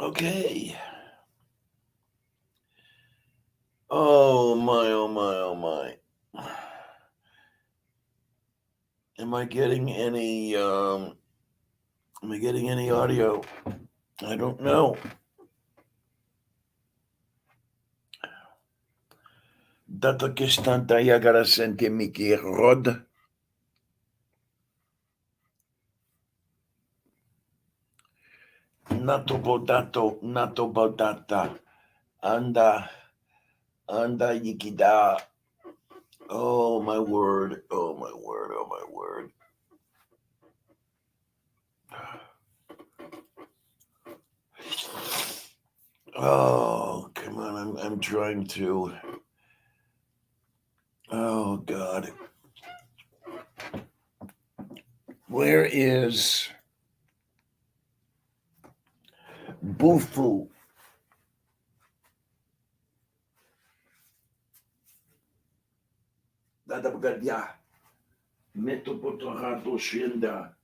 Okay. Oh my, oh my, oh my. Am I getting any am I getting any audio? I don't know. Dato che stanta gara senti Mickey Rod. Nato bodata. Anda, anda yikida. Oh my word, oh my word, oh my word. Oh, come on, I'm trying to. Oh God. Where is Bufu? Dadabgadia. Metopotorato Shinda.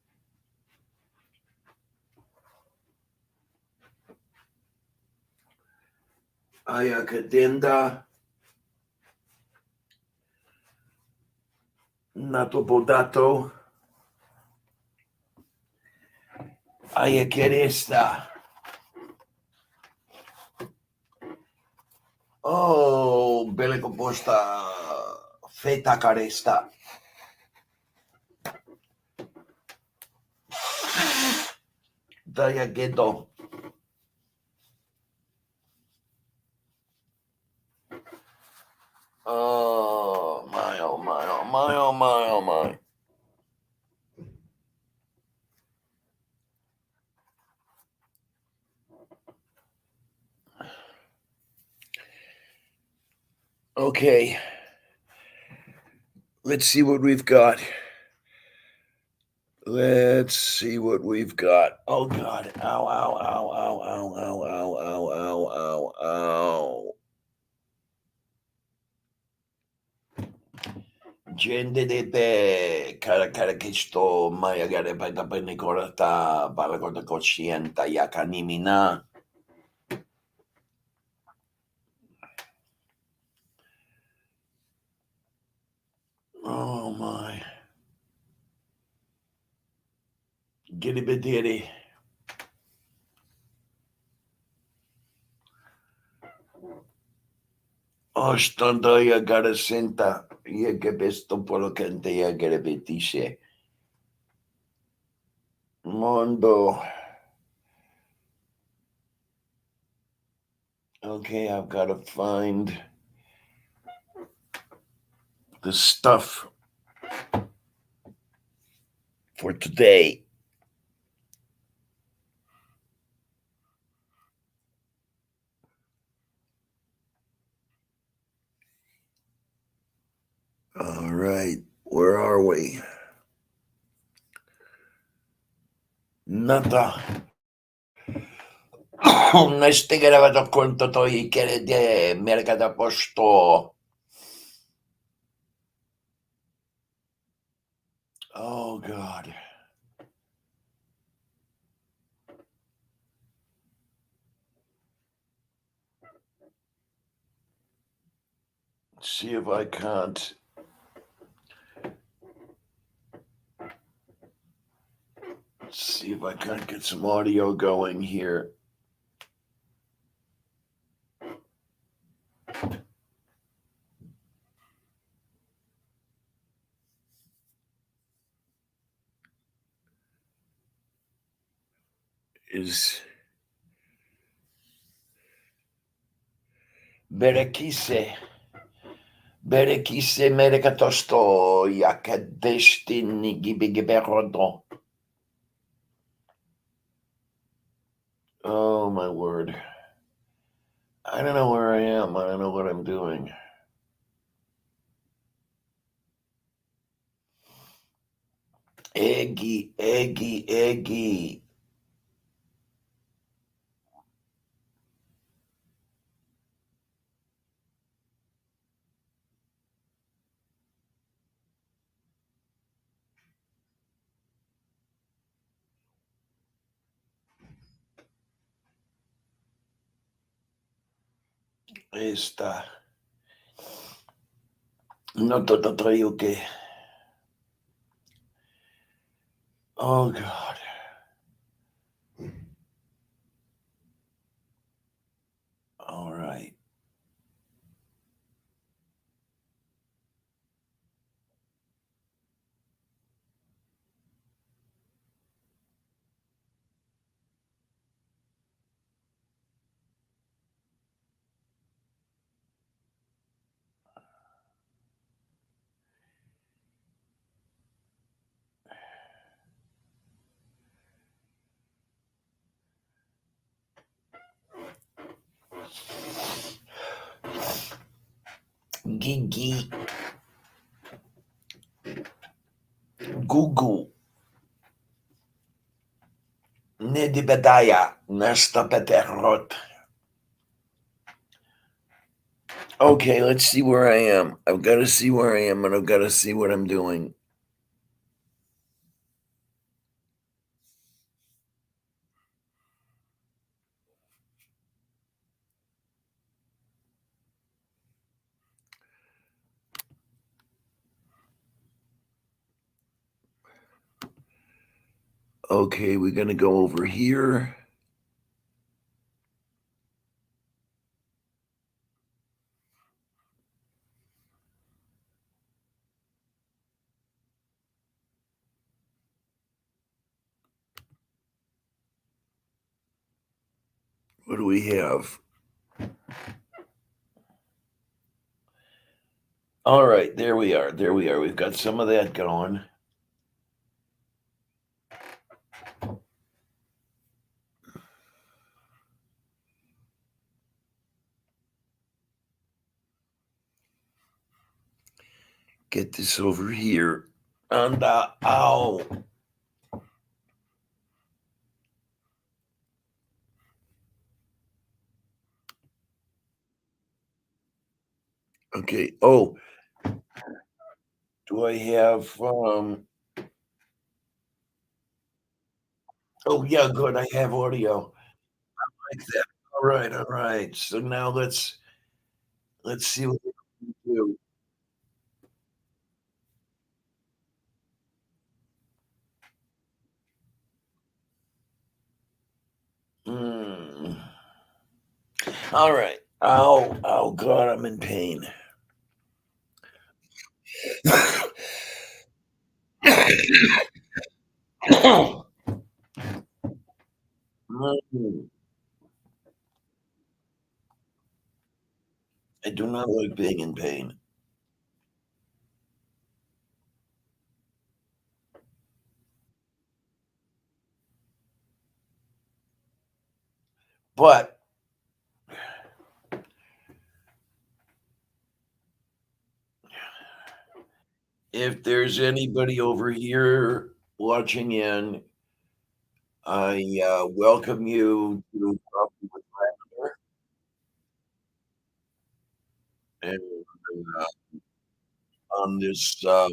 Ayakadenda. Natopodato. Ayakeresta. Oh, bele composta. Feta caresta. Dayagedo. Oh my, oh my, oh my, oh my, oh my. Okay. Let's see what we've got. Let's see what we've got. Oh God. Ow, ow, ow, ow, ow, ow, ow, ow, ow, ow, ow. Gente de te cara che sto mai agare per Nicolata para con coscienta ya canimina. Oh my. Giddy biddy. Oh, stando ya gara senta. Ya che besto polo cante ya gara betisce. Mondo. Okay, I've got to find the stuff for today. All right, where are we? Nata. Non stai gravato conto toi che de mercato posto. Oh God. See if I can't. See if I can't get some audio going here. Is Berekise. Berekise mercatosto yakadestini gibigiberodo. Oh my word. I don't know where I am. I don't know what I'm doing. Eggy, eggy, eggy. Esta. No te traigo que. Oh God. All right. Gigi. Gugu. Nedibedaya. Nesta peterot. Okay, let's see where I am. I've got to see where I am and I've got to see what I'm doing. Okay, we're going to go over here. What do we have? All right, there we are. There we are. We've got some of that going. Get this over here. And ow. Okay. Oh, do I have oh yeah, good. I have audio. Like that. All right, all right. So now let's see what we can do. Mm. All right. Ow, oh God, I'm in pain. Mm. I do not like being in pain. But if there's anybody over here watching in, I welcome you to Coffee with Lavender. And uh,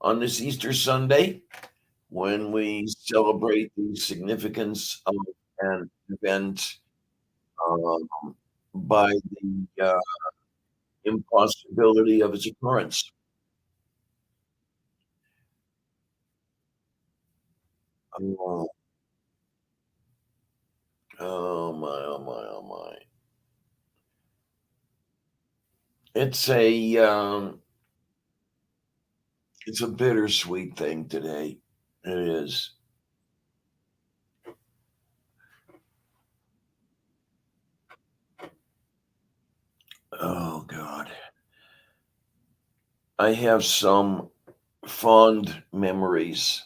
on this Easter Sunday, when we celebrate the significance of an event um, by the impossibility of its occurrence. Oh, oh my, oh my, oh my. It's it's a bittersweet thing today. It is. Oh God. I have some fond memories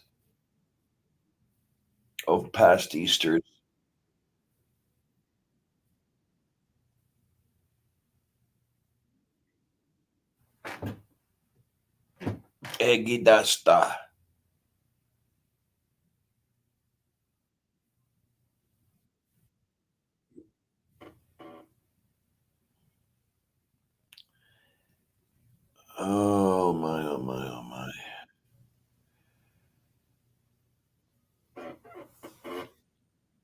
of past Easters. Egidasta. Oh my, oh my, oh my.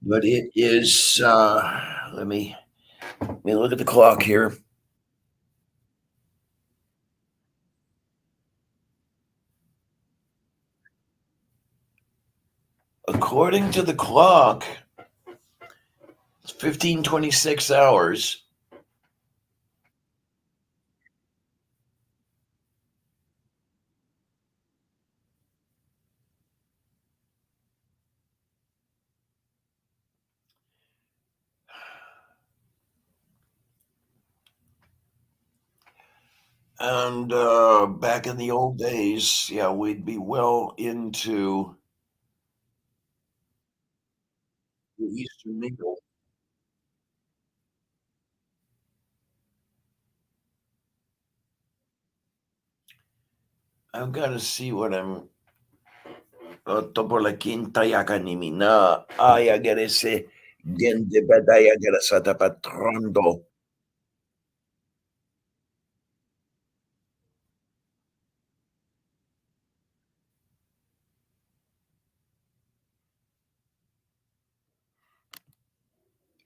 But it is let me look at the clock here. According to the clock, it's 15:26 hours. And back in the old days, yeah, we'd be well into the Eastern meal. I've got to see what I'm. Por la quinta yakanimina. Ay, agarese. Gente badaya garasata patrondo.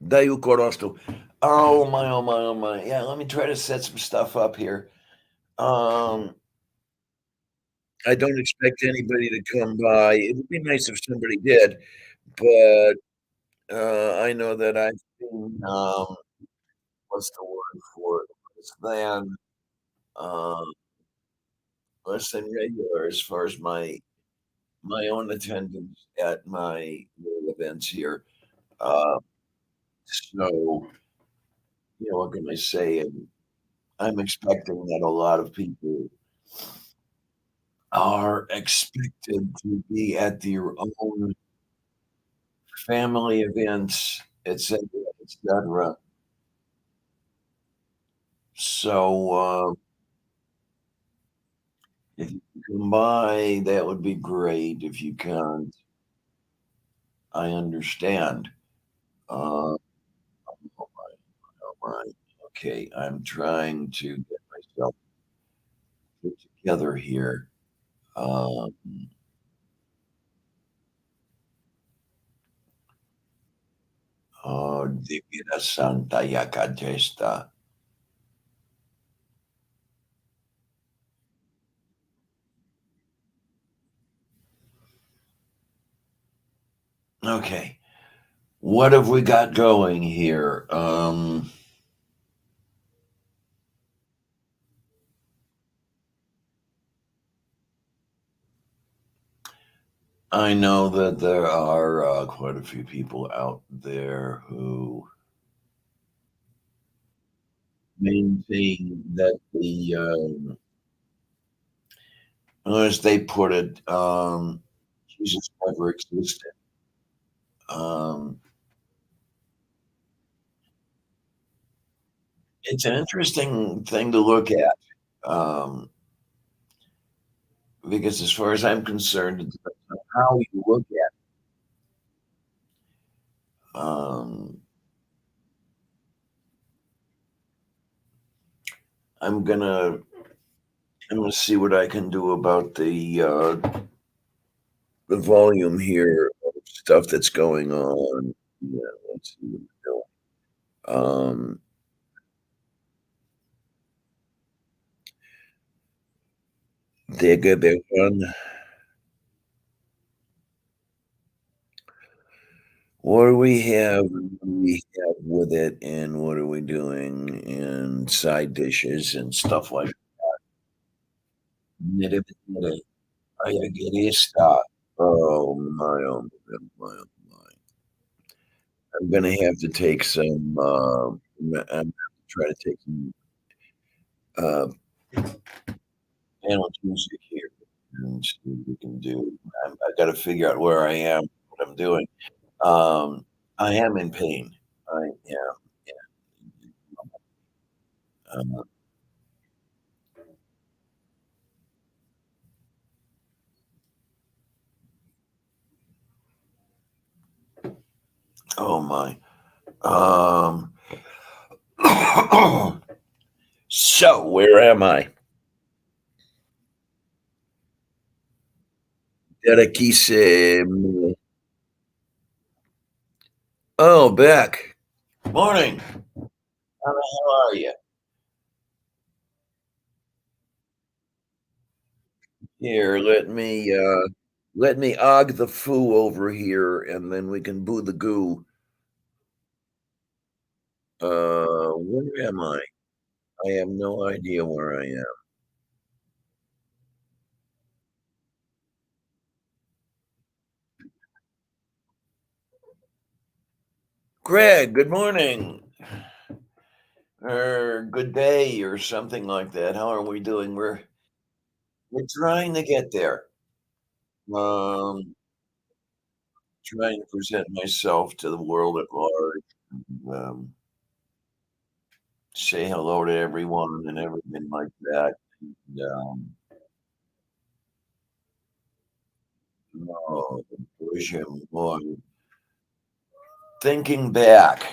Dayu korosto. Oh my, oh my, oh my. Yeah, let me try to set some stuff up here. Um, I don't expect anybody to come by. It would be nice if somebody did, but I know that I've been what's the word for it? Uh, less than regular as far as my own attendance at my little events here. Uh, so what can I say? And I'm expecting that a lot of people are expected to be at their own family events, etc., etc. So if you can come by, that would be great. If you can't, I understand. Uh, oh my, oh my. Okay, I'm trying to get myself put together here. Um, oh, Divina Santa Yakagesta. Okay, what have we got going here? I know that there are quite a few people out there who maintain that as they put it, Jesus never existed. Um, it's an interesting thing to look at um, because, as far as I'm concerned, it depends on how you look at it. I'm gonna I'm gonna see what I can do about the volume here of stuff that's going on. Yeah, let's see what we're doing. Digga the one. What do we have with it, and what are we doing, and side dishes and stuff like nitty nitty. Ayagarista. Oh my, oh my, oh my, oh my. I'm gonna have to take some. I'm gonna try to take some uh, analgesic here and see what we can do. I got to figure out where I am, what I'm doing. Um, I am in pain. I am. Uh, oh my. Um, so where am I? Dedicissimo. Oh, Beck. Morning. How the hell are you? Here, let me. Let me og the foo over here, and then we can boo the goo. Where am I? I have no idea where I am. Greg, good morning, or good day, or something like that. How are we doing? We're trying to get there. Um, Trying to present myself to the world at large, say hello to everyone and everything like that. Um, oh, boy, thinking back,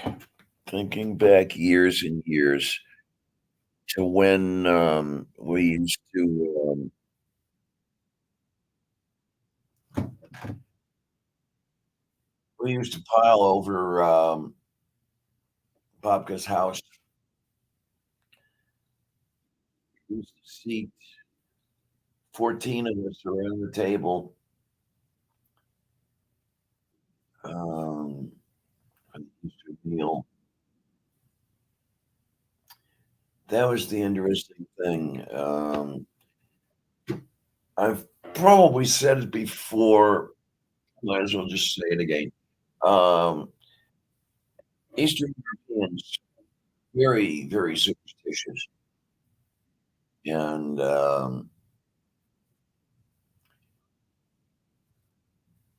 thinking back years and years to when we used to pile over Bobka's house. We used to seat 14 of us around the table. Um, and used to meal. That was the interesting thing. I've probably said it before. Might as well just say it again. Um, Eastern Europeans very, very superstitious, and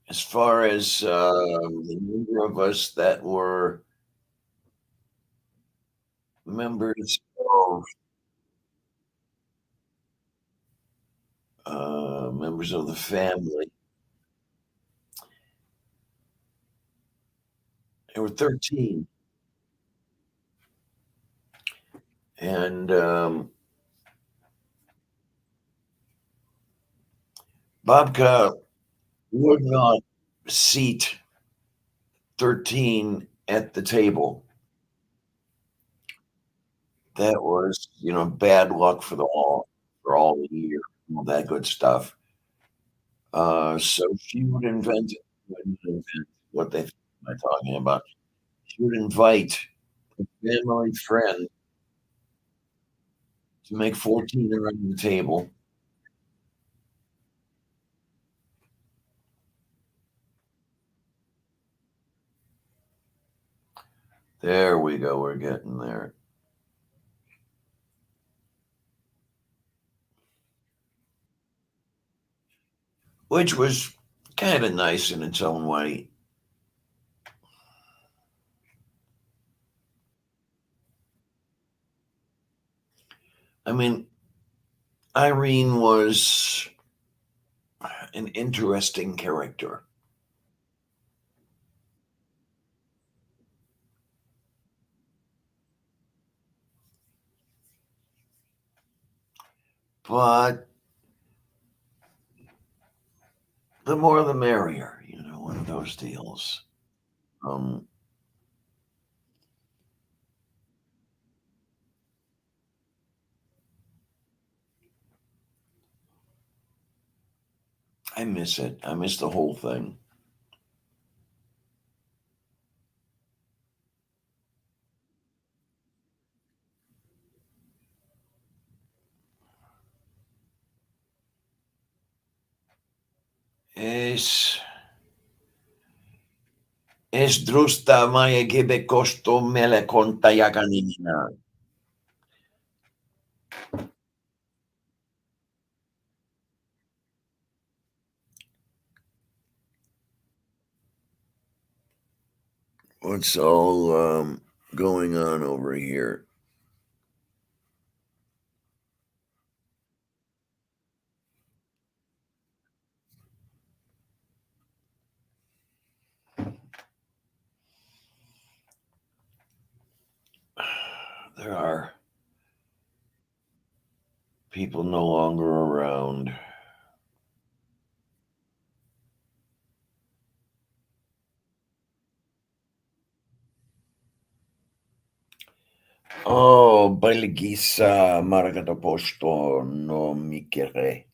as far as the number of us that were members members of the family, there were 13, and Babka would not seat 13 at the table. That was, bad luck for all the year, all that good stuff. So she would wouldn't invent what they think am I talking about? She would invite a family friend to make 14 around the table. There we go, we're getting there. Which was kinda nice in its own way. I mean, Irene was an interesting character, but the more the merrier, one of those deals. Um, I miss it. I miss the whole thing. Es es drusta mae gebe kosto mele konta jaganina. What's all going on over here? There are people no longer around. Oh, Bailgisa Margataposto no Mikere.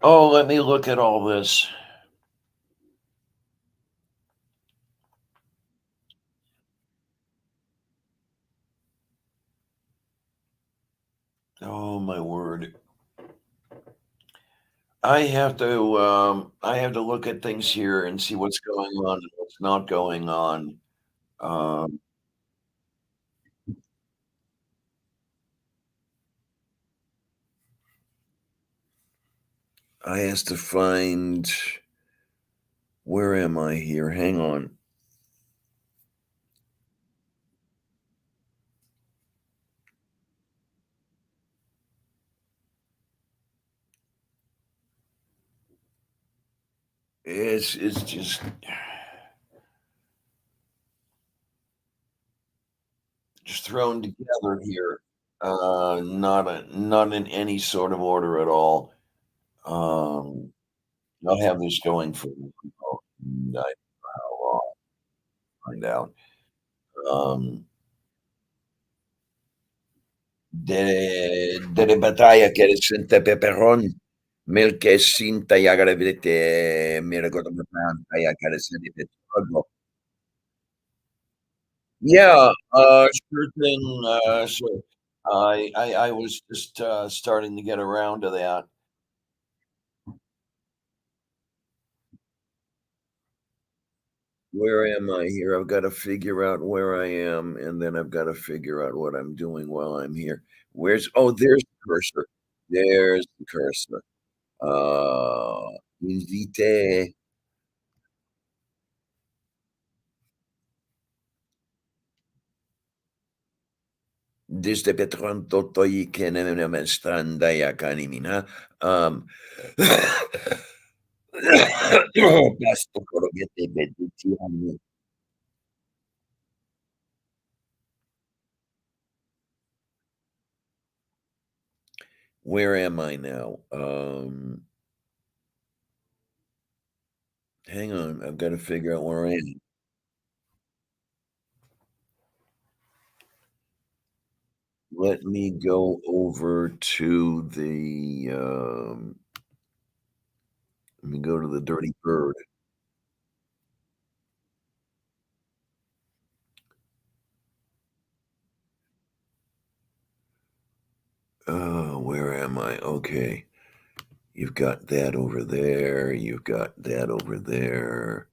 Oh, let me look at all this. Oh my word. I have to look at things here and see what's going on and what's not going on. Um, I has to find where am I here? Hang on. It's just thrown together here. Not in any sort of order at all. Um, I'll have this going for I don't know how long, find out. Um, delle battaglie che sente peperon, melke sinta yagarevete miragodamanta yakaresende petrogo. Yeah, sure thing, so I was just, starting to get around to that. Where am I here? I've gotta figure out where I am, and then I've gotta figure out what I'm doing while I'm here. There's the cursor. There's the cursor. Invite desde Petronto toi kenenem stranda yakanimina. Basto korogete bedutiani. Where am I now? Hang on, I've gotta figure out where I am. Let me go over to let me go to the dirty bird. Where am I? Okay. You've got that over there. You've got that over there.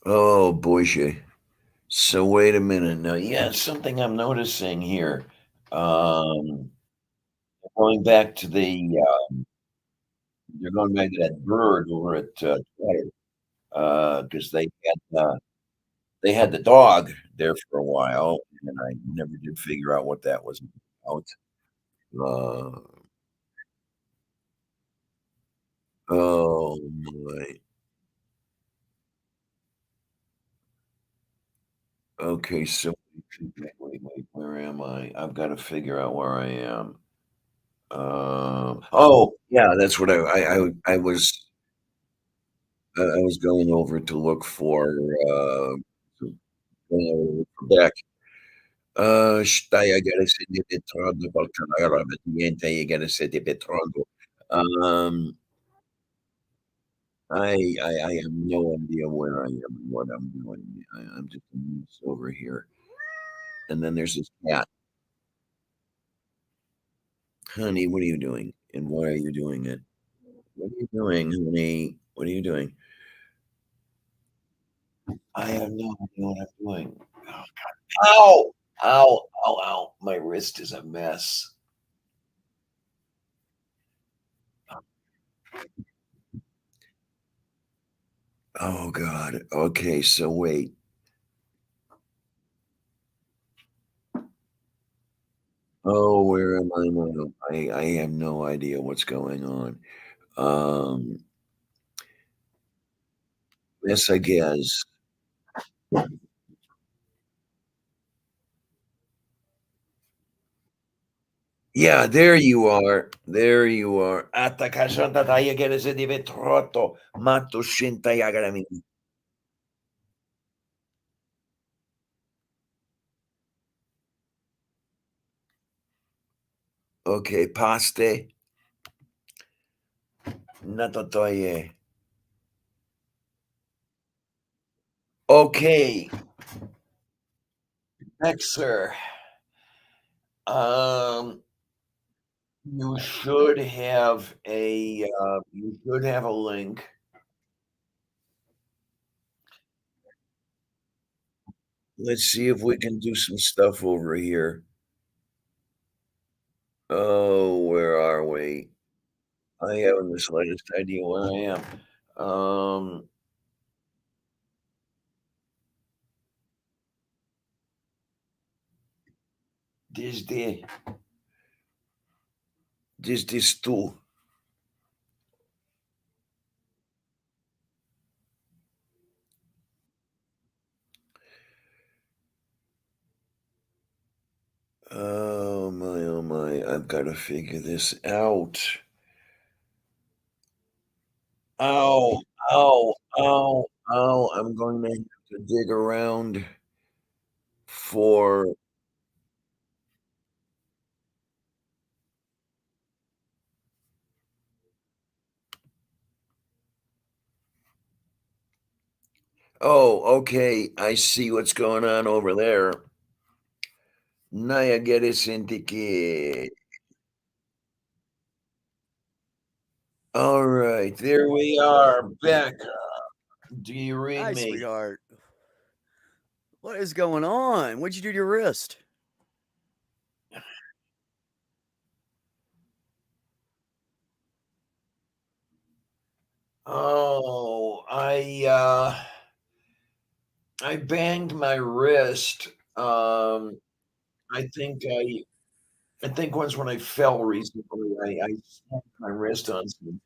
Oh, boy. So wait a minute now. Yeah, something I'm noticing here. Um, going back to they're going back to that bird over at Twitter, because they had the dog there for a while, and I never did figure out what that was about. Uh, oh my. Okay, so where am I? I've got to figure out where I am. Oh, yeah, that's what I was going over to look for Beck. Stai aggressivamente petrolio porca la roba niente aggressivamente petrolio. Um, I have no idea where I am and what I'm doing. I'm just a mess over here. And then there's this cat. "Honey, what are you doing? And why are you doing it? What are you doing, honey? What are you doing?" I have no idea what I'm doing. Ow! Ow, ow, ow. My wrist is a mess. Oh god. Okay, so wait. Oh, where am I now? I have no idea what's going on. Um, yes, I guess. Yeah, there you are. There you are. Atakashanta taya gerese di vetroto. Mato shinta yagarami. Okay, paste. Natotoye. Okay, next, sir. Um, you should have a link. Let's see if we can do some stuff over here. Oh, where are we? I haven't the slightest idea where I am. Desde, desde tu. Oh my, I've got to figure this out. Ow, ow, ow, ow. I'm going to have to dig around for. Oh, okay. I see what's going on over there. Naya get it Sintiki. All right, there we are, Becca. Do you read Hi, me? sweetheart. What is going on? What'd you do to your wrist? Oh, I banged my wrist. I think I think once when I fell recently, I snapped my wrist on something.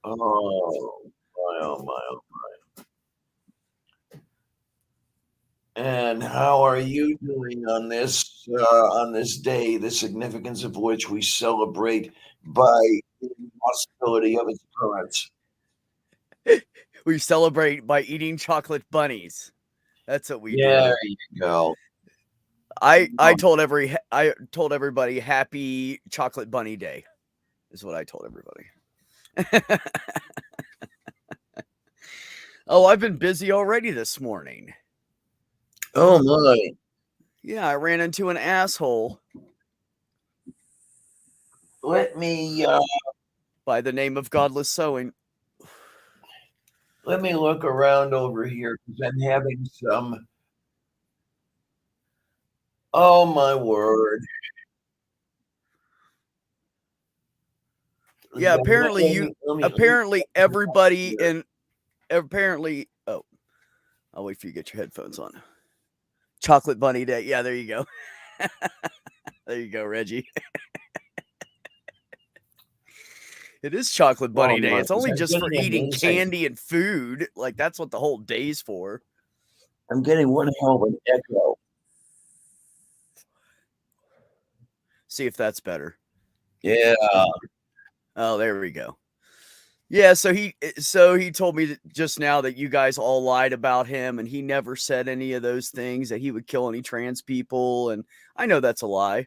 Oh, my, oh my, oh. And how are you doing on this day, the significance of which we celebrate by the possibility of its occurrence? We celebrate by eating chocolate bunnies. That's what we There do. you go. I told everybody happy chocolate bunny day is what I told everybody. Oh, I've been busy already this morning. Oh my. Yeah, I ran into an asshole Let me by the name of Godless Sewing. let me look around over here because I'm having some. Oh my word. Yeah, apparently Let me everybody here. in apparently oh, I'll wait for you to get your headphones on. Chocolate bunny day. Yeah, there you go. There you go, Reggie. It is chocolate Oh bunny day. my, It's 'cause only I'm just for getting an eating inside. candy and food. Like that's what the whole day's for. I'm getting one hell of an echo. See if that's better. Yeah. Oh, there we go. Yeah, so he told me just now that you guys all lied about him and he never said any of those things that he would kill any trans people and I know that's a lie.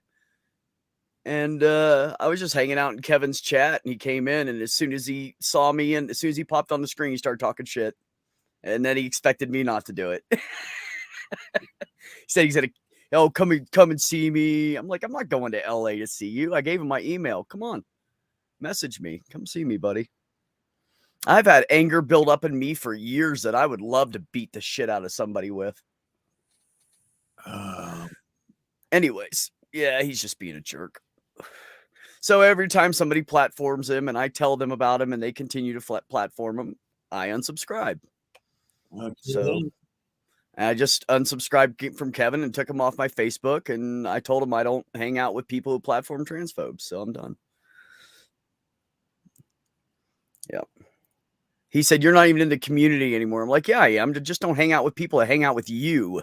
And I was just hanging out in Kevin's chat and he came in and as soon as he saw me and as soon as he popped on the screen he started talking shit. And then he expected me not to do it. He said he's gonna, oh, come and see me. I'm like, I'm not going to LA to see you. I gave him my email. Come on, message me. Come see me, buddy. I've had anger build up in me for years that I would love to beat the shit out of somebody with. Um, Anyways, yeah, he's just being a jerk. So every time somebody platforms him and I tell them about him and they continue to platform him, I unsubscribe. So okay. I just unsubscribed from Kevin and took him off my Facebook. And I told him I don't hang out with people who platform transphobes. So I'm done. Yeah. He said, "You're not even in the community anymore." I'm like, "Yeah, I am. Just don't hang out with people that hang out with you."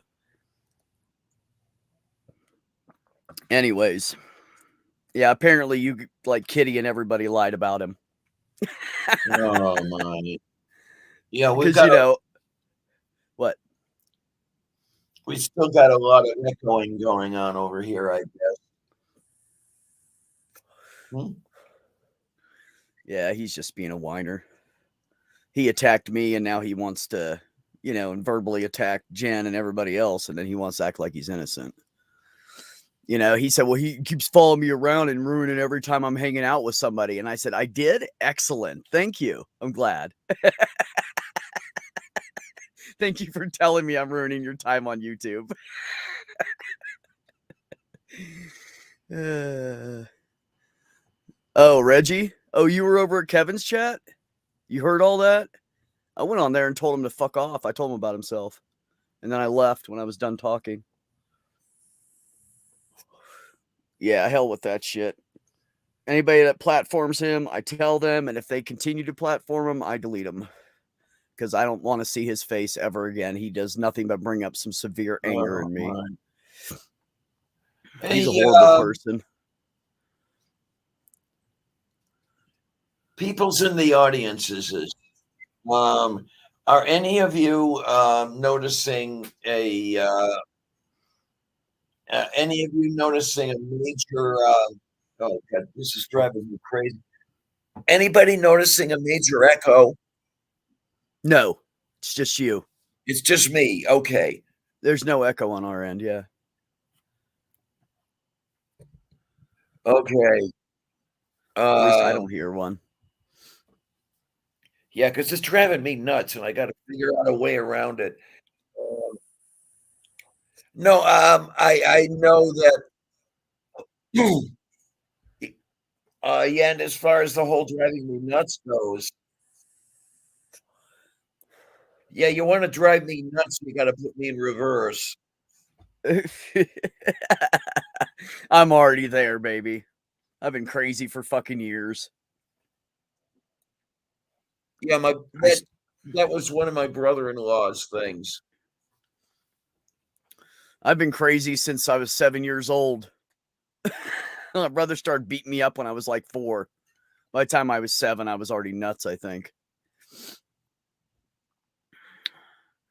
Anyways, yeah, apparently you like Kitty and everybody lied about him. Oh my. Yeah, Because what? we still got a lot of echoing going on over here, I guess. Hmm? Yeah, he's just being a whiner. He attacked me and now he wants to, and verbally attack Jen and everybody else, and then he wants to act like he's innocent. He said, well, he keeps following me around and ruining every time I'm hanging out with somebody. And I said, I did? Excellent. Thank you. I'm glad. Thank you for telling me I'm ruining your time on YouTube. Oh, Reggie? Oh, you were over at Kevin's chat? You heard all that? I went on there and told him to fuck off. I told him about himself. And then I left when I was done talking. Yeah, hell with that shit. Anybody that platforms him, I tell them, and if they continue to platform him, I delete him. Because I don't want to see his face ever again. He does nothing but bring up some severe anger in me. He's a horrible person. People's in the audiences. Are any of you noticing any of you noticing a major? Oh God, this is driving me crazy. Anybody noticing a major echo? No, it's just you. It's just me. Okay. There's no echo on our end. Yeah. Okay. At least I don't hear one. Yeah, because it's driving me nuts, and I got to figure out a way around it. No, I know that. Yeah, and as far as the whole driving me nuts goes, yeah, you want to drive me nuts, you got to put me in reverse. I'm already there, baby. I've been crazy for fucking years. Yeah, that was one of my brother-in-law's things. I've been crazy since I was 7 years old. My brother started beating me up when I was like 4. By the time I was 7, I was already nuts, I think.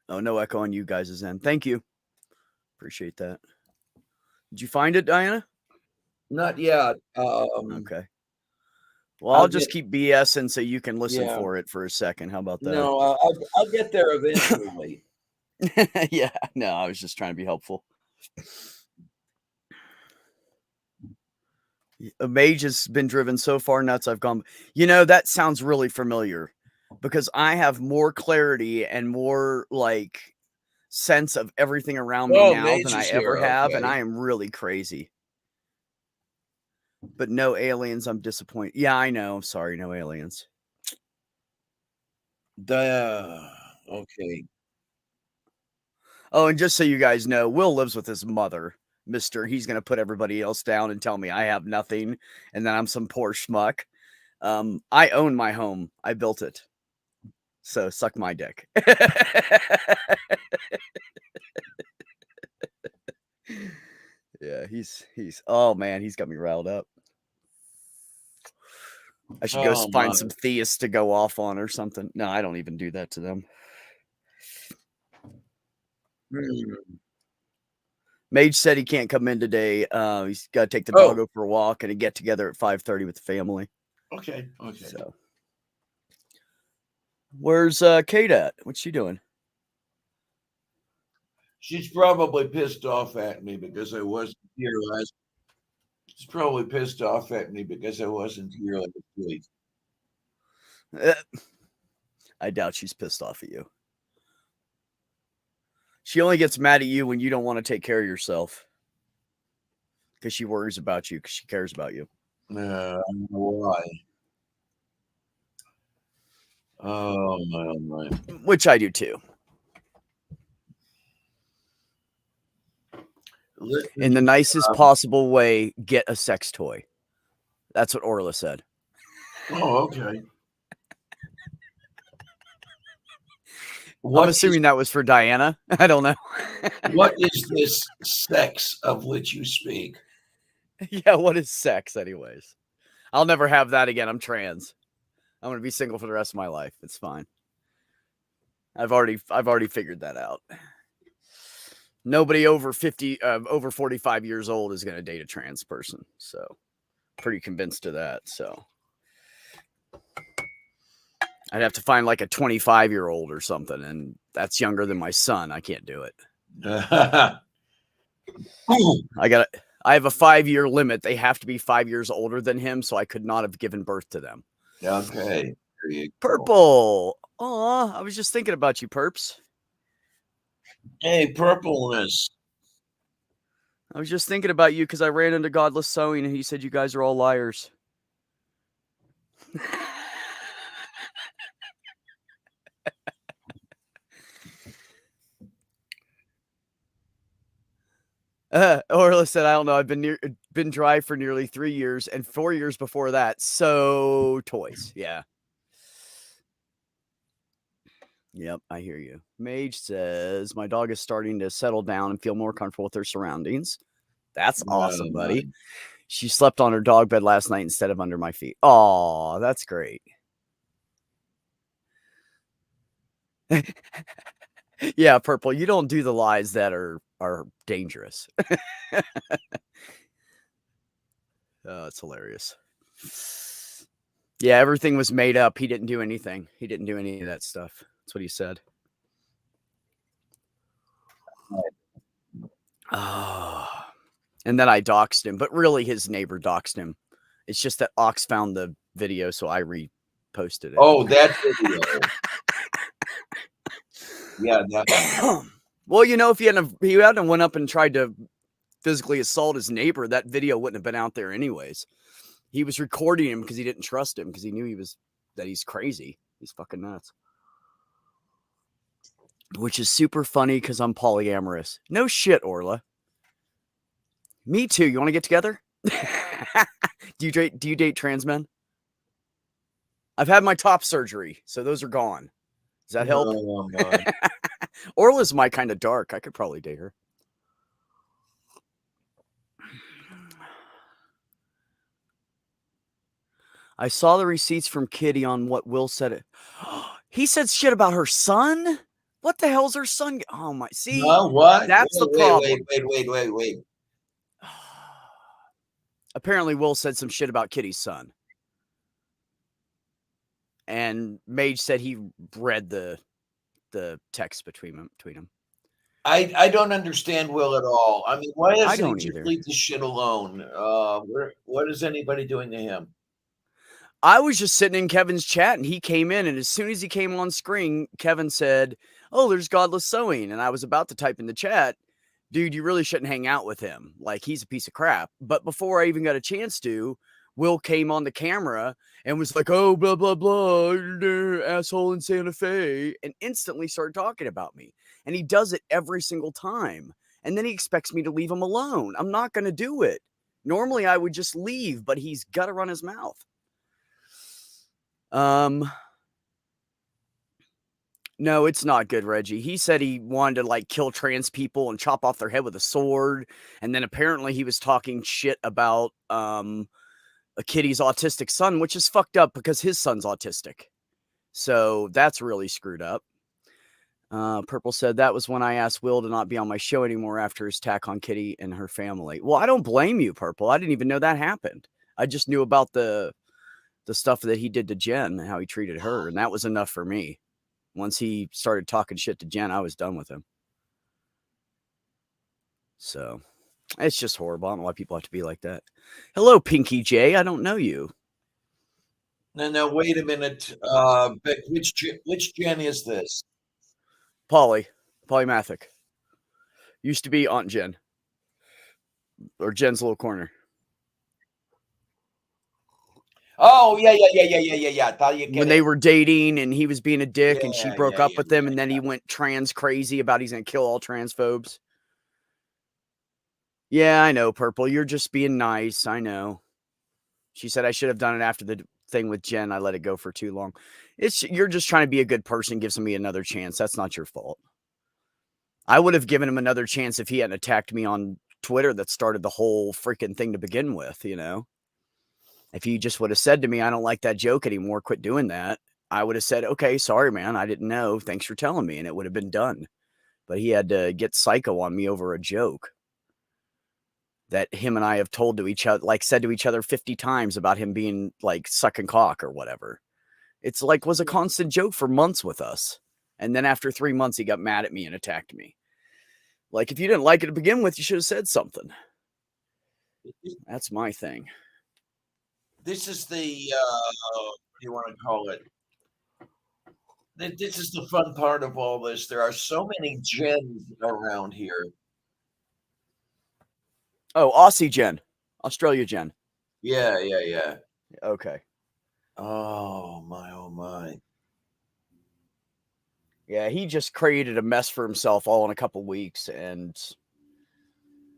Oh, no echo on you guys' end. Thank you. Appreciate that. Did you find it, Diana? Not yet. Okay. Well, I'll just keep BSing so you can listen for it for a second. How about that? No, I'll get there eventually. Yeah, no, I was just trying to be helpful. A mage has been driven so far nuts, I've gone. That sounds really familiar because I have more clarity and more like sense of everything around me now than I ever have, and I am really crazy. But no aliens, I'm disappointed. Yeah, I know. Sorry, no aliens. Okay. Oh, and just so you guys know, Will lives with his mother. He's going to put everybody else down and tell me I have nothing and that I'm some poor schmuck. I own my home. I built it. So suck my dick. Yeah, he's oh man, he's got me riled up. I should go find some theists to go off on or something. No, I don't even do that to them. Mage said he can't come in today. He's got to take the doggo for a walk and a get together at 5:30 with the family. Okay. So, where's Kate at? What's she doing? She's probably pissed off at me because I wasn't here last. She's probably pissed off at me because I wasn't here last week. I doubt she's pissed off at you. She only gets mad at you when you don't want to take care of yourself. Because she worries about you, because she cares about you. I don't know why. Oh my. Which I do too. In the nicest possible way, get a sex toy. That's what Orla said. Oh, okay. I'm assuming that was for Diana. I don't know. What is this sex of which you speak? Yeah, what is sex, anyways? I'll never have that again. I'm trans. I'm gonna be single for the rest of my life. It's fine. I've already figured that out. Nobody over 50, over 45 years old is gonna date a trans person. So, pretty convinced of that. So, I'd have to find like a 25-year-old or something, and that's younger than my son. I can't do it. I have a 5-year limit. They have to be 5 years older than him, so I could not have given birth to them. Okay. There you go. Purple. Aw, I was just thinking about you, Perps. Hey, purpleness. I was just thinking about you because I ran into Godless Sewing and he said you guys are all liars. Orla said, I don't know. I've been dry for nearly 3 years and 4 years before that. So toys. Yeah. Yep, I hear you. Mage says, my dog is starting to settle down and feel more comfortable with her surroundings. That's awesome, buddy. She slept on her dog bed last night instead of under my feet. Oh, that's great. Yeah, Purple, you don't do the lies that are dangerous. Oh, it's hilarious. Yeah, everything was made up. He didn't do anything. He didn't do any of that stuff. That's what he said. Oh. And then I doxed him, but really his neighbor doxed him. It's just that Ox found the video, so I reposted it. Oh, that video. Yeah, that well, you know, if he hadn't went up and tried to physically assault his neighbor, that video wouldn't have been out there anyways. He was recording him because he didn't trust him because he knew he's crazy. He's fucking nuts. Which is super funny because I'm polyamorous. No shit, Orla. Me too. You want to get together? Do you date trans men? I've had my top surgery, so those are gone. Does that help? Oh, Orla's my kind of dark. I could probably date her. I saw the receipts from Kitty on what Will said. He said shit about her son? What the hell's her son? Oh my! See, what? That's the problem. Wait. Apparently, Will said some shit about Kitty's son, and Mage said he read the text between them. I don't understand Will at all. I mean, why doesn't he just either. leave this shit alone? What is anybody doing to him? I was just sitting in Kevin's chat and he came in, and as soon as he came on screen, Kevin said, "Oh, there's Godless Sewing." And I was about to type in the chat, "Dude, you really shouldn't hang out with him. Like, he's a piece of crap." But before I even got a chance to, Will came on the camera and was like, "Oh, blah, blah, blah, asshole in Santa Fe," and instantly started talking about me. And he does it every single time. And then he expects me to leave him alone. I'm not going to do it. Normally I would just leave, but he's got to run his mouth. No, it's not good, Reggie. He said he wanted to like kill trans people and chop off their head with a sword. And then apparently he was talking shit about a Kitty's autistic son, which is fucked up because his son's autistic. So that's really screwed up. Purple said that was when I asked Will to not be on my show anymore after his attack on Kitty and her family. Well, I don't blame you, Purple. I didn't even know that happened. I just knew about the stuff that he did to Jen, how he treated her, and that was enough for me. Once he started talking shit to Jen, I was done with him. So it's just horrible. I don't know why people have to be like that. Hello, Pinky J. I don't know you. No, wait a minute. Beck, which Jen is this? Polymathic. Used to be Aunt Jen. Or Jen's little corner. Oh, yeah. When they were dating and he was being a dick and she broke up with him and then he went trans crazy about he's going to kill all transphobes. Yeah, I know, Purple. You're just being nice. I know. She said I should have done it after the thing with Jen. I let it go for too long. You're just trying to be a good person, give somebody another chance. That's not your fault. I would have given him another chance if he hadn't attacked me on Twitter that started the whole freaking thing to begin with, you know? If he just would have said to me, I don't like that joke anymore, quit doing that, I would have said, okay, sorry, man, I didn't know. Thanks for telling me. And it would have been done. But he had to get psycho on me over a joke that him and I have told to each other, like said to each other 50 times about him being like sucking cock or whatever. It's like was a constant joke for months with us. And then after 3 months, he got mad at me and attacked me. Like, if you didn't like it to begin with, you should have said something. That's my thing. This is the, what do you want to call it? This is the fun part of all this. There are so many gems around here. Oh, Aussie Gen. Australia Gen. Yeah, yeah, yeah. Okay. Oh my, oh my. Yeah, he just created a mess for himself all in a couple weeks. And,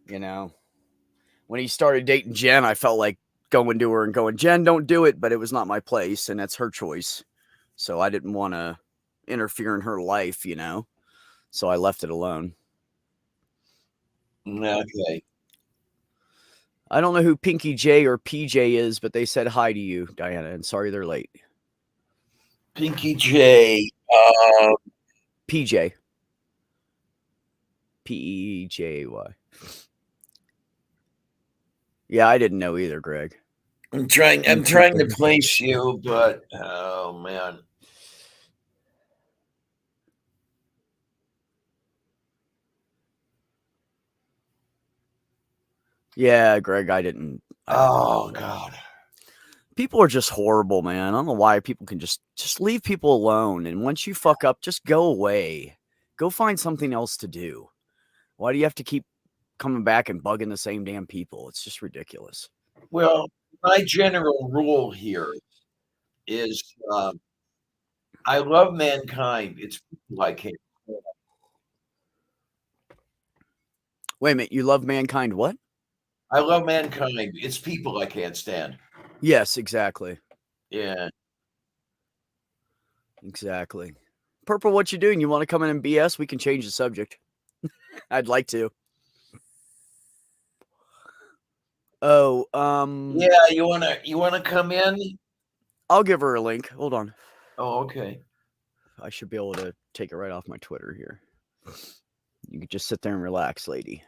you know, when he started dating Jen, I felt like going to her and going, Jen, don't do it. But it was not my place, and that's her choice. So I didn't want to interfere in her life, you know? So I left it alone. Okay. I don't know who Pinky J or PJ is, but they said hi to you, Diana, and sorry they're late. Pinky J. PJ. PEJY. Yeah, I didn't know either, Greg. I'm trying to place you, but oh man. Yeah, Greg, I didn't. Oh God. People are just horrible, man. I don't know why people can just leave people alone. And once you fuck up, just go away. Go find something else to do. Why do you have to keep coming back and bugging the same damn people? It's just ridiculous. Well, my general rule here is I love mankind. It's people I can't stand. Wait a minute. You love mankind? What? I love mankind. It's people I can't stand. Yes, exactly. Yeah. Exactly. Purple, what you doing? You want to come in and BS? We can change the subject. I'd like to. Oh, Yeah, you wanna come in? I'll give her a link. Hold on. Oh, okay. I should be able to take it right off my Twitter here. You could just sit there and relax, lady.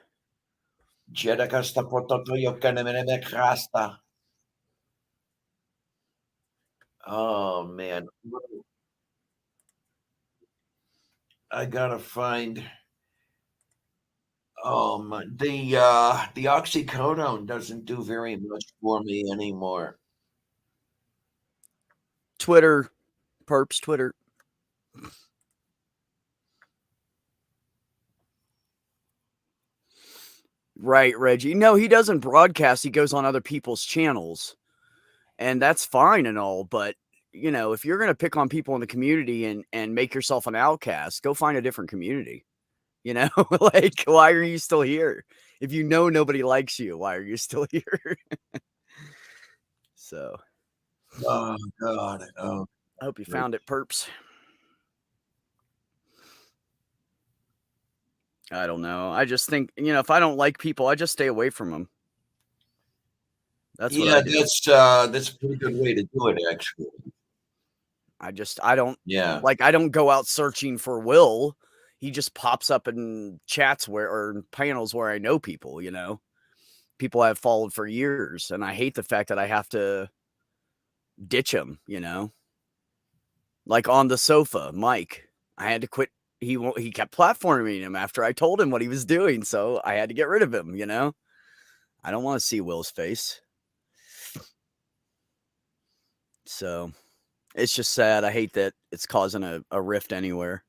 Oh man. I gotta find the oxycodone doesn't do very much for me anymore. Twitter, perps, Twitter. Right, Reggie. No, he doesn't broadcast. He goes on other people's channels. And that's fine and all, but you know, if you're going to pick on people in the community and make yourself an outcast, go find a different community. You know, like why are you still here? If you know nobody likes you, why are you still here? So, Oh God. Oh. I hope you found it, perps. I don't know. I just think, you know, if I don't like people, I just stay away from them. That's what I do. That's a pretty good way to do it, actually. I don't like, I don't go out searching for Will. He just pops up in chats or in panels where I know people, you know, people I've followed for years. And I hate the fact that I have to ditch him, you know, like on the sofa, Mike, I had to quit. He kept platforming him after I told him what he was doing. So I had to get rid of him, you know, I don't want to see Will's face. So it's just sad. I hate that it's causing a rift anywhere.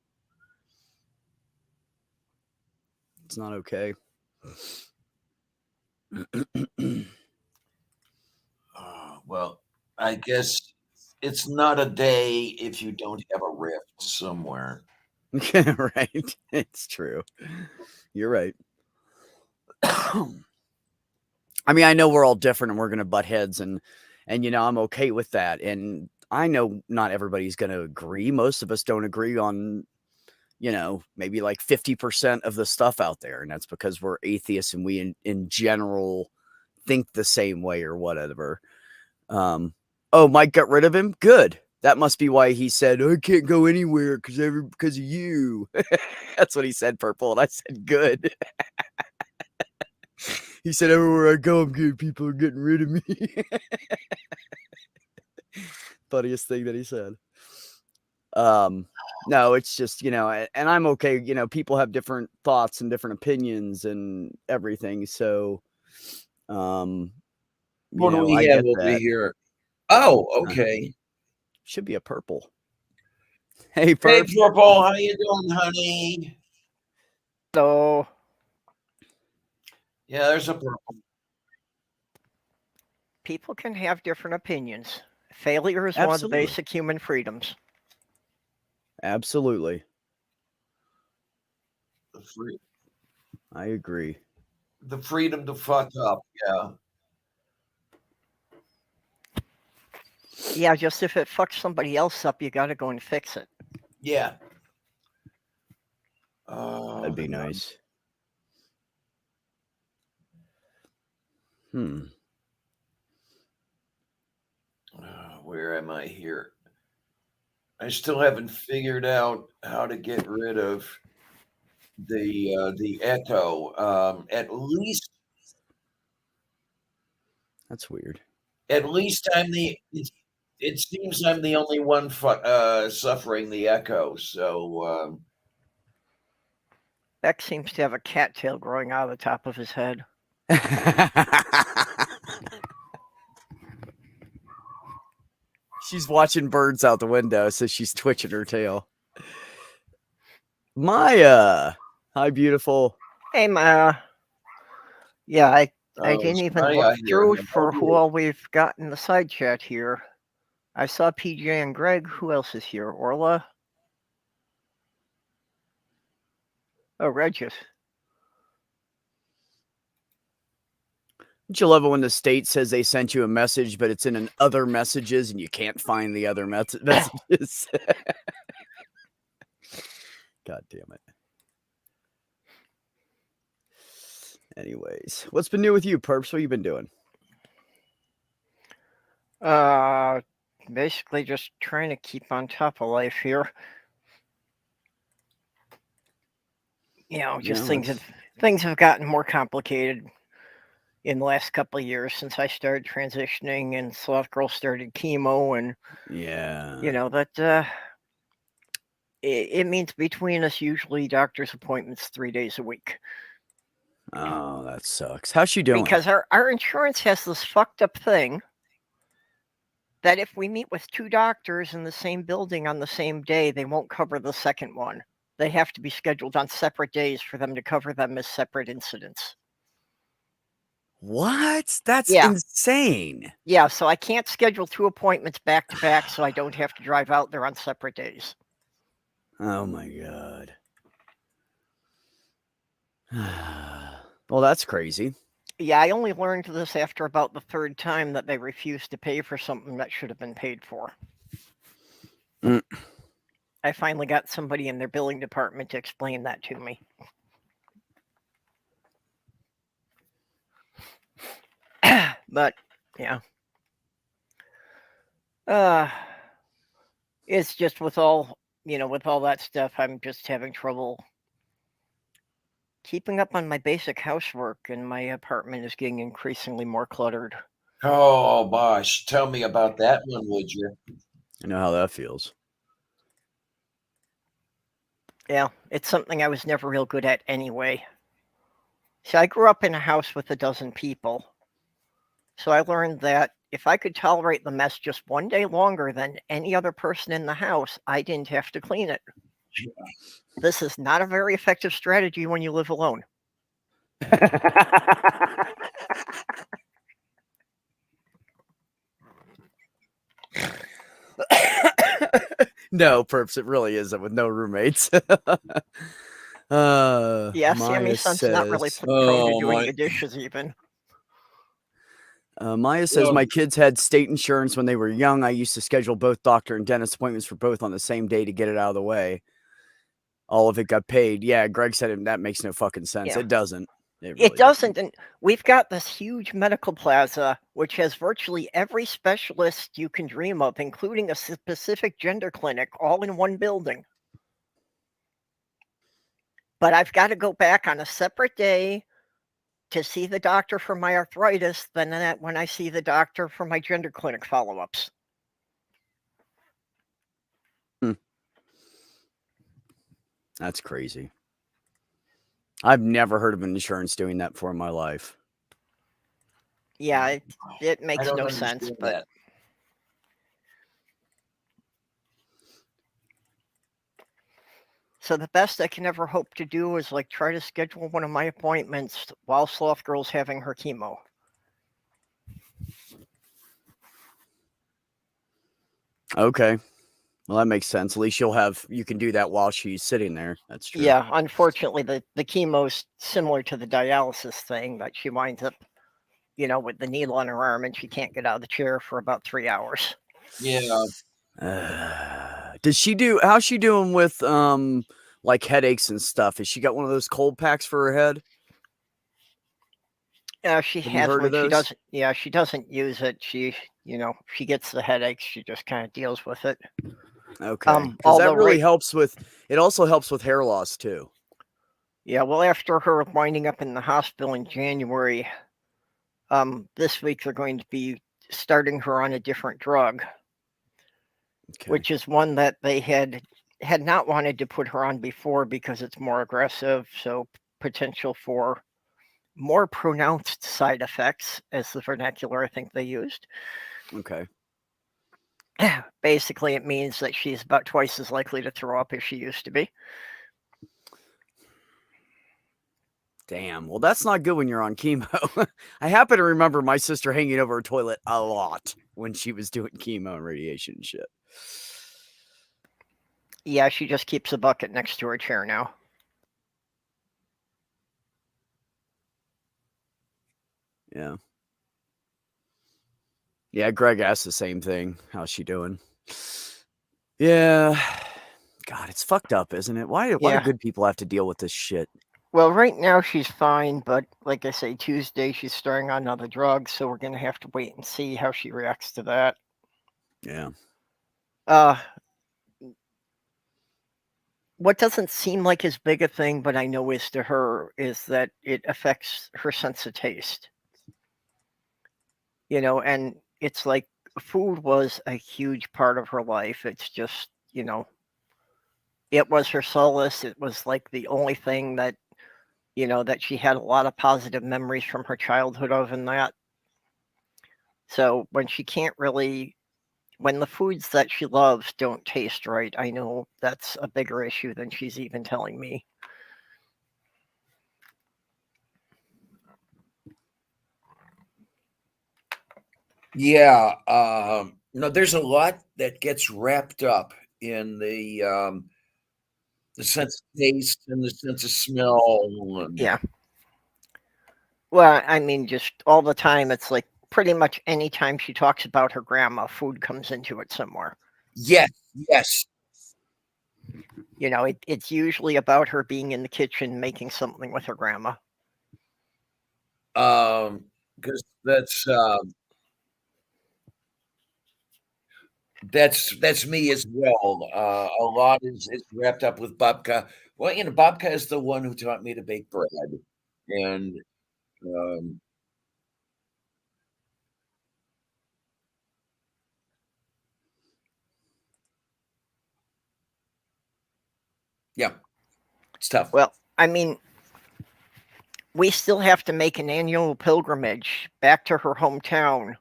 It's not okay. Well, I guess it's not a day if you don't have a rift somewhere. Right. It's true. You're right. I mean, I know we're all different and we're going to butt heads and you know, I'm okay with that. And I know not everybody's going to agree. Most of us don't agree on, maybe like 50% of the stuff out there. And that's because we're atheists and we in general think the same way or whatever. Oh, Mike got rid of him? Good. That must be why he said, I can't go anywhere because of you. That's what he said, Purple. And I said, good. He said, everywhere I go, I'm getting people are getting rid of me. Funniest thing that he said. No, it's just, and I'm okay. People have different thoughts and different opinions and everything. So, What do we I have get over that. here? Oh, okay. Should be a purple. Hey, Hey, Perp. Purple, how you doing, honey? So Yeah, there's a purple. people can have different opinions. Failure is one of the Absolutely. basic human freedoms. Absolutely. The I agree. freedom to fuck up. Yeah. Yeah, just if it fucks somebody else up, you got to go and fix it. Yeah. That'd be nice. Where am I here? I still haven't figured out how to get rid of the echo. At least That's weird. At least it seems I'm the only one suffering the echo. So Beck seems to have a cattail growing out of the top of his head. She's watching birds out the window, so she's twitching her tail. Maya, hi, beautiful. Hey, Maya. Yeah, I didn't even look through for who all we've got in the side chat here. I saw PJ and Greg. Who else is here? Orla? Oh, Regis. Don't you love it when the state says they sent you a message, but it's in other messages and you can't find the other messages? God damn it. Anyways, what's been new with you, Perps? What you been doing? Basically just trying to keep on top of life here. Things have gotten more complicated in the last couple of years since I started transitioning and Sloth Girl started chemo, and it means between us usually doctor's appointments 3 days a week. Oh, that sucks. How's she doing? Because our insurance has this fucked up thing that if we meet with 2 doctors in the same building on the same day, they won't cover the second one. They have to be scheduled on separate days for them to cover them as separate incidents. What? That's insane. Yeah, so I can't schedule 2 appointments back to back, so I don't have to drive out there on separate days. Oh my God. Well, that's crazy. Yeah, I only learned this after about the 3rd time that they refused to pay for something that should have been paid for. I finally got somebody in their billing department to explain that to me. But yeah, it's just with all that stuff, I'm just having trouble keeping up on my basic housework, and my apartment is getting increasingly more cluttered. Oh gosh, tell me about that one, would you? I know how that feels. Yeah, it's something I was never real good at anyway. So I grew up in a house with 12 people. So I learned that if I could tolerate the mess just 1 day longer than any other person in the house, I didn't have to clean it. This is not a very effective strategy when you live alone. No, Perps, it really isn't with no roommates. Yeah, Sammy's son's not really prone to doing the dishes even. Maya says, my kids had state insurance when they were young. I used to schedule both doctor and dentist appointments for both on the same day to get it out of the way. all of it got paid. Yeah, Greg said that makes no fucking sense. Yeah. It doesn't. It It really doesn't. And we've got this huge medical plaza, which has virtually every specialist you can dream of, including a specific gender clinic, all in one building. But I've got to go back on a separate day to see the doctor for my arthritis than that when I see the doctor for my gender clinic follow-ups. That's crazy. I've never heard of an insurance doing that before in my life. Yeah, it I makes don't no sense, understand but that. so the best I can ever hope to do is like try to schedule one of my appointments while Sloth Girl's having her chemo. Okay. Well, that makes sense. At least you can do that while she's sitting there. That's true. Yeah, unfortunately, the chemo's similar to the dialysis thing, but she winds up, with the needle on her arm and she can't get out of the chair for about 3 hours. Yeah. How's she doing with like headaches and stuff? Has she got one of those cold packs for her head? She Have you has heard one. of those? She doesn't. Yeah, she doesn't use it. She gets the headaches. She just kind of deals with it. Okay, because that although really helps with. It also helps with hair loss too. Yeah, well, after her winding up in the hospital in January, this week they're going to be starting her on a different drug, Okay. which is one that they had not wanted to put her on before because it's more aggressive, so potential for more pronounced side effects, as the vernacular I think they used. Okay. Basically, it means that she's about twice as likely to throw up as she used to be. Damn. Well, that's not good when you're on chemo. I happen to remember my sister hanging over her toilet a lot when she was doing chemo and radiation and shit. Yeah, she just keeps a bucket next to her chair now. Yeah. Yeah, Greg asked the same thing. How's she doing? Yeah. God, it's fucked up, isn't it? Why do good people have to deal with this shit? Well, right now she's fine, but like I say, Tuesday she's starting on another drug, so we're gonna have to wait and see how she reacts to that. Yeah. What doesn't seem like as big a thing, but I know is to her, is that it affects her sense of taste. And it's like food was a huge part of her life. It's just, it was her solace. It was like the only thing that, that she had a lot of positive memories from her childhood of, and that. So when she can't really, when the foods that she loves don't taste right, I know that's a bigger issue than she's even telling me. Yeah. No, there's a lot that gets wrapped up in the sense of taste and the sense of smell. And Yeah. Well, I mean, just all the time, it's like pretty much any time she talks about her grandma, food comes into it somewhere. yes, yes. It's usually about her being in the kitchen making something with her grandma. Because that's me as well. A lot is wrapped up with babka. Well, babka is the one who taught me to bake bread, and um, yeah, it's tough. Well, I mean, we still have to make an annual pilgrimage back to her hometown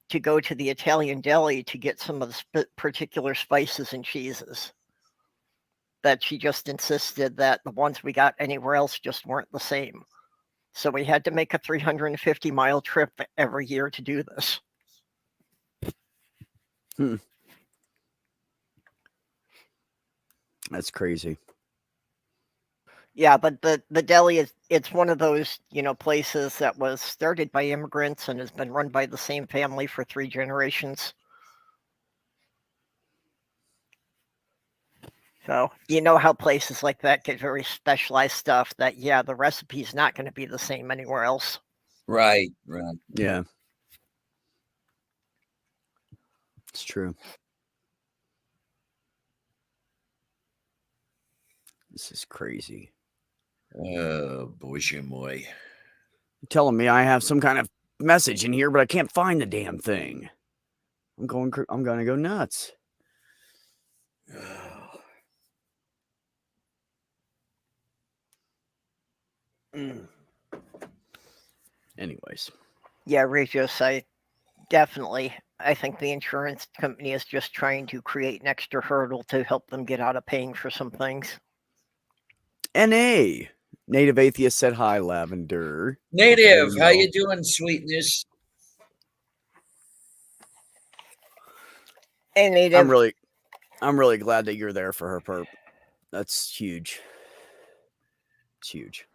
to go to the Italian deli to get some of the particular spices and cheeses that she just insisted that the ones we got anywhere else just weren't the same. So we had to make a 350-mile trip every year to do this. That's crazy. Yeah, but the deli it's one of those, places that was started by immigrants and has been run by the same family for 3 generations. So you know how places like that get very specialized stuff that the recipe's not going to be the same anywhere else. Right, right. Yeah. It's true. This is crazy. Oh, boy, boy. You're telling me I have some kind of message in here, but I can't find the damn thing. I'm going to go nuts. Anyways. Yeah, Regis, I think the insurance company is just trying to create an extra hurdle to help them get out of paying for some things. NA. Native Atheist said hi, Lavender. Native, how you doing, sweetness? Hey, Native. I'm really glad that you're there for her, Perp. That's huge. It's huge.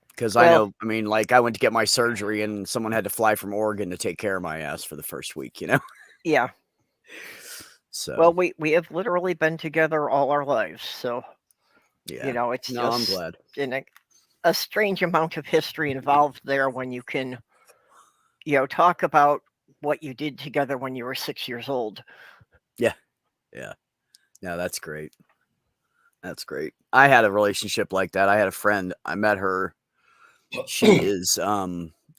Because I know, I mean, like I went to get my surgery and someone had to fly from Oregon to take care of my ass for the first week, you know? Yeah. So. Well, we have literally been together all our lives, so yeah. You know, it's I'm just glad. a strange amount of history involved there when you can, talk about what you did together when you were 6 years old. Yeah. Yeah. No, that's great. That's great. I had a relationship like that. I had a friend. I met her. She is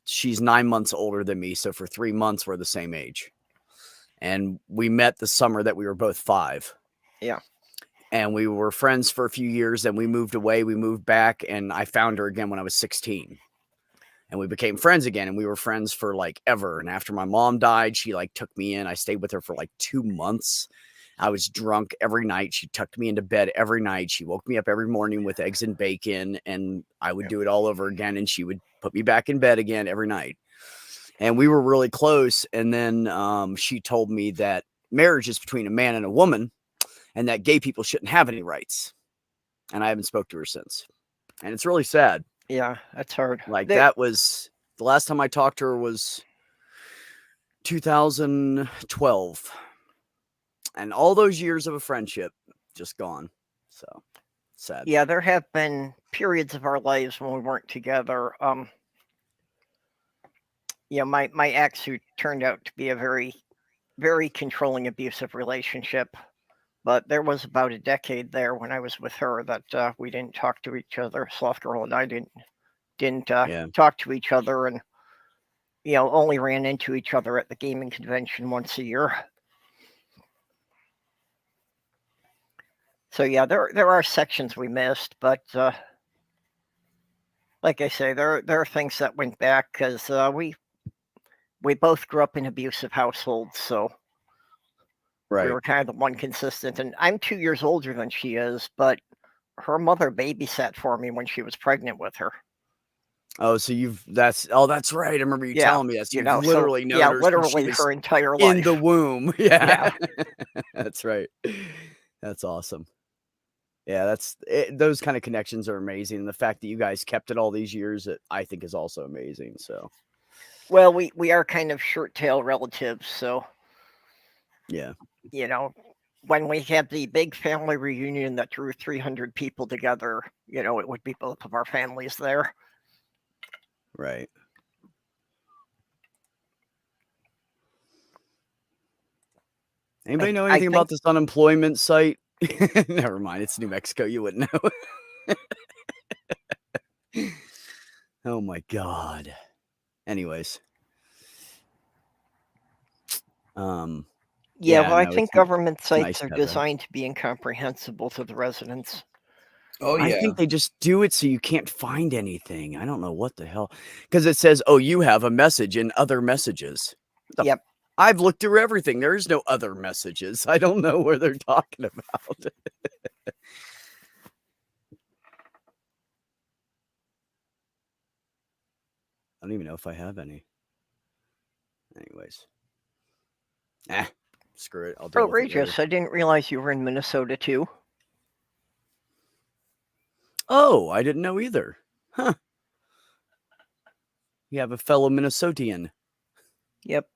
she's 9 months older than me, so for 3 months we're the same age. And we met the summer that we were both 5. Yeah. And we were friends for a few years, and we moved away. We moved back, and I found her again when I was 16. And we became friends again, and we were friends for like ever. And after my mom died, she like took me in. I stayed with her for like 2 months. I was drunk every night. She tucked me into bed every night. She woke me up every morning with eggs and bacon, and I would do it all over again. And she would put me back in bed again every night. And we were really close. And then she told me that marriage is between a man and a woman, and that gay people shouldn't have any rights. And I haven't spoke to her since. And it's really sad. Yeah, that's hard. Like that was the last time I talked to her was 2012. And all those years of a friendship just gone. So sad. Yeah, there have been periods of our lives when we weren't together. My ex, who turned out to be a very, very controlling, abusive relationship. But there was about a decade there when I was with her that we didn't talk to each other. Soft Girl and I didn't talk to each other, and only ran into each other at the gaming convention once a year. So yeah, there are sections we missed, but like I say, there are things that went back because we both grew up in abusive households, so we were kind of the one consistent. And I'm 2 years older than she is, but her mother babysat for me when she was pregnant with her. Oh, so that's right. I remember you telling me that. So you've literally known her literally since she was her entire life in the womb. Yeah. That's right. That's awesome. Yeah, that's it. Those kind of connections are amazing. And the fact that you guys kept it all these years, I think is also amazing. So, well, we are kind of short tail relatives. So, yeah, when we had the big family reunion that drew 300 people together, it would be both of our families there. Right. Anybody know anything about this unemployment site? Never mind. It's New Mexico. You wouldn't know. Oh my God. Anyways. Well, I think government sites are designed to be incomprehensible to the residents. Oh, yeah. I think they just do it so you can't find anything. I don't know what the hell. Because it says, oh, you have a message in other messages. Yep. I've looked through everything. There is no other messages. I don't know where they're talking about. I don't even know if I have any. Anyways. Screw it. I'll do it. Regis, I didn't realize you were in Minnesota too. Oh, I didn't know either. Huh. You have a fellow Minnesotian. Yep.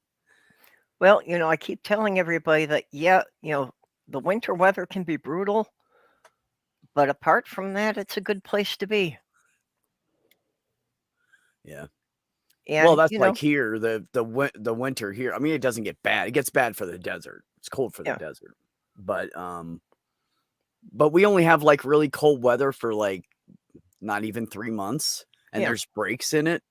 Well, I keep telling everybody that, yeah, the winter weather can be brutal, but apart from that, it's a good place to be. Yeah. Well, And, that's like here, the winter here. I mean, it doesn't get bad. It gets bad for the desert. It's cold for the yeah, desert. But we only have like really cold weather for like not even 3 months, and yeah. there's breaks in it.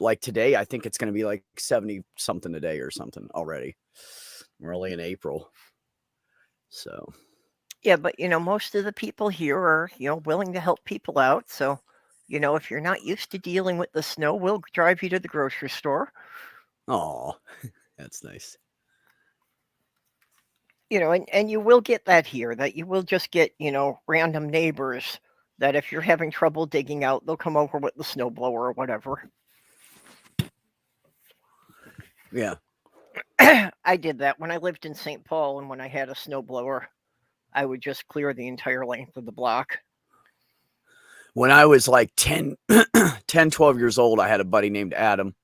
Like today, I think it's going to be like 70 something today or something already. We're only in April. So, Yeah, but most of the people here are, willing to help people out. So, if you're not used to dealing with the snow, we'll drive you to the grocery store. oh, that's nice. And you will get that here, that you will just get, random neighbors that if you're having trouble digging out, they'll come over with the snowblower or whatever. Yeah. I did that when I lived in St. Paul, and when I had a snowblower, I would just clear the entire length of the block. When I was like 10, 12 years old, I had a buddy named Adam.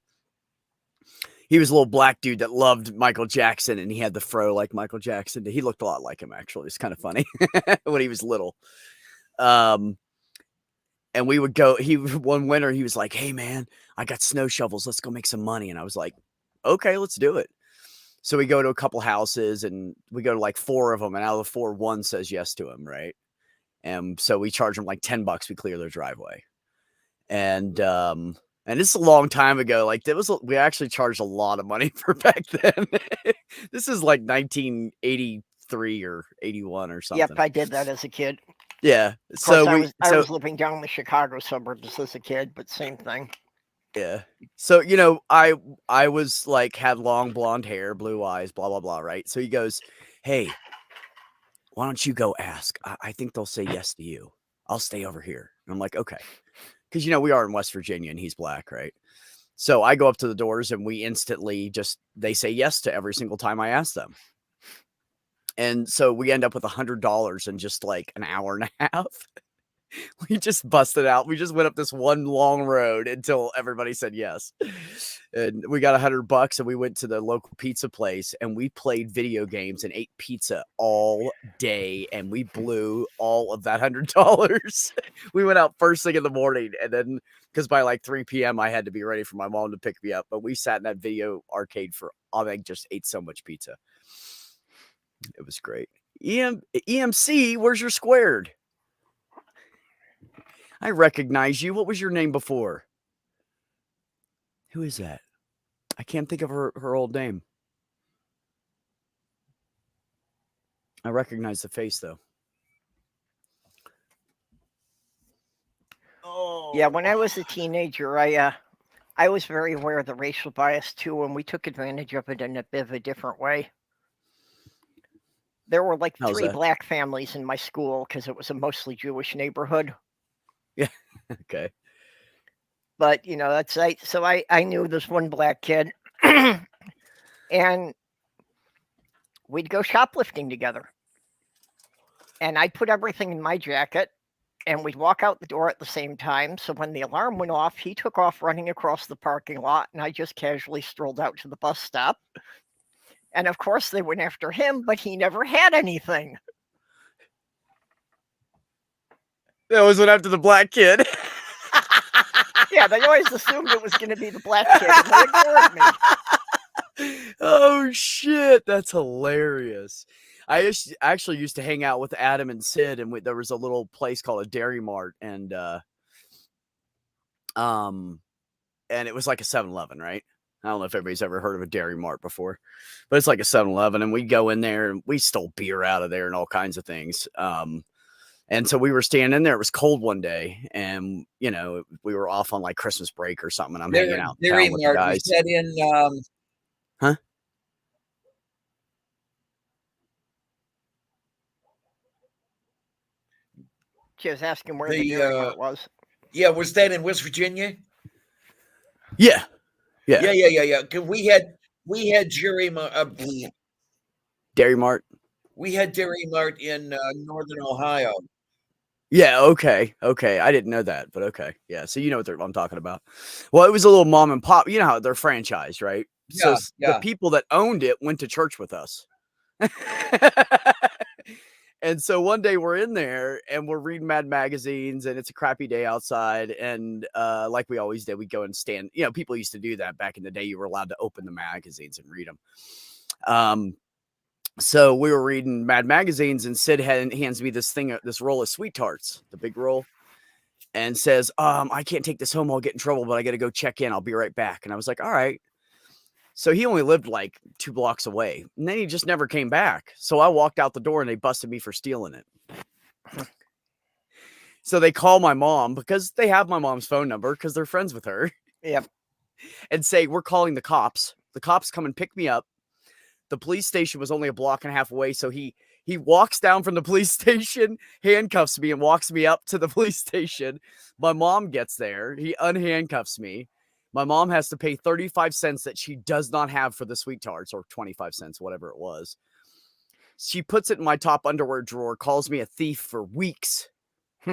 He was a little black dude that loved Michael Jackson, and he had the fro like Michael Jackson. He looked a lot like him, actually. It's kind of funny when he was little. And we would go, one winter, he was like, hey, man, I got snow shovels. Let's go make some money. And I was like, okay, let's do it. So we go to a couple houses, and we go to like 4 of them. And out of the 4, 1 says yes to him, right? And so we charge them like $10. We clear their driveway. And this is a long time ago. Like we actually charged a lot of money for back then. This is like 1983 or 81 or something. Yep, I did that as a kid. Yeah. Of So course, I was living down in the Chicago suburbs as a kid, but same thing. Yeah. So, I was like, had long blonde hair, blue eyes, blah, blah, blah. Right. So he goes, hey, why don't you go ask? I think they'll say yes to you. I'll stay over here. And I'm like, okay. Because, we are in West Virginia and he's black. Right. So I go up to the doors, and we instantly they say yes to every single time I ask them. And so we end up with $100 in just like an hour and a half. We just busted out. We just went up this one long road until everybody said yes. And we got $100, and we went to the local pizza place, and we played video games and ate pizza all day. And we blew all of that $100. We went out first thing in the morning, and then because by like 3 p.m. I had to be ready for my mom to pick me up. But we sat in that video arcade for just ate so much pizza. It was great. EMC, where's your squared? I recognize you. What was your name before? Who is that? I can't think of her old name. I recognize the face, though. Oh. Yeah, when I was a teenager, I was very aware of the racial bias, too, and we took advantage of it in a bit of a different way. There were like 3 black families in my school because it was a mostly Jewish neighborhood. Yeah. Okay. But, that's right. So I knew this one black kid, and we'd go shoplifting together. And I'd put everything in my jacket, and we'd walk out the door at the same time. So when the alarm went off, he took off running across the parking lot, and I just casually strolled out to the bus stop. And of course, they went after him, but he never had anything. That was what happened to the black kid. Yeah, they always assumed it was going to be the black kid, and they ignored me. Oh, shit. That's hilarious. I actually used to hang out with Adam and Sid, and there was a little place called a Dairy Mart, and it was like a 7-Eleven, right? I don't know if everybody's ever heard of a Dairy Mart before, but it's like a 7-Eleven, and we'd go in there, and we stole beer out of there and all kinds of things. And so we were standing there. It was cold one day, and we were off on like Christmas break or something. And I'm hanging out in town with the guys. Was that in Huh? She was asking where the Dairy Mart was. Yeah, was that in West Virginia? Yeah. We had Dairy Mart. Dairy Mart. We had Dairy Mart in Northern Ohio. Yeah, okay. I didn't know that, but okay. Yeah, so you know what I'm talking about. Well, it was a little mom and pop. You know how they're franchised, right? So Yeah. the people that owned it went to church with us. And so one day we're in there and we're reading Mad magazines and it's a crappy day outside. And like we always did, we go and stand. You know, people used to do that back in the day. You were allowed to open the magazines and read them. So we were reading Mad magazines and Sid hands me this roll of sweet tarts, the big roll, and says, I can't take this home. I'll get in trouble, but I got to go check in. I'll be right back. And I was like, all right. So he only lived like 2 blocks away, and then he just never came back. So I walked out the door and they busted me for stealing it. So they call my mom because they have my mom's phone number because they're friends with her. Yep. And say, we're calling the cops. The cops come and pick me up. The police station was only a block and a half away. So he walks down from the police station, handcuffs me and walks me up to the police station. My mom gets there. He unhandcuffs me. My mom has to pay 35 cents that she does not have for the sweet tarts, or 25 cents, whatever it was. She puts it in my top underwear drawer, calls me a thief for weeks.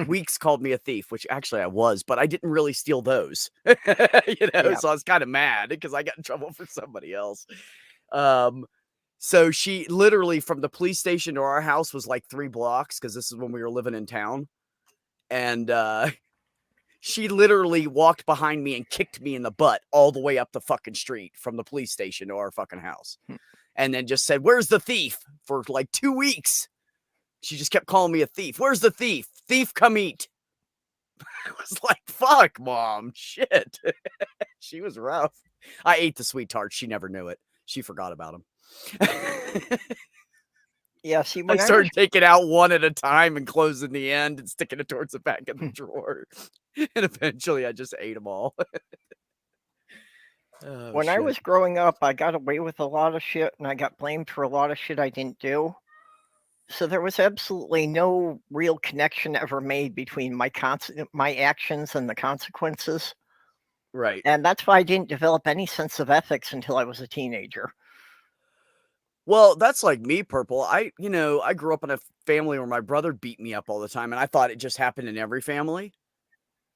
Weeks called me a thief, which actually I was, but I didn't really steal those. So I was kind of mad because I got in trouble for somebody else. So she literally, from the police station to our house, was like 3 blocks because this is when we were living in town. And she literally walked behind me and kicked me in the butt all the way up the fucking street from the police station to our fucking house. And then just said, where's the thief? For like 2 weeks. She just kept calling me a thief. Where's the thief? Thief, come eat. I was like, fuck, Mom. Shit. She was rough. I ate the sweet tarts. She never knew it. She forgot about them. Yeah, see, I when started taking out one at a time and closing the end and sticking it towards the back of the drawer. And eventually I just ate them all. When I was growing up, I got away with a lot of shit and I got blamed for a lot of shit I didn't do. So there was absolutely no real connection ever made between my actions and the consequences. Right. And that's why I didn't develop any sense of ethics until I was a teenager. Well, that's like me, Purple. I grew up in a family where my brother beat me up all the time, and I thought it just happened in every family.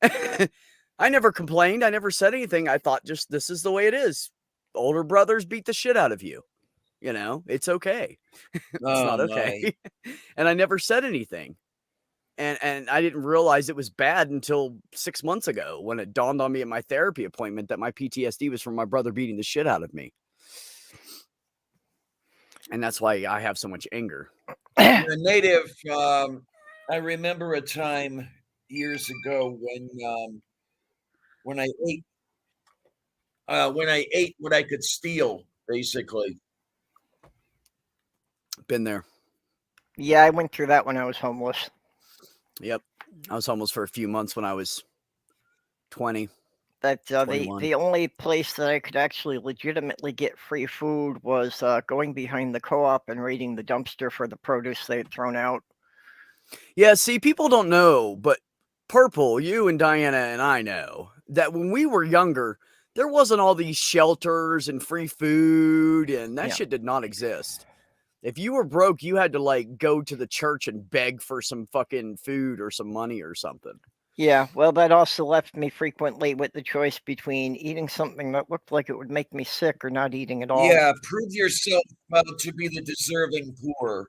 I never complained. I never said anything. I thought just this is the way it is. Older brothers beat the shit out of you. It's okay. It's not okay. And I never said anything. And I didn't realize it was bad until 6 months ago when it dawned on me at my therapy appointment that my PTSD was from my brother beating the shit out of me. And that's why I have so much anger. The native, I remember a time years ago when I ate what I could steal, basically. Been there. Yeah, I went through that when I was homeless. Yep. I was homeless for a few months when I was 20. That the only place that I could actually legitimately get free food was going behind the co-op and raiding the dumpster for the produce they had thrown out. Yeah, see, people don't know, but Purple, you and Diana and I know that when we were younger, there wasn't all these shelters and free food, and that shit did not exist. If you were broke, you had to like go to the church and beg for some fucking food or some money or something. Yeah, well, that also left me frequently with the choice between eating something that looked like it would make me sick or not eating at all. Yeah, prove yourself to be the deserving poor.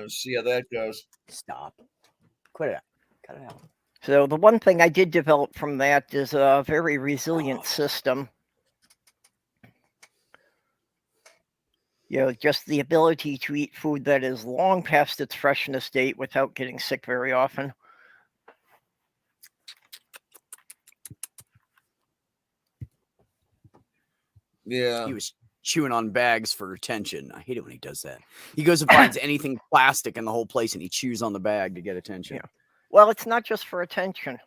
See how that goes. Stop. Quit it. Cut it out. So the one thing I did develop from that is a very resilient system. Just the ability to eat food that is long past its freshness date without getting sick very often. Yeah. He was chewing on bags for attention. I hate it when he does that. He goes and finds anything plastic in the whole place and he chews on the bag to get attention. Yeah. Well, it's not just for attention.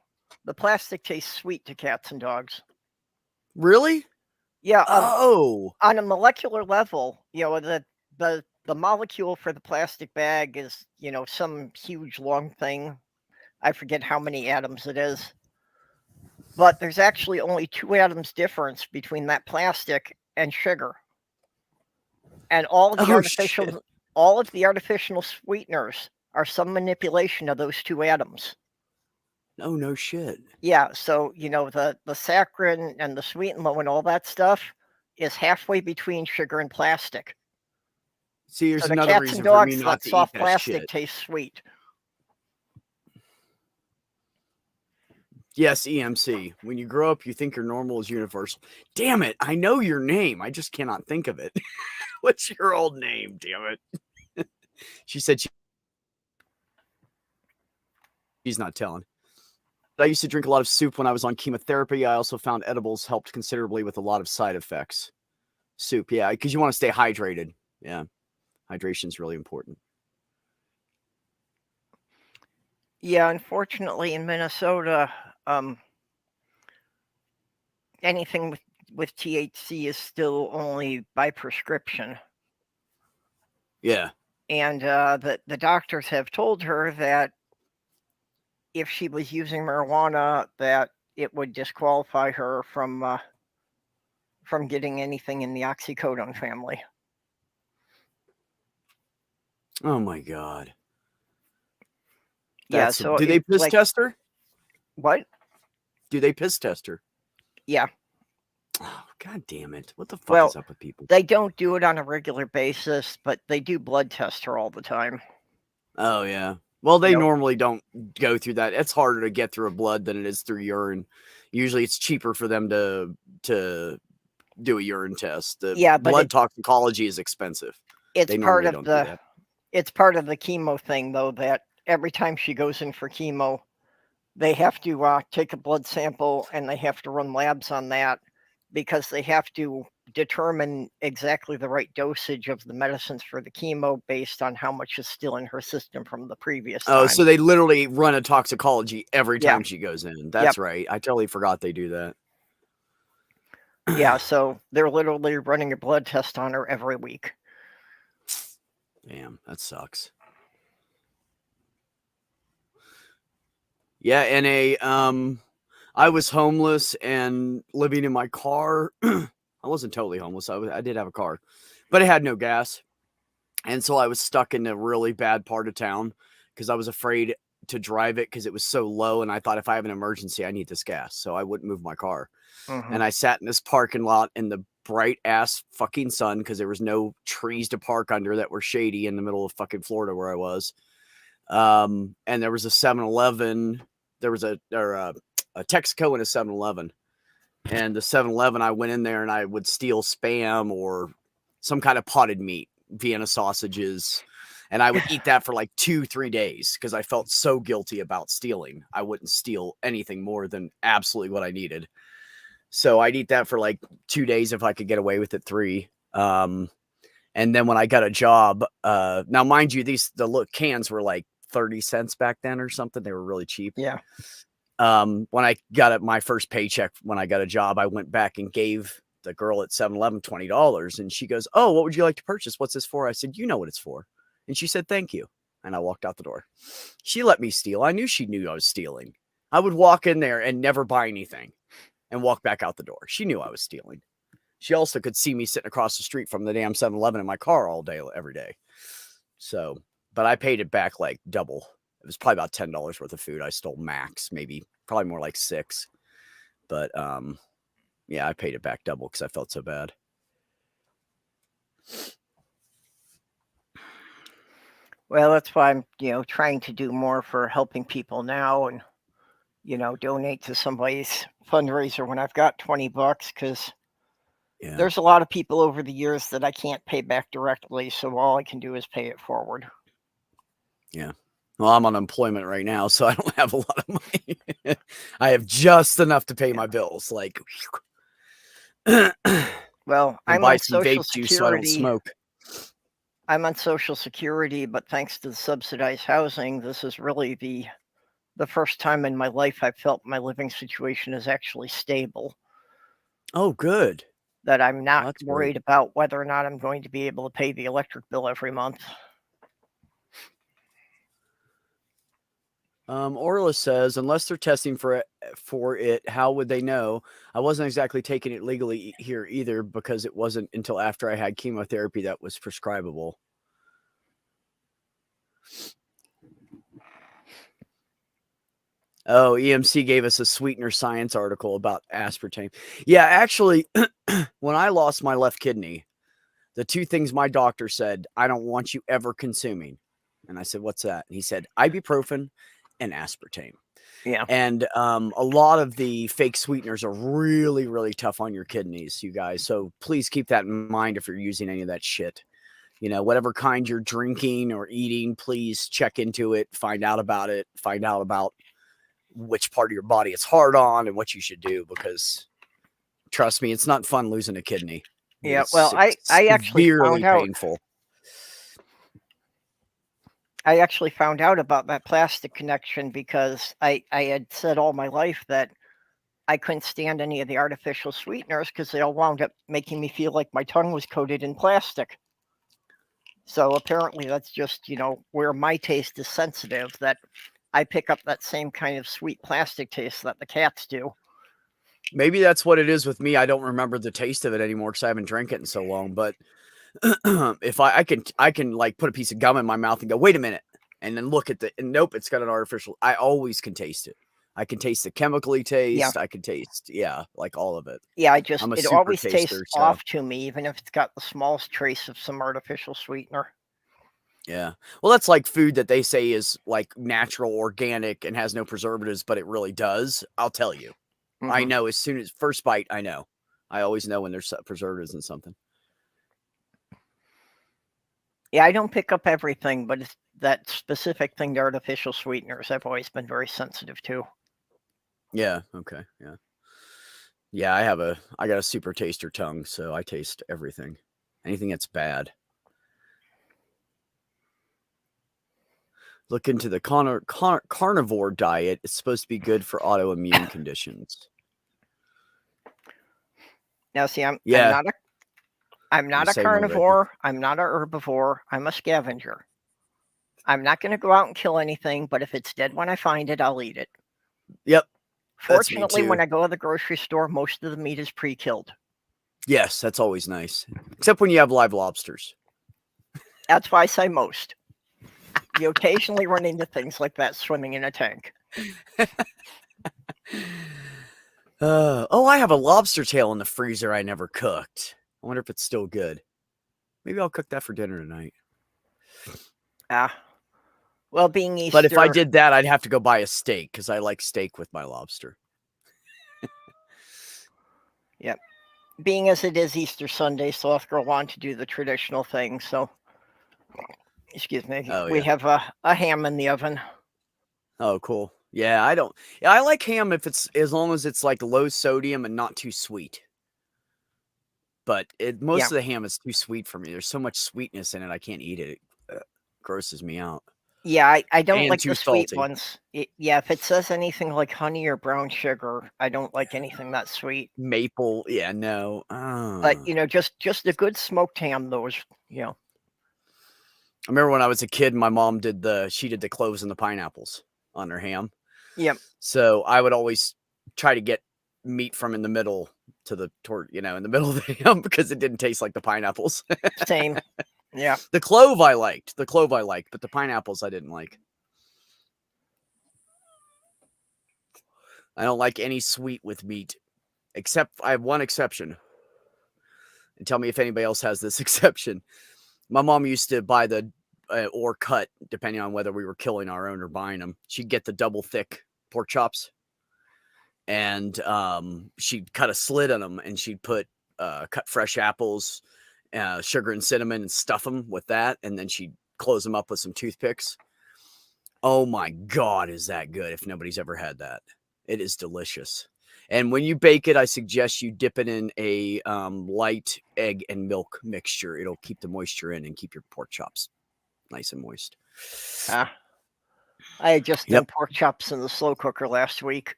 The plastic tastes sweet to cats and dogs. Really? Yeah. On a molecular level, the molecule for the plastic bag is, some huge long thing. I forget how many atoms it is. But there's actually only 2 atoms difference between that plastic and sugar. And all of the artificial sweeteners are some manipulation of those 2 atoms. Oh, no shit. Yeah, so the saccharin and the sweet and low and all that stuff is halfway between sugar and plastic. See, here's So the another cats reason and for me dogs not thought to eat soft that plastic shit. tastes sweet. Yes, EMC. When you grow up, you think your normal is universal. Damn it. I know your name. I just cannot think of it. What's your old name? Damn it. She said she's not telling. I used to drink a lot of soup when I was on chemotherapy. I also found edibles helped considerably with a lot of side effects. Soup, yeah, because you want to stay hydrated. Yeah, hydration is really important. Yeah, unfortunately, in Minnesota, anything with THC is still only by prescription. Yeah. And the doctors have told her that if she was using marijuana, that it would disqualify her from getting anything in the oxycodone family. Oh my god. Yeah. That's So do they piss test her? What? Do they piss test her? Yeah. Oh, god damn it. What the fuck Well, is up with people? they don't do it on a regular basis, but they do blood test her all the time. Oh yeah. Well, they Yep. normally don't go through that. It's harder to get through a blood than it is through urine. Usually it's cheaper for them to do a urine test. The Yeah, but blood toxicology is expensive. it's They part normally of don't do that. it's part of the chemo thing, though, that every time she goes in for chemo, they have to take a blood sample and they have to run labs on that because they have to determine exactly the right dosage of the medicines for the chemo based on how much is still in her system from the previous Oh, time. so they literally run a toxicology every Yeah. time she goes in. That's right. I totally forgot they do that. Yeah, so they're literally running a blood test on her every week. Damn, that sucks. Yeah, and I was homeless and living in my car. I wasn't totally homeless. I did have a car, but it had no gas. And so I was stuck in a really bad part of town because I was afraid to drive it because it was so low. And I thought if I have an emergency, I need this gas. So I wouldn't move my car. Mhm. And I sat in this parking lot in the bright ass fucking sun because there was no trees to park under that were shady in the middle of fucking Florida where I was. And there was a 7-Eleven. There was a Texaco and a 7-Eleven. And the 7-Eleven, I went in there and I would steal Spam or some kind of potted meat, Vienna sausages. And I would eat that for like 2-3 days because I felt so guilty about stealing. I wouldn't steal anything more than absolutely what I needed. So I'd eat that for like 2 days if I could get away with it 3. And then when I got a job, now mind you, the cans were like 30 cents back then or something. They were really cheap. Yeah. When I got my first paycheck, when I got a job, I went back and gave the girl at 7-Eleven $20. And she goes, "Oh, what would you like to purchase? What's this for?" I said, "You know what it's for." And she said, "Thank you." And I walked out the door. She let me steal. I knew she knew I was stealing. I would walk in there and never buy anything and walk back out the door. She knew I was stealing. She also could see me sitting across the street from the damn 7-Eleven in my car all day, every day. So, but I paid it back like double. It was probably about $10 worth of food. I stole max, maybe probably more like 6. But yeah, I paid it back double because I felt so bad. Well, that's why I'm, trying to do more for helping people now and, donate to somebody's fundraiser when I've got $20 because there's a lot of people over the years that I can't pay back directly. So all I can do is pay it forward. Yeah. Well, I'm on unemployment right now, so I don't have a lot of money. I have just enough to pay my bills. Like, well, I'm buy on some Social vape juice so I don't Security. smoke. I'm on Social Security, but thanks to the subsidized housing, this is really the first time in my life I've felt my living situation is actually stable. Oh, good. That I'm not That's worried about whether or not I'm going to be able to pay the electric bill every month. Orla says, unless they're testing for it, how would they know? I wasn't exactly taking it legally here either because it wasn't until after I had chemotherapy that was prescribable. Oh, EMC gave us a sweetener science article about aspartame. Yeah, actually, when I lost my left kidney, the two things my doctor said, I don't want you ever consuming. And I said, what's that? And he said, ibuprofen and aspartame. Yeah. And a lot of the fake sweeteners are really, really tough on your kidneys, you guys. So please keep that in mind if you're using any of that shit. You know, whatever kind you're drinking or eating, please check into it, find out about which part of your body it's hard on and what you should do, because trust me, it's not fun losing a kidney. Yeah. Well, I actually severely found out. painful. I actually found out about that plastic connection because I had said all my life that I couldn't stand any of the artificial sweeteners because they all wound up making me feel like my tongue was coated in plastic. So apparently that's just, where my taste is sensitive, that I pick up that same kind of sweet plastic taste that the cats do. Maybe that's what it is with me. I don't remember the taste of it anymore because I haven't drank it in so long. But if I can like put a piece of gum in my mouth and go, wait a minute, and then look at and nope, it's got an artificial. I always can taste it. I can taste the chemically taste. Yeah. I can taste, like all of it. Yeah, I'm a it super always taster, tastes so. off to me, even if it's got the smallest trace of some artificial sweetener. Yeah. Well, that's like food that they say is like natural, organic, and has no preservatives, but it really does. I'll tell you. I know as soon as first bite, I know. I always know when there's preservatives in something. Yeah, I don't pick up everything, but it's that specific thing to artificial sweeteners I've always been very sensitive to. Yeah. Okay. Yeah. Yeah. I got a super taster tongue, so I taste everything. Anything that's bad. Look into the carnivore diet. It's supposed to be good for autoimmune conditions. Now, see, I'm Yeah. not a Same way, Ricky. carnivore. I'm not a herbivore. I'm a scavenger. I'm not going to go out and kill anything, but if it's dead when I find it, I'll eat it. Yep. That's me Fortunately, too. when I go to the grocery store, most of the meat is pre-killed. Yes, that's always nice. Except when you have live lobsters. That's why I say most. You occasionally run into things like that swimming in a tank. I have a lobster tail in the freezer I never cooked. I wonder if it's still good. Maybe I'll cook that for dinner tonight. Well, being Easter... But if I did that, I'd have to go buy a steak because I like steak with my lobster. Yep. Being as it is Easter Sunday, so I'll have to go on to do the traditional thing. So, excuse me. We have a ham in the oven. Oh, cool. Yeah, I like ham as long as it's like low sodium and not too sweet. But most of the ham is too sweet for me. There's so much sweetness in it, I can't eat it. It grosses me out. Yeah, I don't And like too the sweet salty. ones. If it says anything like honey or brown sugar, I don't like anything that sweet. Maple, yeah, no. But just a good smoked ham, those. I remember when I was a kid, my mom did the cloves and the pineapples on her ham. Yep. So I would always try to get meat from in the middle in the middle of the ham because it didn't taste like the pineapples. Same. Yeah. The clove I liked, but the pineapples I didn't like. I don't like any sweet with meat, except I have one exception. And tell me if anybody else has this exception. My mom used to buy or cut, depending on whether we were killing our own or buying them. She'd get the double thick pork chops, and she'd cut a slit on them, and she'd put cut fresh apples, sugar and cinnamon, and stuff them with that, and then she'd close them up with some toothpicks. Oh my God, is that good? If nobody's ever had that, it is delicious. And when you bake it, I suggest you dip it in a light egg and milk mixture. It'll keep the moisture in and keep your pork chops nice and moist. I just done pork chops in the slow cooker last week.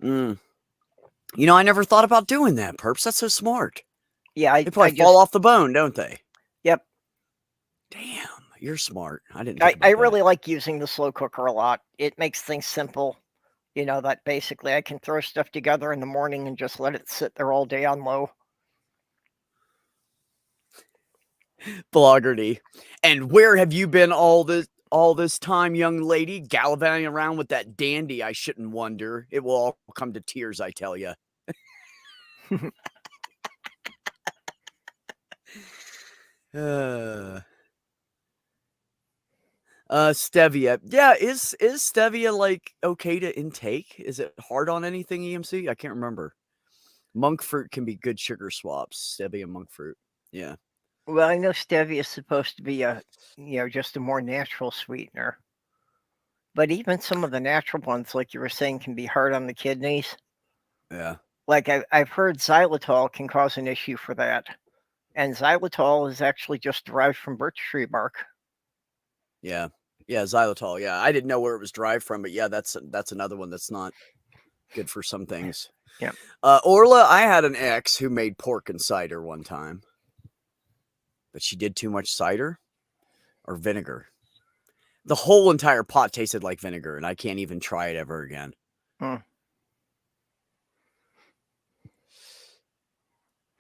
I never thought about doing that, Perps. That's so smart. Yeah, they probably fall off the bone, don't they? Yep. Damn, you're smart. I didn't. I really like using the slow cooker a lot. It makes things simple. That basically I can throw stuff together in the morning and just let it sit there all day on low. Bloggerty. And where have you been all this? all this time, young lady, gallivanting around with that dandy, I shouldn't wonder. It will all come to tears, I tell you. Stevia. Yeah, is stevia like okay to intake? Is it hard on anything, EMC? I can't remember. Monk fruit can be good sugar swaps. Stevia and monk fruit. Yeah. Well, I know stevia is supposed to be just a more natural sweetener. But even some of the natural ones, like you were saying, can be hard on the kidneys. Yeah. Like I've heard xylitol can cause an issue for that. And xylitol is actually just derived from birch tree bark. Yeah. Yeah, xylitol. Yeah. I didn't know where it was derived from, but yeah, that's another one that's not good for some things. Yeah. Orla, I had an ex who made pork and cider one time. But she did too much cider or vinegar. The whole entire pot tasted like vinegar, and I can't even try it ever again.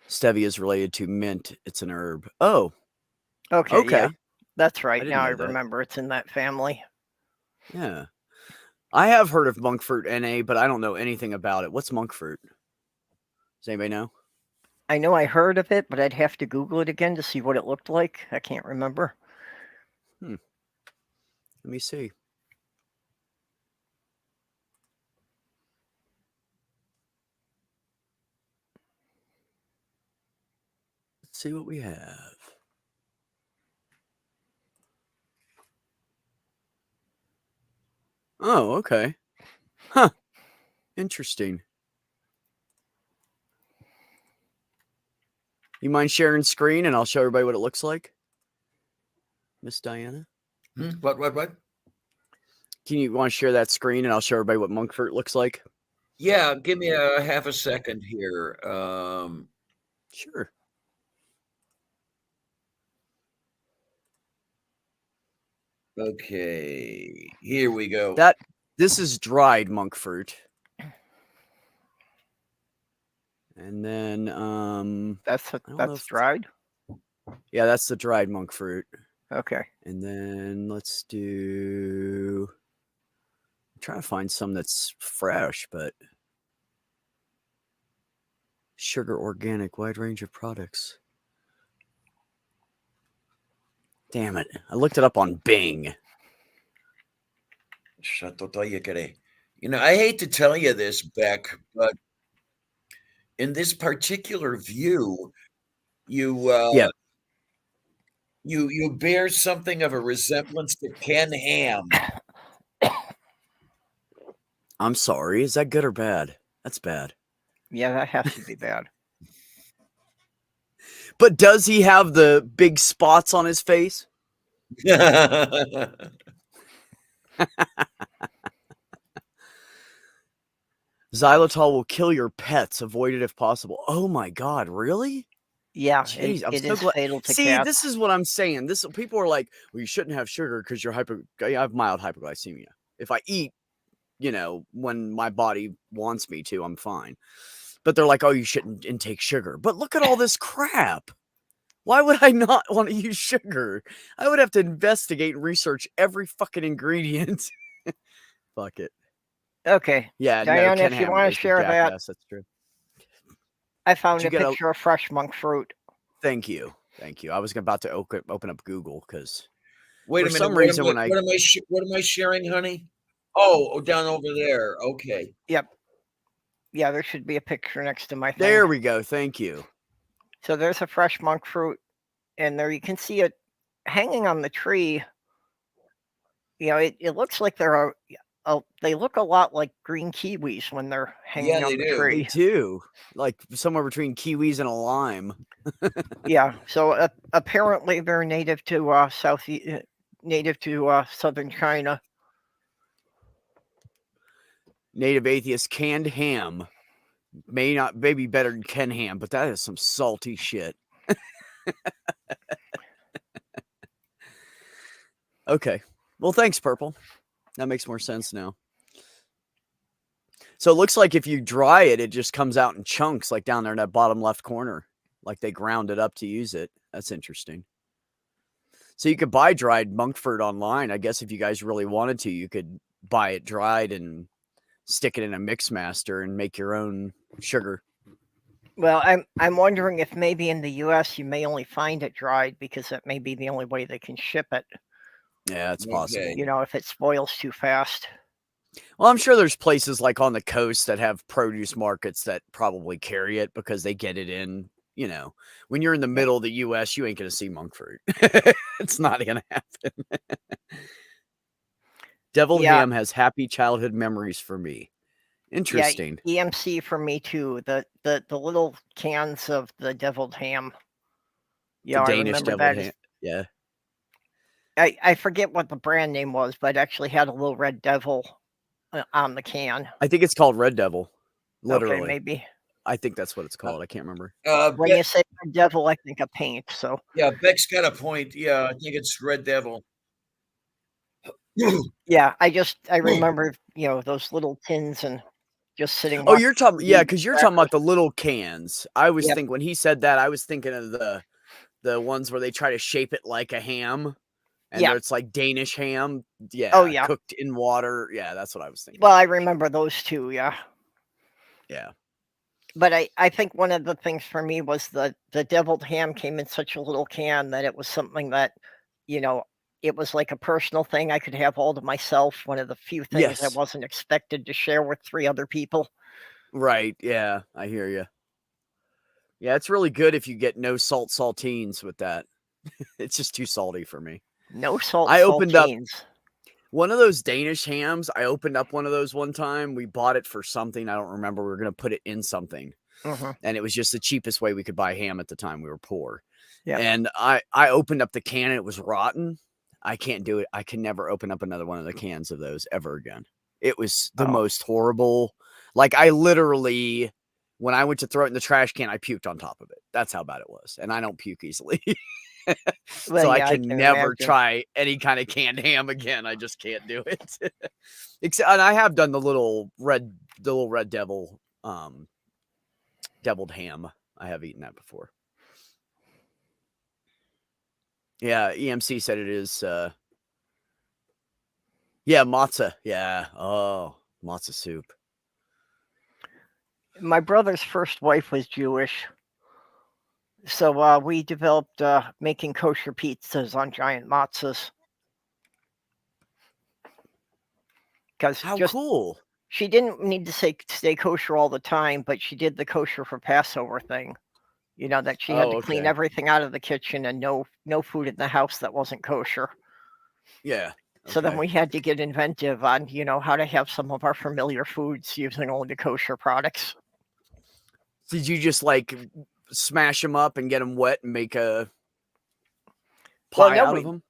Stevia is related to mint. It's an herb. Oh. Okay. Yeah, Okay. that's right. didn't Now I know that. remember it's in that family. Yeah. I have heard of monk fruit NA, but I don't know anything about it. What's monk fruit? Does anybody know? I know I heard of it, but I'd have to Google it again to see what it looked like. I can't remember. Let me see. Let's see what we have. Oh, okay. Huh. Interesting. You mind sharing screen and I'll show everybody what it looks like? Miss Diana? What? Can you want to share that screen and I'll show everybody what monk fruit looks like? Yeah, give me a half a second here. Sure. Okay, here we go. This is dried monk fruit. And then that's dried. Yeah, that's the dried monk fruit. Okay. And then let's do. I'm trying to find some that's fresh, but sugar organic, wide range of products. Damn it! I looked it up on Bing. You know, I hate to tell you this, Beck, but in this particular view, you you bear something of a resemblance to Ken Ham. I'm sorry. Is that good or bad? That's bad. Yeah, that has to be bad. But does he have the big spots on his face? Xylitol will kill your pets. Avoid it if possible. Oh my God, really? Yeah, Jeez, I'm it so is glad. fatal to See, cats. this is what I'm saying. This people are like, well, you shouldn't have sugar because you're I have mild hypoglycemia. If I eat, when my body wants me to, I'm fine. But they're like, oh, you shouldn't intake sugar. But look at all this crap. Why would I not want to use sugar? I would have to investigate and research every fucking ingredient. Fuck it. Okay. Yeah, Diana, no, Ken if you Ham want to is a share that, jackass. That's true. I found Did a you get a- picture of fresh monk fruit. Thank you. I was about to open up Google because Wait for a minute. some reason what am I sharing, honey? Oh, down over there. Okay. Yep. Yeah, there should be a picture next to my thing. There we go. Thank you. So there's a fresh monk fruit, and there you can see it hanging on the tree. It looks like they look a lot like green kiwis when they're hanging on the do. tree. They do. Like somewhere between kiwis and a lime. Yeah. So apparently they're native to southern China. Native atheist canned ham may be better than Ken Ham, but that is some salty shit. Okay. Well, thanks, Purple. That makes more sense now. So it looks like if you dry it, it just comes out in chunks, like down there in that bottom left corner, like they ground it up to use it. That's interesting. So you could buy dried monkford online. I guess if you guys really wanted to, you could buy it dried and stick it in a mix master and make your own sugar. Well, I'm wondering if maybe in the U.S. you may only find it dried because that may be the only way they can ship it. Yeah, it's possible. Okay. You know, if it spoils too fast. Well, I'm sure there's places like on the coast that have produce markets that probably carry it because they get it in. You know, when you're in the middle of the U.S., you ain't going to see monkford. It's not going to happen. Deviled Yeah. ham has happy childhood memories for me. Interesting. Yeah, EMC for me too. The little cans of the deviled ham. Yeah, The I Danish remember deviled that. ham. Yeah. I forget what the brand name was, but it actually had a little red devil on the can. I think it's called Red Devil. Literally. Okay, maybe. I think that's what it's called. I can't remember. When you say red devil, I think of paint. So Yeah, Beck's got a point. Yeah, I think it's Red Devil. yeah, I remember those little tins and just sitting. Oh, you're talking, watching because you're talking about the little cans. I was Yep. thinking when he said that, I was thinking of the ones where they try to shape it like a ham, and Yeah. it's like Danish ham. Yeah. Oh, yeah. Cooked in water. Yeah, that's what I was thinking. Well, I remember those two. Yeah. Yeah. But I think one of the things for me was the deviled ham came in such a little can that it was something that, it was like a personal thing I could have all to myself. One of the few things I Yes. wasn't expected to share with 3 other people. Right. Yeah, I hear you. Yeah, it's really good if you get no salt saltines with that. It's just too salty for me. No salt I opened up saltines. one of those Danish hams. I opened up one of those one time. We bought it for something. I don't remember. We were going to put it in something. Mhm. And it was just the cheapest way we could buy ham at the time. We were poor. Yep. And I opened up the can and it was rotten. I can't do it. I can never open up another one of the cans of those ever again. It was the Oh. most horrible. Like I literally, when I went to throw it in the trash can, I puked on top of it. That's how bad it was. And I don't puke easily. Well, So I yeah, can never imagine. try any kind of canned ham again. I just can't do it. Except, and I have done the little red devil, deviled ham. I have eaten that before. Yeah, EMC said it is. Yeah, matzah. Yeah. Oh, matzah soup. My brother's first wife was Jewish. So we developed making kosher pizzas on giant matzahs. Because How cool. she didn't need to stay kosher all the time, but she did the kosher for Passover thing. That she had to clean everything out of the kitchen and no food in the house that wasn't kosher. Yeah. So then we had to get inventive on, how to have some of our familiar foods using only the kosher products. Did you just like smash them up and get them wet and make a pie out of them?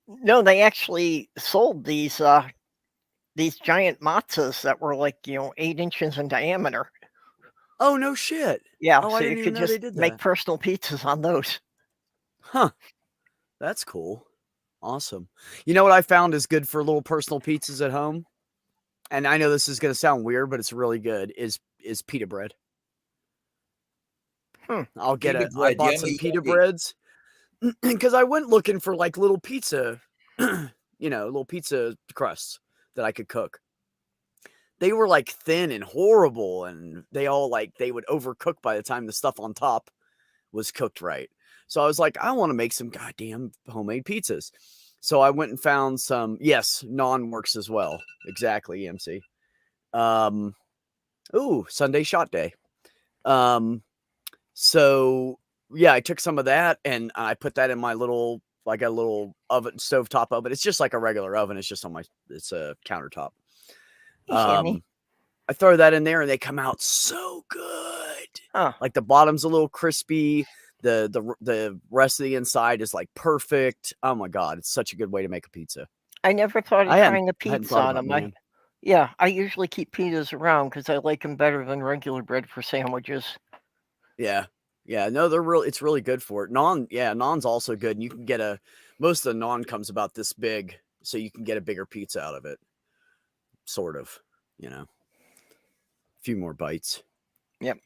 No, they actually sold these giant matzahs that were like 8 inches in diameter. Oh no shit! Yeah, Oh, so I didn't you even could know they just did make that. personal pizzas on those. Huh? That's cool. Awesome. You know what I found is good for little personal pizzas at home, and I know this is going to sound weird, but it's really good. Is pita bread. I'll get Pita I bread, bought yummy, some pita yummy. breads because I went looking for like little pizza, little pizza crusts that I could cook. They were like thin and horrible, and they would overcook by the time the stuff on top was cooked right. So I was like, I want to make some goddamn homemade pizzas. So I went and found some. Yes, naan works as well. Exactly, EMC. Sunday shot day. So yeah, I took some of that and I put that in my little, like a little oven, stovetop oven. It's just like a regular oven. It's just it's a countertop. I throw that in there and they come out so good. Huh. Like the bottom's a little crispy. The rest of the inside is like perfect. Oh my God. It's such a good way to make a pizza. I never thought of trying the pizza on them. I usually keep pizzas around because I like them better than regular bread for sandwiches. Yeah. Yeah. No, it's really good for it. Naan's also good. And you can get most of the naan comes about this big. So you can get a bigger pizza out of it. Sort of, a few more bites. Yep.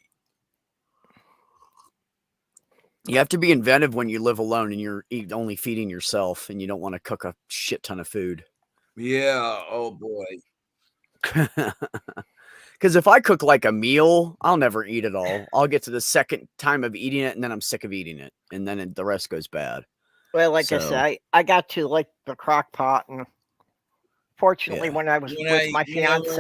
You have to be inventive when you live alone and you're only feeding yourself and you don't want to cook a shit ton of food. Yeah. Oh boy. Because if I cook like a meal, I'll never eat it all. I'll get to the second time of eating it and then I'm sick of eating it. And then the rest goes bad. Well, like I So, said, I got to like the crock pot, and fortunately, yeah. when I was When with I my when I learned how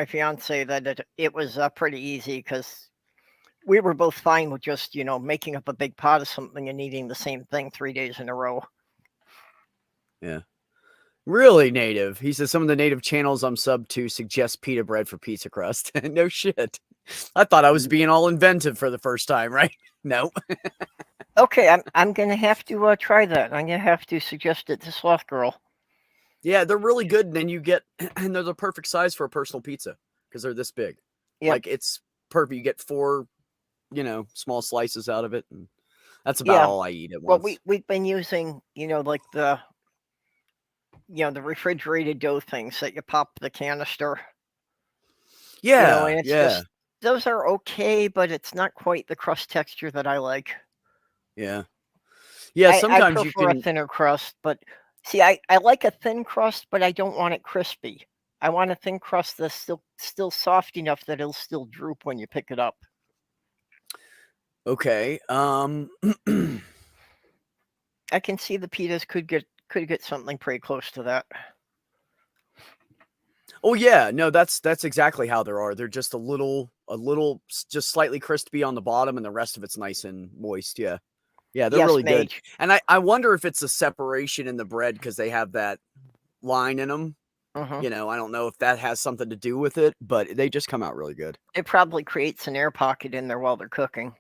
fiance, to, that it was pretty easy because we were both fine with just making up a big pot of something and eating the same thing 3 days in a row. Yeah. Really native. He says some of the native channels I'm sub to suggest pita bread for pizza crust. No shit. I thought I was being all inventive for the first time, right? No. Okay, I'm gonna have to try that. I'm gonna have to suggest it to Sloth Girl. Yeah, they're really good. And then you get, and they're the perfect size for a personal pizza because they're this big. Yep. Like it's perfect. You get 4, small slices out of it. And that's about Yeah. all I eat at Well, once. we've been using like the the refrigerated dough things that you pop the canister. Yeah. And it's Yeah. just those are okay, but it's not quite the crust texture that I like. Yeah. Yeah. I Sometimes you prefer a can, thinner crust, but see, I like a thin crust, but I don't want it crispy. I want a thin crust that's still soft enough that it'll still droop when you pick it up. okay. I can see the pitas could get something pretty close to that. Oh yeah, no, that's exactly how there are. They're just a little just slightly crispy on the bottom and the rest of it's nice and moist. Yeah. Yeah, they're Yes, really good. mate. And I wonder if it's a separation in the bread because they have that line in them. Hmm. I don't know if that has something to do with it, but they just come out really good. It probably creates an air pocket in there while they're cooking,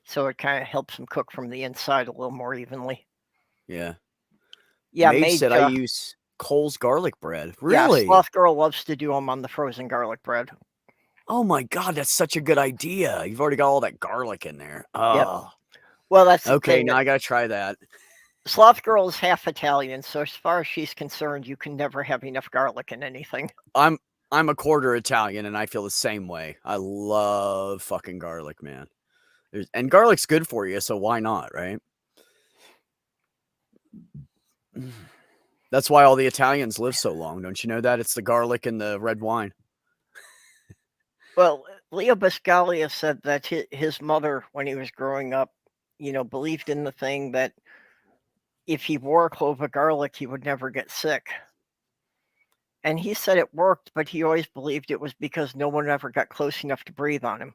so it kind of helps them cook from the inside a little more evenly. Yeah. Yeah, Mage Mage. said I use Cole's garlic bread. Yeah, Really? Sloth Girl loves to do them on the frozen garlic bread. Oh my god, that's such a good idea. You've already got all that garlic in there. Yep. Oh. Well, that's the Okay, thing. now I gotta try that. Sloth Girl is half Italian, so as far as she's concerned, you can never have enough garlic in anything. I'm a quarter Italian and I feel the same way. I love fucking garlic, man. And garlic's good for you, so why not, right? That's why all the Italians live so long. Don't you know that? It's the garlic and the red wine. Well, Leo Biscaglia said that his mother, when he was growing up, believed in the thing that if he wore a clove of garlic, he would never get sick. And he said it worked, but he always believed it was because no one ever got close enough to breathe on him.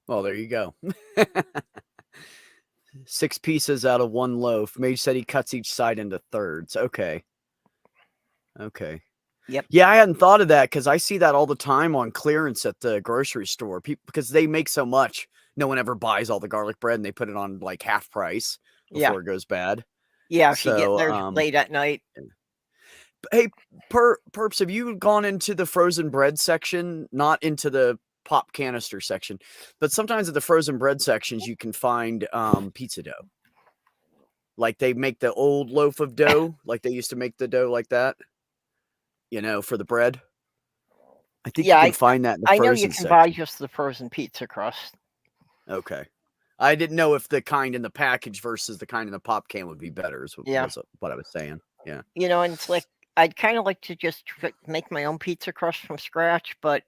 Well, there you go. 6 pieces out of 1 loaf. Mage said he cuts each side into thirds. Okay. Okay. Yep. Yeah, I hadn't thought of that because I see that all the time on clearance at the grocery store. People, because they make so much, no one ever buys all the garlic bread and they put it on like half price before it goes bad. Yeah, if you get So, there late at night. hey, Perps, have you gone into the frozen bread section? Not into the pop canister section, but sometimes at the frozen bread sections you can find pizza dough. Like they make the old loaf of dough, like they used to make the dough like that. For the bread. I think you can find that in the I frozen know you can section. buy just the frozen pizza crust. Okay. I didn't know if the kind in the package versus the kind in the pop can would be better. Was what I was saying. Yeah. And it's like I'd kind of like to just make my own pizza crust from scratch, but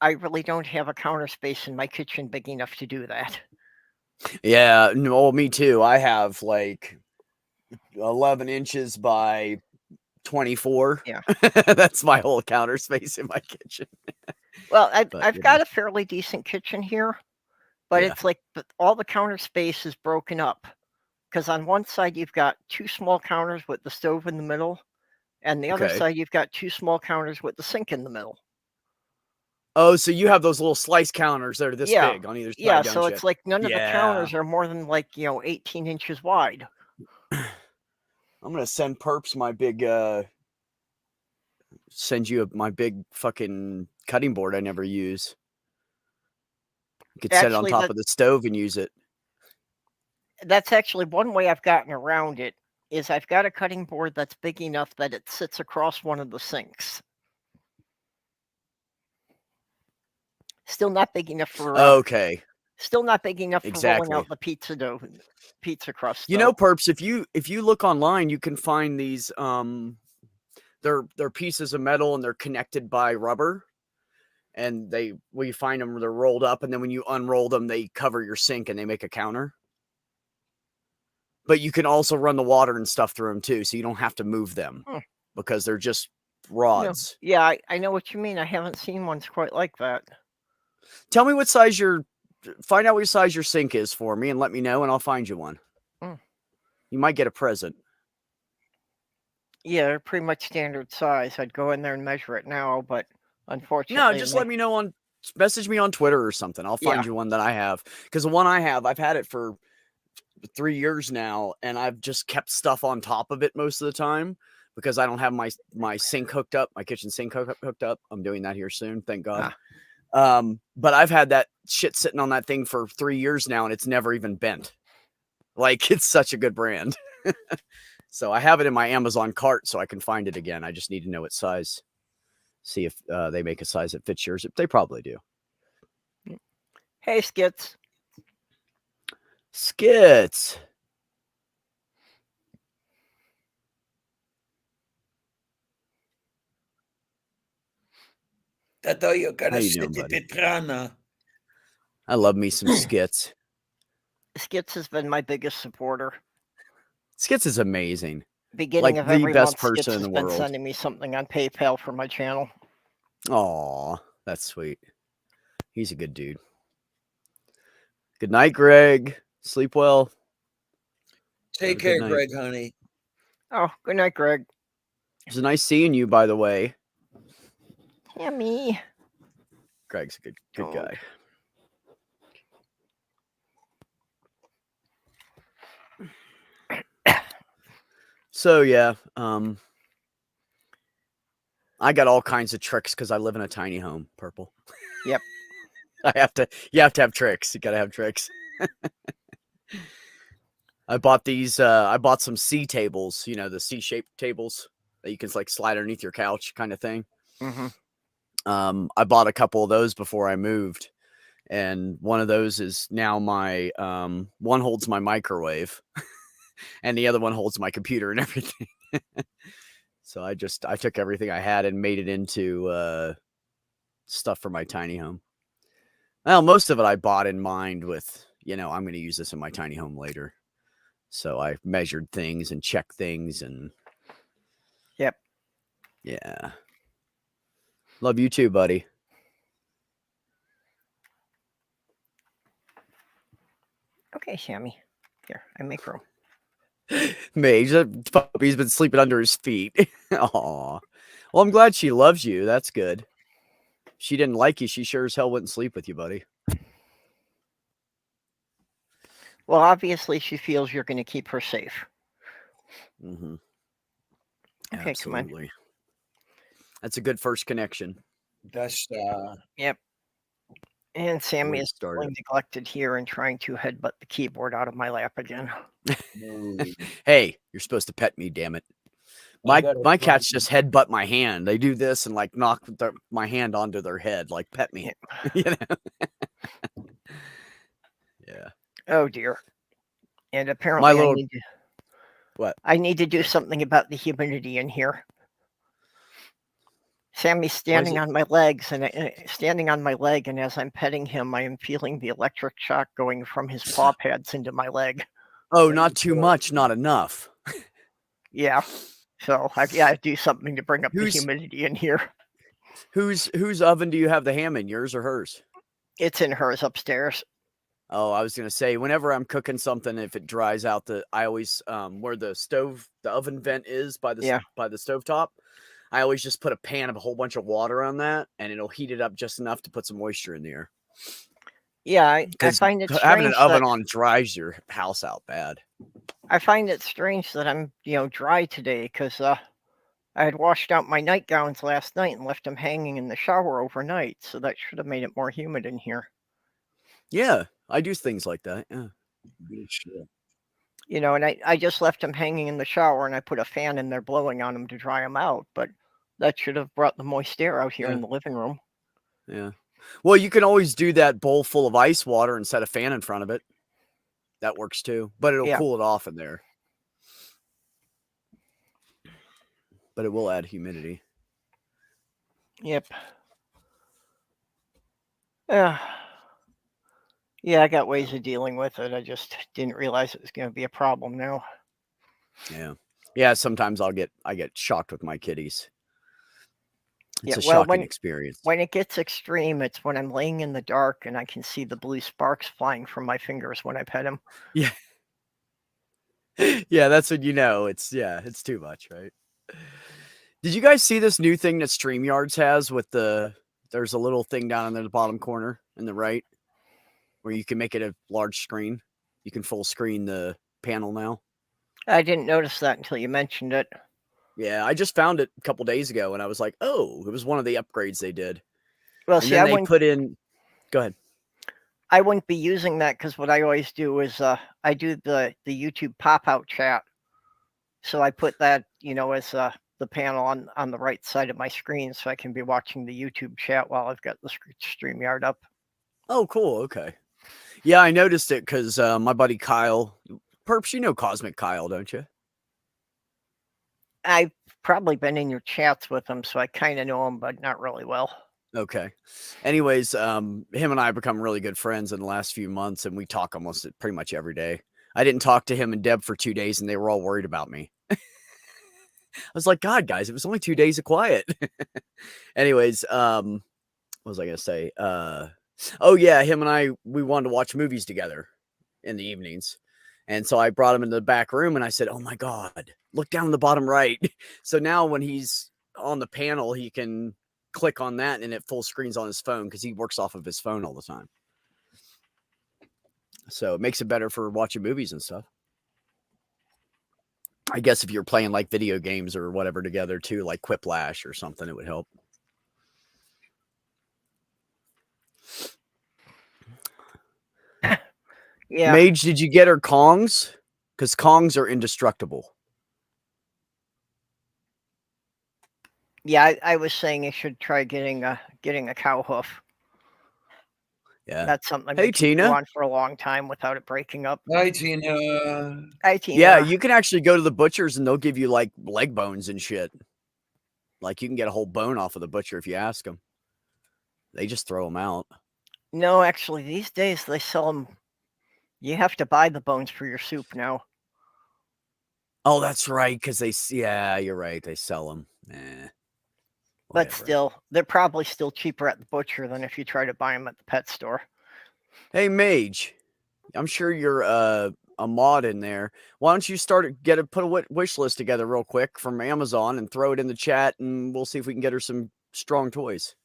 I really don't have a counter space in my kitchen big enough to do that. Yeah. No, me too. I have like 11 inches by 24. Yeah. That's my whole counter space in my kitchen. Well, I've got a fairly decent kitchen here, but Yeah. it's like all the counter space is broken up because on one side you've got 2 small counters with the stove in the middle, and the other Okay. side you've got 2 small counters with the sink in the middle. Oh, so you have those little slice counters that are this big on either side, don't so you? it's like none of the counters are more than 18 inches wide. I'm gonna send Perps my big my big fucking cutting board I never use. You could set it on top of the stove and use it. That's actually one way I've gotten around it is I've got a cutting board that's big enough that it sits across one of the sinks. Still not big enough for Okay, still not big enough for rolling exactly. out the pizza crust. You though. know, Perps, if you look online, you can find these they're pieces of metal and they're connected by rubber. And you find them, they're rolled up, and then when you unroll them, they cover your sink and they make a counter. But you can also run the water and stuff through them too, so you don't have to move them because they're just No. rods. Yeah, I know what you mean. I haven't seen ones quite like that. Tell me what size find out what size your sink is for me and let me know, and I'll find you one. Mm. You might get a present. Yeah, they're pretty much standard size. I'd go in there and measure it now, but unfortunately, No, just let me know message me on Twitter or something. I'll find you one that I have, because the one I have, I've had it for 3 years now, and I've just kept stuff on top of it most of the time because I don't have my sink hooked up, my kitchen sink hooked up. I'm doing that here soon, thank God. But I've had that shit sitting on that thing for 3 years now, and it's never even bent. Like, it's such a good brand. So I have it in my Amazon cart so I can find it again. I just need to know what size. See if they make a size that fits yours. They probably do. Hey, Skits. Skits. Tato, you gotta How you sit doing, at buddy? the trana. I love me some Skits. Skits has been my biggest supporter. Skits is amazing. Beginning Like of the every best month, Skits person in has the been world. sending me something on PayPal for my channel. Aw, that's sweet. He's a good dude. Good night, Greg. Sleep well. Take care, Greg, honey. Oh, good night, Greg. It was nice seeing you, by the way. Tammy. Greg's a good guy. So yeah, I got all kinds of tricks because I live in a tiny home. Purple. Yep. You have to have tricks. You gotta have tricks. I bought these. I bought some C tables. You know, the C-shaped tables that you can like slide underneath your couch, kind of thing. Mm-hmm. I bought a couple of those before I moved, and one of those is now my one holds my microwave, and the other one holds my computer and everything. So I took everything I had and made it into stuff for my tiny home. Well, most of it I bought in mind with, I'm going to use this in my tiny home later. So I measured things and checked things and. Yep. Yeah. Love you too, buddy. Okay, Sammy. Here, I make room. Mage, that puppy's been sleeping under his feet. Aw. Well, I'm glad she loves you. That's good. If she didn't like you, she sure as hell wouldn't sleep with you, buddy. Well, obviously, she feels you're going to keep her safe. Mm-hmm. Okay, Absolutely. come on. That's a good first connection. That's Yep. And Sammy is feeling neglected here and trying to headbutt the keyboard out of my lap again. Hey, you're supposed to pet me, damn it. My cats just headbutt my hand. They do this and like knock my hand onto their head, like pet me. Yeah. Yeah. Oh dear. And apparently I need to do something about the humidity in here. Sammy's standing on my legs and standing on my leg, and as I'm petting him, I am feeling the electric shock going from his paw pads into my leg. Oh, not too much, not enough. Yeah. So I gotta do something to bring up the humidity in here. Whose oven do you have the ham in? Yours or hers? It's in hers upstairs. Oh, I was gonna say, whenever I'm cooking something, if it dries out, I always where the oven vent is by the stovetop, I always just put a pan of a whole bunch of water on that, and it'll heat it up just enough to put some moisture in the air. Yeah, I find it strange having an oven on dries your house out bad. I find it strange that I'm dry today because I had washed out my nightgowns last night and left them hanging in the shower overnight, so that should have made it more humid in here. Yeah, I do things like that. Yeah. And I just left them hanging in the shower, and I put a fan in there blowing on them to dry them out, but that should have brought the moist air out here in the living room. Yeah. Well, you can always do that bowl full of ice water and set a fan in front of it. That works too, but it'll Yeah. cool it off in there. But it will add humidity. Yep. Yeah. Yeah, I got ways of dealing with it. I just didn't realize it was going to be a problem now. Yeah. Yeah, sometimes I get shocked with my kitties. It's Yeah, a well, shocking experience. when it gets extreme, it's when I'm laying in the dark and I can see the blue sparks flying from my fingers when I pet him. Yeah. Yeah, that's when you know it's too much, right? Did you guys see this new thing that StreamYards has with there's a little thing down in the bottom corner in the right where you can make it a large screen. You can full screen the panel now. I didn't notice that until you mentioned it. Yeah, I just found it a couple days ago and I was like, oh, it was one of the upgrades they did. Well, And see, then they put in, go ahead. I wouldn't be using that because what I always do is I do the YouTube pop out chat. So I put that, as the panel on the right side of my screen so I can be watching the YouTube chat while I've got the StreamYard up. Oh, cool. Okay. Yeah, I noticed it because my buddy Kyle, Perps, you know Cosmic Kyle, don't you? I've probably been in your chats with him, so I kind of know him, but not really well. Okay. Anyways, him and I have become really good friends in the last few months, and we talk almost pretty much every day. I didn't talk to him and Deb for 2 days, and they were all worried about me. I was like, God, guys, it was only 2 days of quiet. Anyways, what was I going to say? Oh, yeah, him and I, we wanted to watch movies together in the evenings. And so I brought him into the back room, and I said, oh, my God, look down the bottom right. So now when he's on the panel, he can click on that and it full screens on his phone because he works off of his phone all the time. So it makes it better for watching movies and stuff. I guess if you're playing like video games or whatever together too, like Quiplash or something, it would help. Yeah. Mage, did you get her Kongs? Because Kongs are indestructible. Yeah, I was saying you should try getting a cow hoof. Yeah. That's something Hey, that can go Tina. on for a long time without it breaking up. Hi, Tina. Hi, Tina. Yeah, you can actually go to the butchers and they'll give you like leg bones and shit. Like you can get a whole bone off of the butcher if you ask them. They just throw them out. No, actually, these days they sell them. You have to buy the bones for your soup now. Oh, that's right. Because yeah, you're right. They sell them. But still, they're probably still cheaper at the butcher than if you try to buy them at the pet store. Hey, Mage, I'm sure you're a mod in there. Why don't you put a wish list together real quick from Amazon and throw it in the chat, and we'll see if we can get her some strong toys.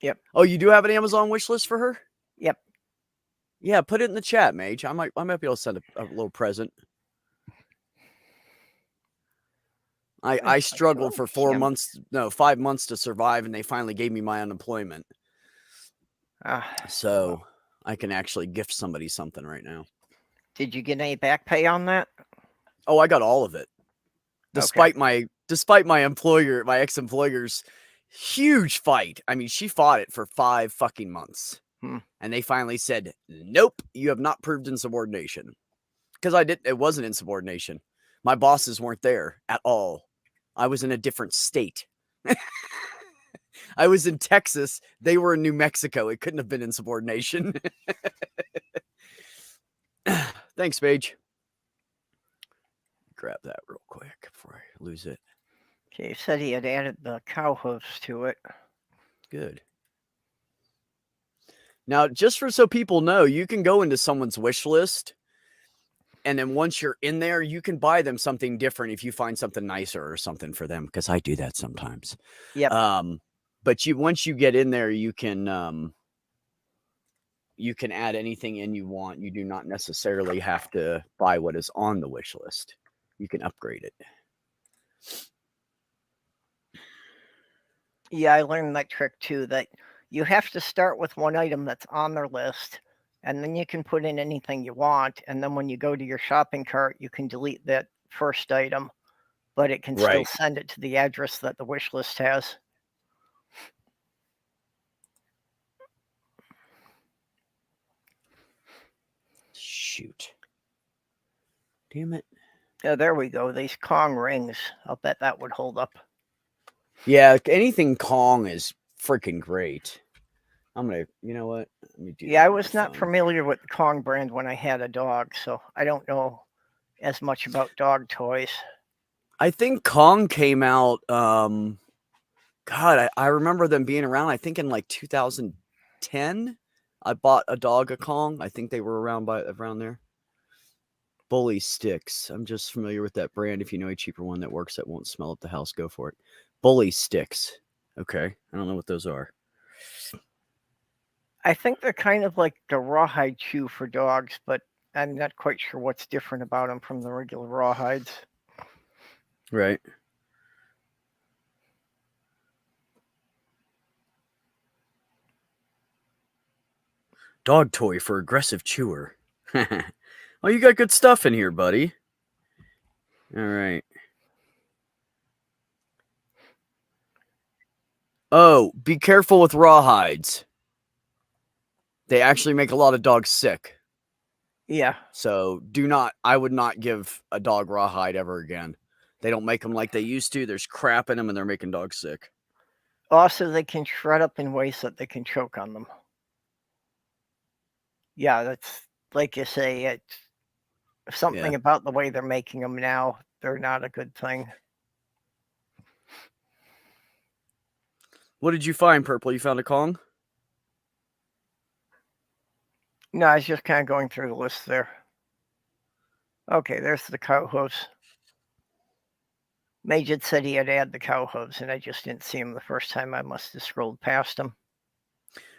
Yep. Oh, you do have an Amazon wish list for her? Yep. Yeah, put it in the chat, Mage. I might be able to send a little present. I struggled for 5 months to survive, and they finally gave me my unemployment. So I can actually gift somebody something right now. Did you get any back pay on that? Oh, I got all of it. Despite my employer, my ex-employer's huge fight. I mean, she fought it for 5 fucking months. And they finally said, nope, you have not proved insubordination. Because it wasn't insubordination. My bosses weren't there at all. I was in a different state. I was in Texas. They were in New Mexico. It couldn't have been insubordination. Thanks, Paige. Grab that real quick before I lose it. Okay, he said he had added the cow hooves to it. Good. Now, just so people know, you can go into someone's wish list, and then once you're in there, you can buy them something different if you find something nicer or something for them, because I do that sometimes. Yep. But once you get in there, you can add anything in you want. You do not necessarily have to buy what is on the wish list. You can upgrade it. Yeah, I learned that trick too, that you have to start with one item that's on their list, and then you can put in anything you want. And then when you go to your shopping cart, you can delete that first item, but it can still send it to the address that the wish list has. shoot. Damn it. Yeah, there we go. These Kong rings. I'll bet that would hold up. Yeah, anything Kong is freaking great. I'm gonna, you know what? Let me do. Yeah, that I on my was not phone. familiar with the Kong brand when I had a dog, so I don't know as much about dog toys. I think Kong came out. God, I remember them being around. I think in like 2010, I bought a dog a Kong. I think they were around there. Bully Sticks. I'm just familiar with that brand. If you know a cheaper one that works that won't smell at the house, go for it. Bully Sticks. Okay, I don't know what those are. I think they're kind of like the rawhide chew for dogs, but I'm not quite sure what's different about them from the regular rawhides. Right. Dog toy for aggressive chewer. Oh, you got good stuff in here, buddy. All right. Oh, be careful with rawhides. They actually make a lot of dogs sick. Yeah. So I would not give a dog rawhide ever again. They don't make them like they used to. There's crap in them and they're making dogs sick. Also, they can shred up in ways that they can choke on them. Yeah, that's like you say, it's something about the way they're making them now. They're not a good thing. What did you find, Purple? You found a Kong? No, I was just kind of going through the list there. Okay, there's the cow hooves. Majid said he had added the cow hooves, and I just didn't see him the first time. I must have scrolled past him.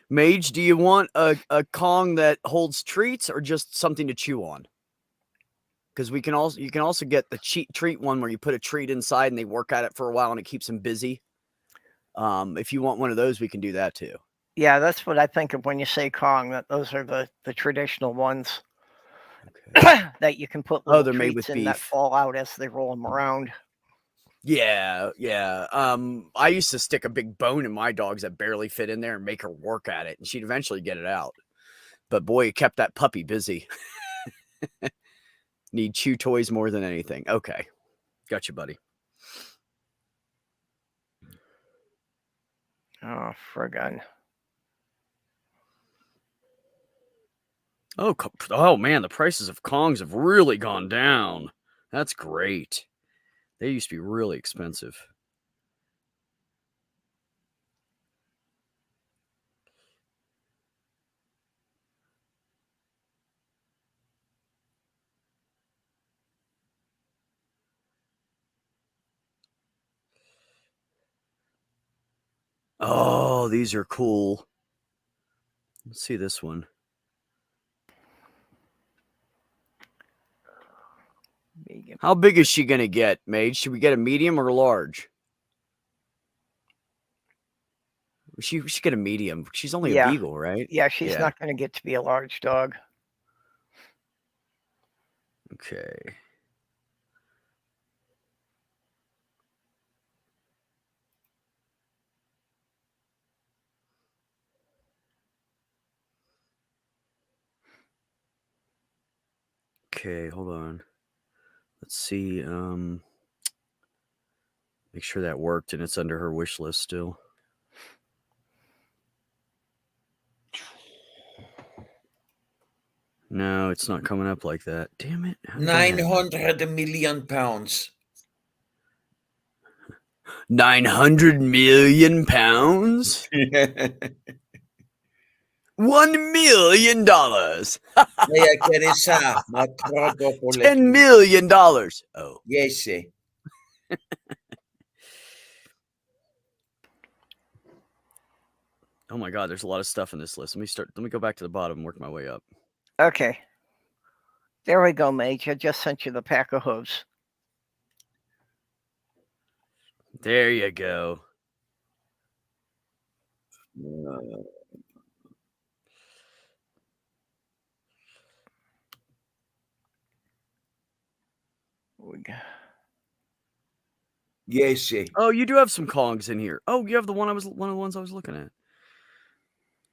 Mage, do you want a Kong that holds treats or just something to chew on? Because you can also get the treat one where you put a treat inside and they work at it for a while and it keeps them busy. If you want one of those, we can do that too. Yeah, that's what I think of when you say Kong. That those are the traditional ones that you can put little they're made treats with in that beef. fall out as they roll them around. Yeah. I used to stick a big bone in my dogs that barely fit in there and make her work at it, and she'd eventually get it out. But boy, it kept that puppy busy. Need chew toys more than anything. Okay. Gotcha, buddy. Oh, friggin'. Oh man, the prices of Kongs have really gone down. That's great. They used to be really expensive. Oh, these are cool. Let's see this one. Medium. How big is she going to get, Mage? Should we get a medium or a large? She should get a medium. She's only a beagle, right? Yeah, she's not going to get to be a large dog. Okay. Okay, hold on. Let's see. Make sure that worked and it's under her wish list still. No, it's not coming up like that. Damn it. 900 million pounds. 900 million pounds? $1 million. $10 million. Oh. Yes. Oh my God, there's a lot of stuff in this list. Let me go back to the bottom and work my way up. Okay. There we go, Mage. I just sent you the pack of hooves. There you go. Yes. Oh, you do have some Kongs in here. Oh, you have one of the ones I was looking at.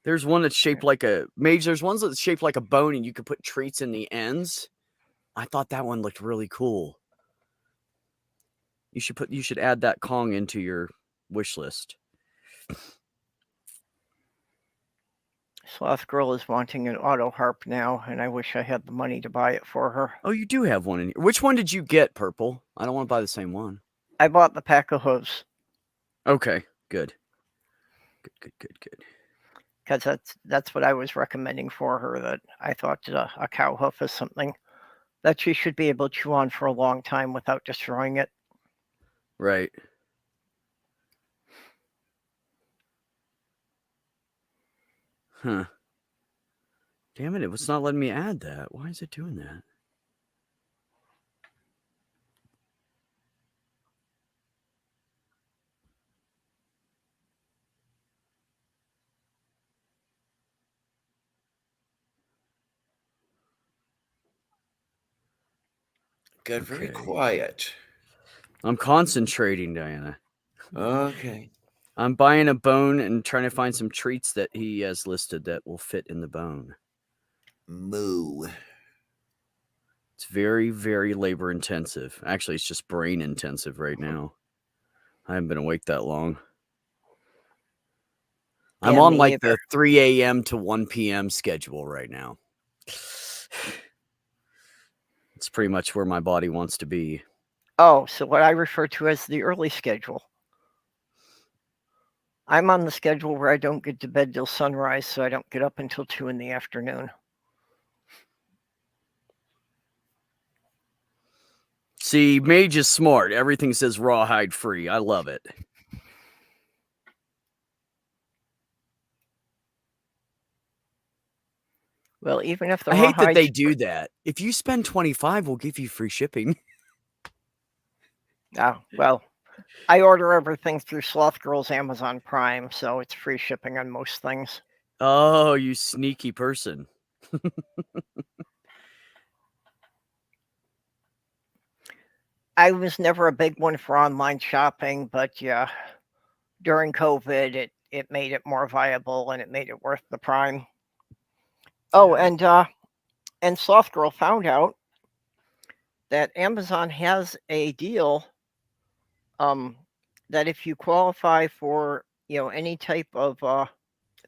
There's one that's shaped like a Mage. There's ones that's shaped like a bone, and you can put treats in the ends. I thought that one looked really cool. You should add that Kong into your wish list. Sloth Girl is wanting an auto harp now, and I wish I had the money to buy it for her. Oh, you do have one in here. Which one did you get, Purple? I don't want to buy the same one. I bought the pack of hooves. Okay, good. Good. Because that's what I was recommending for her, that I thought a cow hoof is something that she should be able to chew on for a long time without destroying it. Right. Huh. Damn it, it's not letting me add that. Why is it doing that? Got very quiet. I'm concentrating, Diana. Okay. I'm buying a bone and trying to find some treats that he has listed that will fit in the bone. Moo. It's very, very labor intensive. Actually, it's just brain intensive right now. I haven't been awake that long. I'm Yeah, on me like either. the 3 a.m. to 1 p.m. schedule right now. It's pretty much where my body wants to be. Oh, so what I refer to as the early schedule. I'm on the schedule where I don't get to bed till sunrise, so I don't get up until 2 in the afternoon. See, Mage is smart. Everything says rawhide free. I love it. Well, even if the I hate that they rawhides- do that. If you spend $25, we'll give you free shipping. Oh, well, I order everything through Sloth Girl's Amazon Prime, so it's free shipping on most things. Oh, you sneaky person. I was never a big one for online shopping, but yeah, during COVID, it made it more viable and it made it worth the Prime. Oh, and Sloth Girl found out that Amazon has a deal that if you qualify for any type of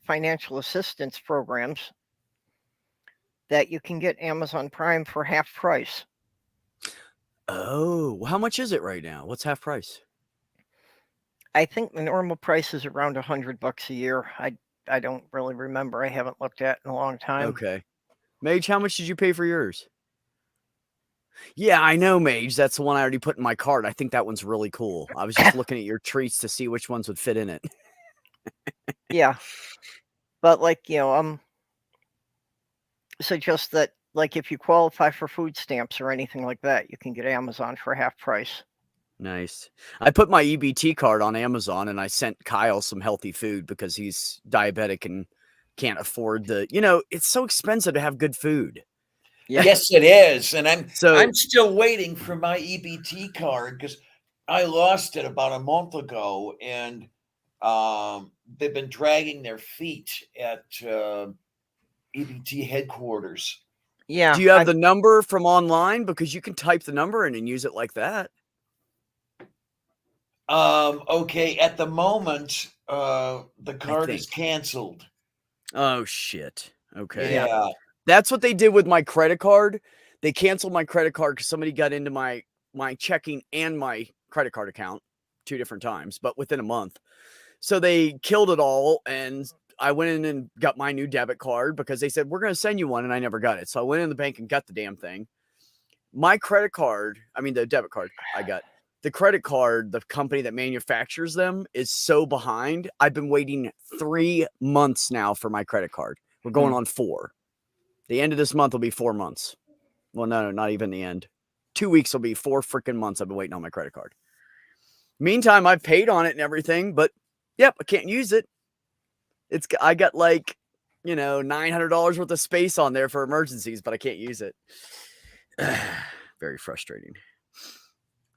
financial assistance programs, that you can get Amazon Prime for half price. Oh, how much is it right now? What's half price? I think the normal price is around $100 a year. I don't really remember. I haven't looked at it in a long time. Okay. Mage, how much did you pay for yours? Yeah, I know, Mage. That's the one I already put in my cart. I think that one's really cool. I was just looking at your treats to see which ones would fit in it. Yeah. But suggest that if you qualify for food stamps or anything like that, you can get Amazon for half price. Nice. I put my EBT card on Amazon and I sent Kyle some healthy food because he's diabetic and can't afford it's so expensive to have good food. Yeah. Yes, it is. And I'm So still waiting for my EBT card because I lost it about a month ago, and they've been dragging their feet at EBT headquarters. Yeah. do you have the number from online? Because you can type the number in and use it like that. Okay, at the moment, the card is think. canceled. Oh shit. Okay. Yeah. That's what they did with my credit card. They canceled my credit card because somebody got into my checking and my credit card account 2 different times, but within a month. So they killed it all, and I went in and got my new debit card because they said, we're going to send you one, and I never got it. So I went in the bank and got the damn thing. My credit card, the debit card I got, the credit card, the company that manufactures them is so behind. I've been waiting 3 months now for my credit card. We're going on 4. The end of this month will be 4 months. Well, no, not even the end. 2 weeks will be 4 freaking months I've been waiting on my credit card. Meantime, I've paid on it and everything, but yep, I can't use it. I got $900 worth of space on there for emergencies, but I can't use it. Very frustrating.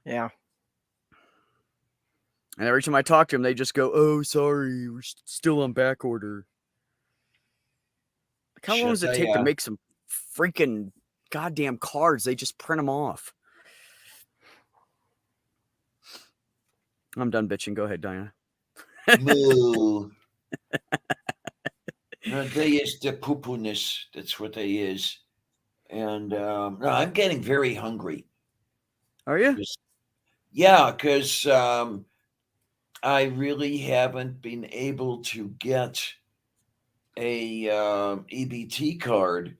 Yeah. And every time I talk to them, they just go, "Oh, sorry, we're still on back order." How long does it Should take to I, make some freaking goddamn cards? They just print them off. I'm done bitching. Go ahead, Diana. moo? No, they is the poo-poo-ness. That's what they is. And no, I'm getting very hungry. Are you? Yeah, because I really haven't been able to get a EBT card,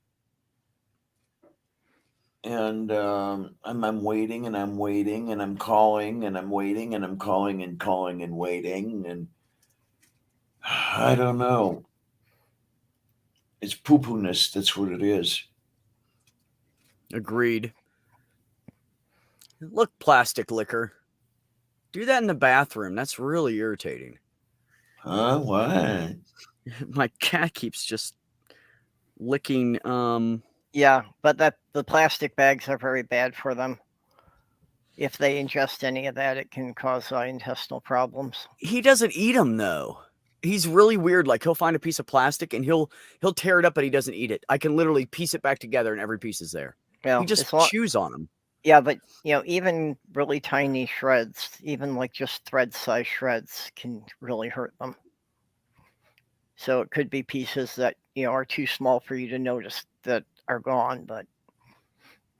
and I'm waiting and I'm waiting and I'm calling and I'm waiting and I'm calling and calling and waiting, and I don't know. It's poo-poo-ness. That's what it is. Agreed. Look, plastic liquor. Do that in the bathroom. That's really irritating. Huh? What? My cat keeps just licking. Yeah, but the plastic bags are very bad for them. If they ingest any of that, it can cause intestinal problems. He doesn't eat them though. He's really weird. Like he'll find a piece of plastic and he'll tear it up, but he doesn't eat it. I can literally piece it back together, and every piece is there. Well, He just as long, chews on them. yeah, but even really tiny shreds, even like just thread size shreds, can really hurt them. So it could be pieces that are too small for you to notice that are gone, but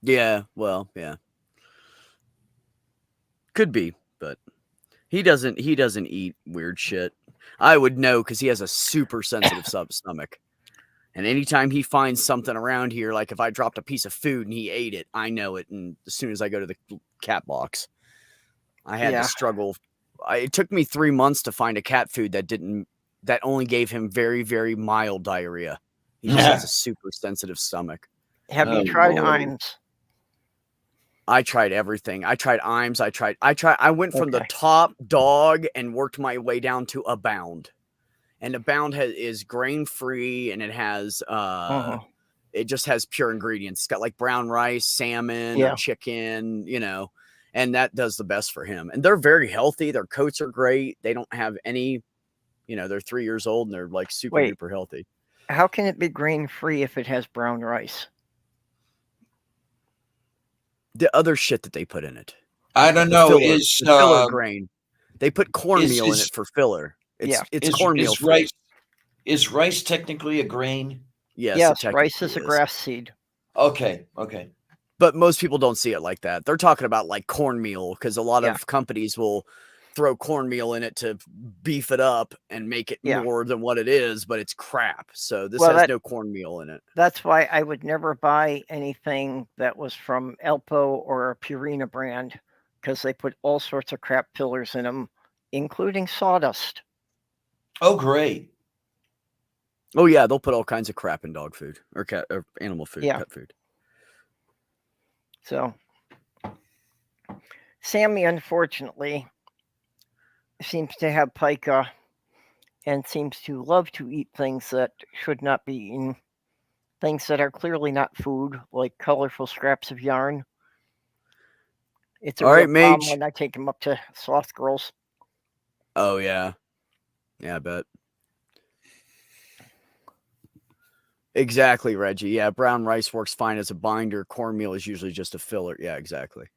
Yeah, well, yeah, could be, but he doesn't eat weird shit. I would know because he has a super sensitive stomach. And anytime he finds something around here, like if I dropped a piece of food and he ate it, I know it. And as soon as I go to the cat box, I had Yeah. to struggle. It took me 3 months to find a cat food that only gave him very, very mild diarrhea. He just has a super sensitive stomach. have Oh, you tried Lord. IMS? I tried everything. I tried IMS. I went from the Okay. top dog and worked my way down to Abound. And Abound is grain free, and it has it just has pure ingredients. It's got like brown rice, salmon, or Yeah. chicken, and that does the best for him. And they're very healthy. Their coats are great. They don't have any, they're 3 years old and they're like super Wait. duper healthy. How can it be grain free if it has brown rice? The other shit that they put in it. I don't The know. filler, Is the filler grain. They put cornmeal in is it for filler. It's Yeah. cornmeal is free. rice is rice technically a grain? Yes, it Yes, technically rice is a grass seed. Okay. But most people don't see it like that. They're talking about like cornmeal because a lot Yeah. of companies will throw cornmeal in it to beef it up and make it Yeah. more than what it is, but it's crap. So this Well, has no cornmeal in it. That's why I would never buy anything that was from Elpo or a Purina brand, because they put all sorts of crap fillers in them, including sawdust. Oh, great. Oh yeah, they'll put all kinds of crap in dog food or cat or animal food, Yeah. pet food. So Sammy, unfortunately, seems to have pica and seems to love to eat things that should not be eaten, things that are clearly not food, like colorful scraps of yarn. It's a All real right, problem Mage. when I take him up to Sloth Girls. Oh yeah. Yeah, I bet. Exactly, Reggie. Yeah, brown rice works fine as a binder. Cornmeal is usually just a filler. Yeah, exactly.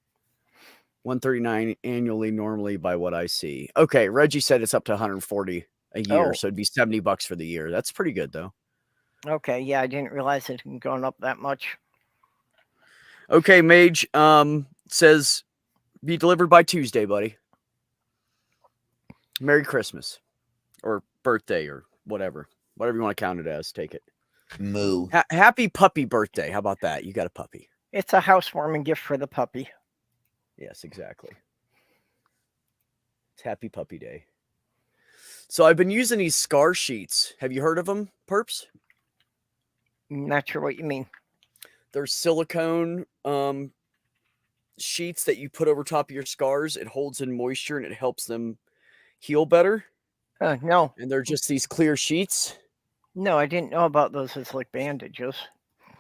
139 annually, normally by what I see. Okay, Reggie said it's up to 140 a year, Oh. so it'd be $70 for the year. That's pretty good though. Okay, yeah, I didn't realize it had gone up that much. Okay, Mage says be delivered by Tuesday, buddy. Merry Christmas or birthday or whatever you want to count it as. Take it. Moo. Happy puppy birthday. How about that? You got a puppy. It's a housewarming gift for the puppy. Yes, exactly. It's Happy Puppy Day. So I've been using these scar sheets. Have you heard of them, Perps? Not sure what you mean. They're silicone sheets that you put over top of your scars. It holds in moisture and it helps them heal better. No, And they're just these clear sheets. no, I didn't know about those as like bandages.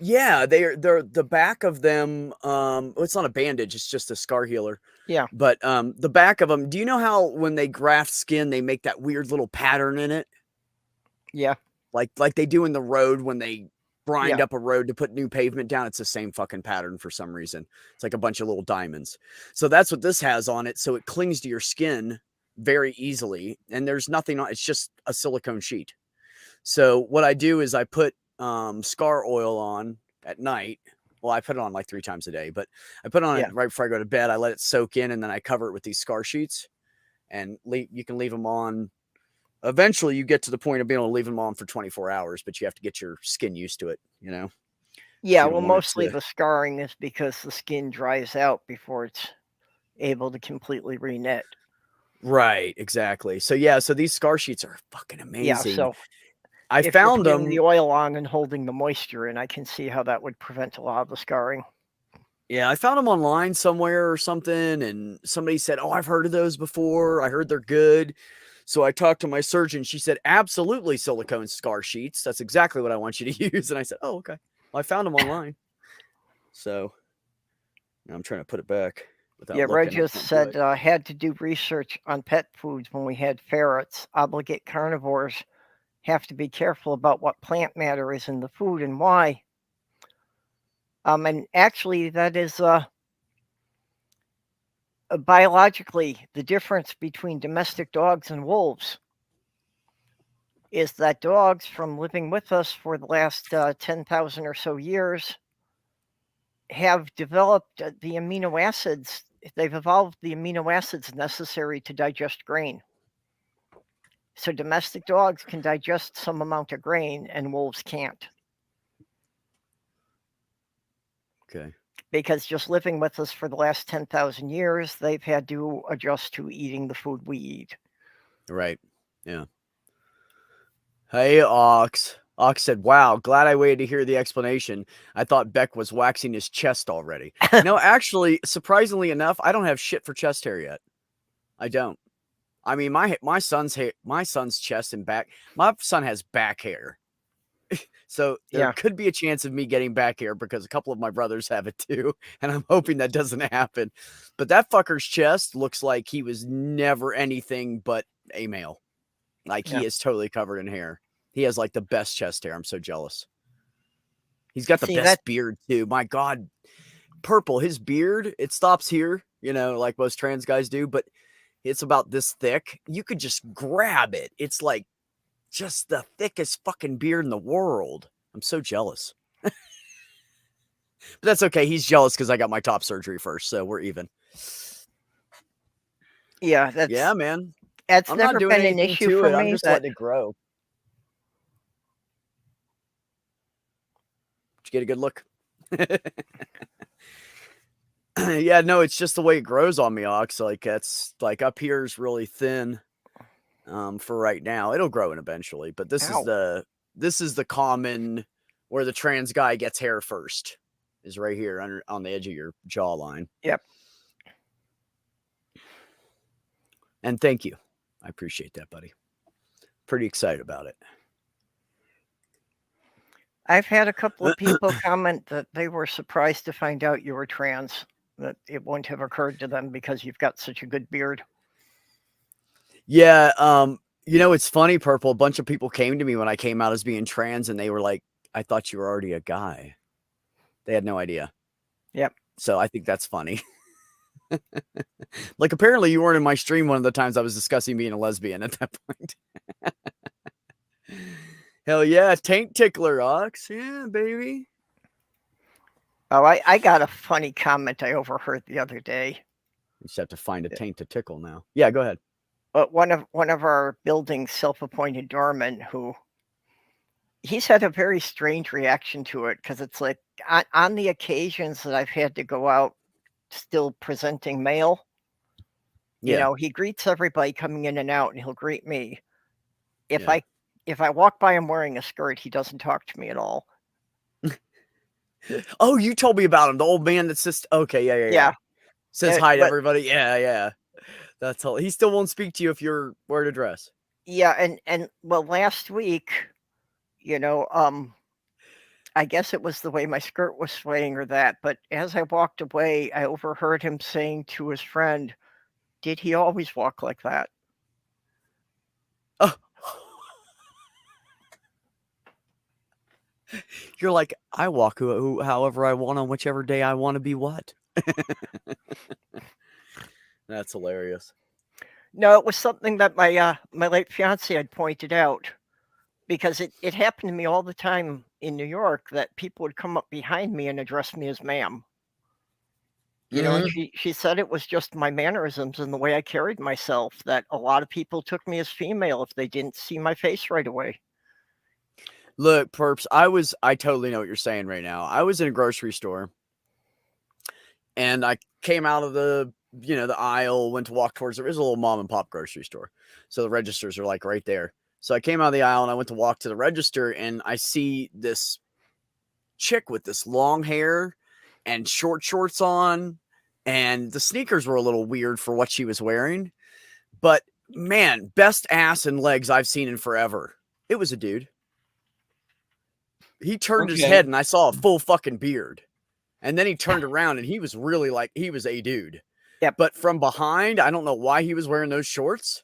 Yeah, they're the back of them. Well, it's not a bandage; it's just a scar healer. Yeah. But the back of them. Do you know how when they graft skin, they make that weird little pattern in it, Yeah. like they do in the road when they brined Yeah. up a road to put new pavement down. It's the same fucking pattern for some reason. It's like a bunch of little diamonds. So that's what this has on it. So it clings to your skin very easily. And there's nothing on it's just a silicone sheet. So what I do is I put scar oil on at night. Well, I put it on like 3 times a day, but I put it on it right before I go to bed. I let it soak in, and then I cover it with these scar sheets. And you can leave them on. Eventually, you get to the point of being able to leave them on for 24 hours, but you have to get your skin used to it, you know? Yeah, You well, don't want it mostly to. the scarring is because the skin dries out before it's able to completely reknit. Right, exactly. So yeah, so these scar sheets are fucking Yeah, amazing. so I if you're found putting the them. oil on and holding the moisture in, I can see how that would prevent a lot of the scarring. Yeah, I found them online somewhere or something, and somebody said, "Oh, I've heard of those before. I heard they're good." So I talked to my surgeon. She said, "Absolutely, silicone scar sheets. That's exactly what I want you to use." And I said, "Oh, okay." Well, I found them online. So now I'm trying to put it back without Yeah, Red looking. I just can't do said it. had to do research on pet foods when we had ferrets. Obligate carnivores have to be careful about what plant matter is in the food and why. And actually, that is biologically the difference between domestic dogs and wolves is that dogs from living with us for the last 10,000 or so years have developed the amino acids. They've evolved the amino acids necessary to digest grain. So domestic dogs can digest some amount of grain and wolves can't. Okay. Because just living with us for the last 10,000 years, they've had to adjust to eating the food we eat. Right. Yeah. Hey, Ox. Ox said, "Wow, glad I waited to hear the explanation. I thought Beck was waxing his chest already." No, actually, surprisingly enough, I don't have shit for chest hair yet. I don't. I mean, my son's chest and back. My son has back hair, so there Yeah. could be a chance of me getting back hair because a couple of my brothers have it too, and I'm hoping that doesn't happen. But that fucker's chest looks like he was never anything but a male. Like he Yeah. is totally covered in hair. He has like the best chest hair. I'm so jealous. He's got the See that? best beard too. My God, Purple, his beard, it stops here, like most trans guys do, but it's about this thick. You could just grab it. It's like just the thickest fucking beard in the world. I'm so jealous. But that's okay. He's jealous because I got my top surgery first, so we're even. Yeah, Yeah, man. that's I'm not never doing been an anything issue to for it. I'm me. just letting it grow. Did you get a good look? Yeah, no, it's just the way it grows on me, Ox. Like that's like up here is really thin for right now. It'll grow in eventually, but this is the common where the trans guy gets hair first is right here on the edge of your jawline. Yep. And thank you. I appreciate that, buddy. Pretty excited about it. I've had a couple of people comment that they were surprised to find out you were trans, that it wouldn't have occurred to them because you've got such a good beard. Yeah, it's funny, Purple. A bunch of people came to me when I came out as being trans, and they were like, "I thought you were already a guy." They had no idea. Yep. So I think that's funny. Like apparently you weren't in my stream one of the times I was discussing being a lesbian at that point. Hell yeah, taint tickler, Ox. Yeah, baby. Oh, I got a funny comment I overheard the other day. You just have to find a taint to tickle now. Yeah, go ahead. But one of our building's self-appointed doormen he's had a very strange reaction to it because it's like on the occasions that I've had to go out still presenting mail, Yeah. he greets everybody coming in and out and he'll greet me. If Yeah. I walk by him wearing a skirt, he doesn't talk to me at all. Oh, you told me about him. The old man that's just okay. Yeah. Says hi to everybody. Yeah. That's all. He still won't speak to you if you're wearing a dress. Yeah, and well, last week, I guess it was the way my skirt was swaying or that, but as I walked away, I overheard him saying to his friend, "Did he always walk like that?" Oh. You're like, I walk however I want on whichever day I want to be what. That's hilarious. No, it was something that my late fiance had pointed out because it happened to me all the time in New York that people would come up behind me and address me as ma'am. You know, and Mhm. she said it was just my mannerisms and the way I carried myself that a lot of people took me as female if they didn't see my face right away. Look, perps, I totally know what you're saying right now. I was in a grocery store and I came out of the aisle, went to walk towards there was a little mom and pop grocery store. So the registers are like right there. So I came out of the aisle and I went to walk to the register and I see this chick with this long hair and short shorts on, and the sneakers were a little weird for what she was wearing. But man, best ass and legs I've seen in forever. It was a dude. He turned his head Okay. and I saw a full fucking beard. And then he turned around and he was really like, he was a dude. Yep. But from behind, I don't know why he was wearing those shorts.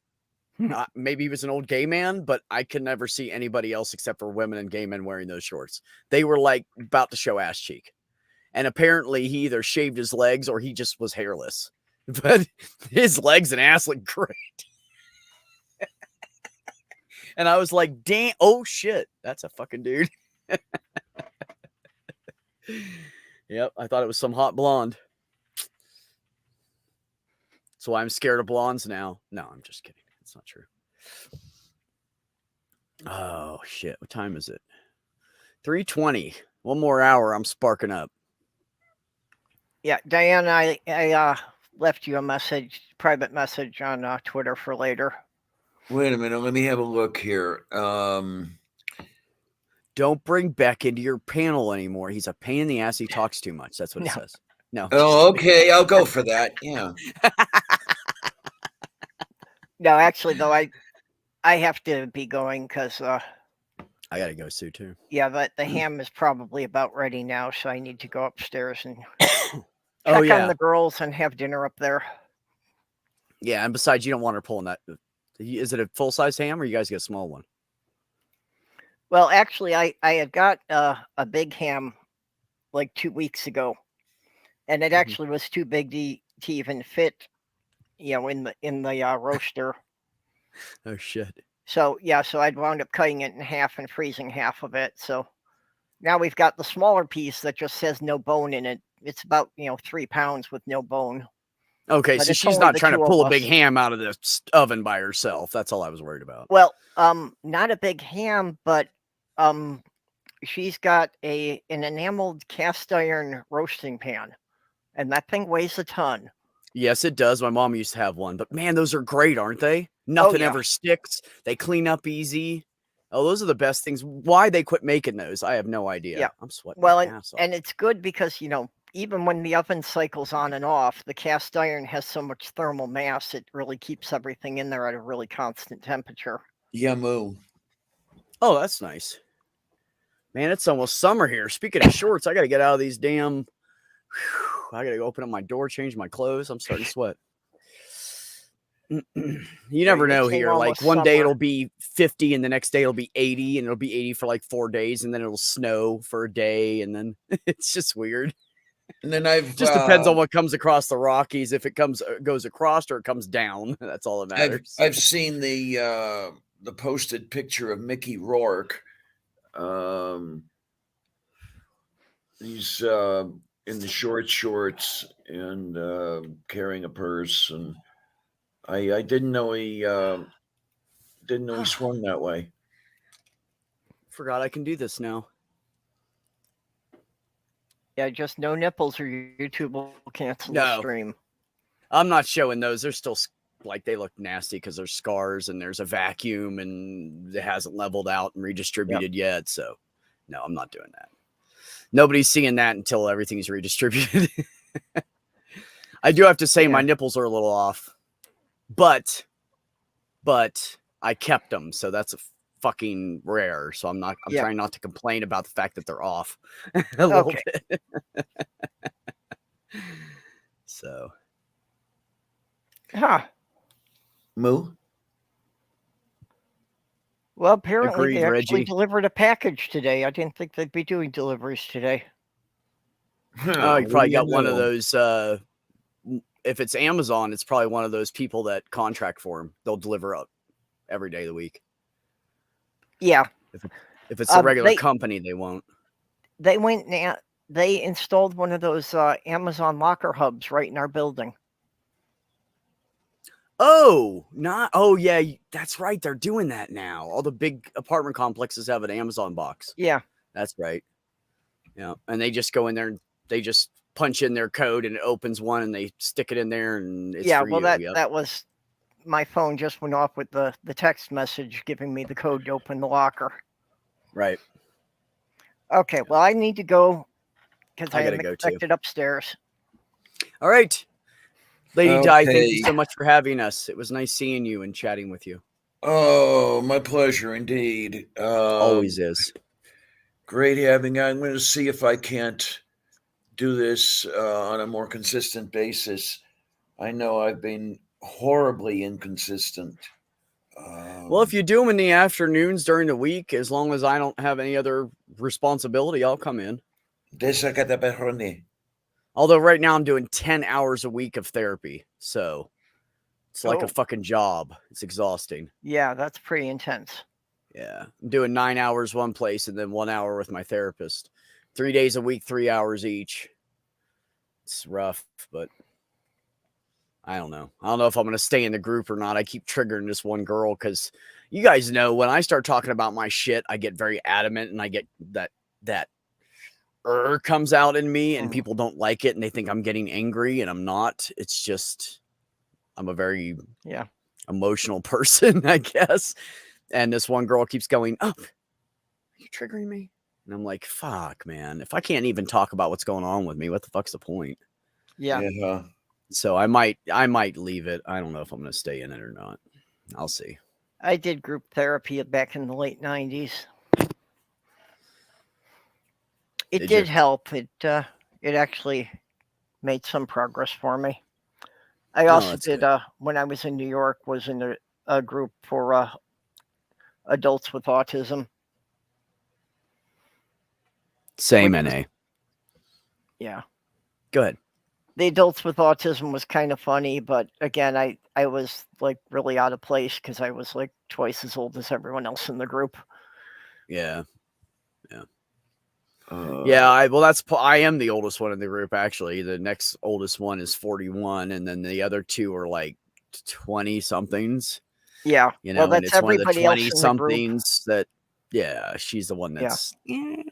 Maybe he was an old gay man, but I could never see anybody else except for women and gay men wearing those shorts. They were like about to show ass cheek. And apparently he either shaved his legs or he just was hairless. But his legs and ass looked great. And I was like, damn, oh shit, that's a fucking dude. Yep, I thought it was some hot blonde. That's why I'm scared of blondes now. No, I'm just kidding. It's not true. Oh shit, what time is it? 3:20. One more hour, I'm sparking up. Yeah, Diane, I left you a message, private message on Twitter for later. Wait a minute. Let me have a look here. Don't bring Beck into your panel anymore. He's a pain in the ass. He talks too much. That's what it No. says. No. Oh, okay. I'll go for that. Yeah. No, actually, though, I have to be going because I gotta go, Sue, too. yeah, but the ham is probably about ready now, so I need to go upstairs and Oh, check on yeah. the girls and have dinner up there. Yeah, and besides, you don't want her pulling that. Is it a full-size ham or you guys get a small one? Well, actually, I had got a big ham like 2 weeks ago, and it Mhm. actually was too big to even fit, in the roaster. Oh, shit. So yeah, so I'd wound up cutting it in half and freezing half of it. So now we've got the smaller piece that just says no bone in it. It's about 3 pounds with no bone. Okay, But so it's she's only not the trying to two of pull a big us. ham out of the oven by herself. That's all I was worried about. Well, not a big ham, but she's got an enameled cast iron roasting pan, and that thing weighs a ton. Yes, it does. My mom used to have one, but man, those are great, aren't they? Nothing yeah. ever sticks. They clean up easy. Oh, those are the best things. Why they quit making those, I have no idea. Yeah. I'm sweating Well, my ass off. and it's good because even when the oven cycles on and off, the cast iron has so much thermal mass, it really keeps everything in there at a really constant temperature. Yamu. Oh, that's nice. Man, it's almost summer here. Speaking of shorts, I got to get out of these damn. I got to go open up my door, change my clothes. I'm starting to sweat. You never know here. Like one day it'll be 50 and the next day it'll be 80 and it'll be 80 for like 4 days and then it'll snow for a day and then it's just weird. And then I've Just depends on what comes across the Rockies. If it goes across or it comes down, that's all that matters. I've seen the posted picture of Mickey Rourke. He's in the shorts and carrying a purse, and I didn't know he swung that way. Forgot I can do this now. Yeah, just no nipples or YouTube will cancel the stream. I'm not showing those. They're still like they look nasty because there's scars and there's a vacuum and it hasn't leveled out and redistributed yet. So no, I'm not doing that. Nobody's seeing that until everything's redistributed. I do have to say my nipples are a little off, but I kept them. So that's a fucking rare. So I'm trying not to complain about the fact that they're off a little bit. So. Huh. Moo? Well, apparently Agreed, they actually Reggie. delivered a package today. I didn't think they'd be doing deliveries today. Oh, you What probably do you got one of know? those. If it's Amazon, it's probably one of those people that contract for them. They'll deliver up every day of the week. Yeah, If it's a regular they company, they won't. they went and they installed one of those Amazon locker hubs right in our building. Oh, not. Oh, yeah, that's right. They're doing that now. All the big apartment complexes have an Amazon box. Yeah, That's right. Yeah, and they just go in there and they just punch in their code and it opens one and they stick it in there and it's yeah. for Well, you. Yep. that was my phone just went off with the text message giving me the code to open the locker. Right. Okay, well, I need to go because I I gotta am go too. expected upstairs. All right. Lady Di, thank you Okay. so much for having us. It was nice seeing you and chatting with you. Oh, my pleasure indeed. Always is. Great having you. I'm going to see if I can't do this on a more consistent basis. I know I've been horribly inconsistent. Well, if you do them in the afternoons during the week, as long as I don't have any other responsibility, I'll come in. Desacata perrone. Although right now I'm doing 10 hours a week of therapy. So it's like Oh. a fucking job. It's exhausting. Yeah, that's pretty intense. Yeah. I'm doing 9 hours one place and then 1 hour with my therapist. 3 days a week, 3 hours each. It's rough, but I don't know. I don't know if I'm going to stay in the group or not. I keep triggering this one girl because you guys know when I start talking about my shit, I get very adamant and I get that comes out in me and people don't like it and they think I'm getting angry and I'm not. It's just I'm a very emotional person, I guess. And this one girl keeps going, "Up, are you triggering me?" And I'm like, "Fuck, man! If I can't even talk about what's going on with me, what the fuck's the point?" Yeah. So I might leave it. I don't know if I'm going to stay in it or not. I'll see. I did group therapy back in the late 90s. It did help. It actually made some progress for me. I also did when I was in New York was in a group for adults with autism. Same NA. Yeah. Go ahead. The adults with autism was kind of funny, but again, I was like really out of place because I was like twice as old as everyone else in the group. Yeah. I am the oldest one in the group, actually. The next oldest one is 41, and then the other two are like 20 somethings. Yeah. You know, well, and it's one of the 20 somethings that, she's the one that's. Yeah.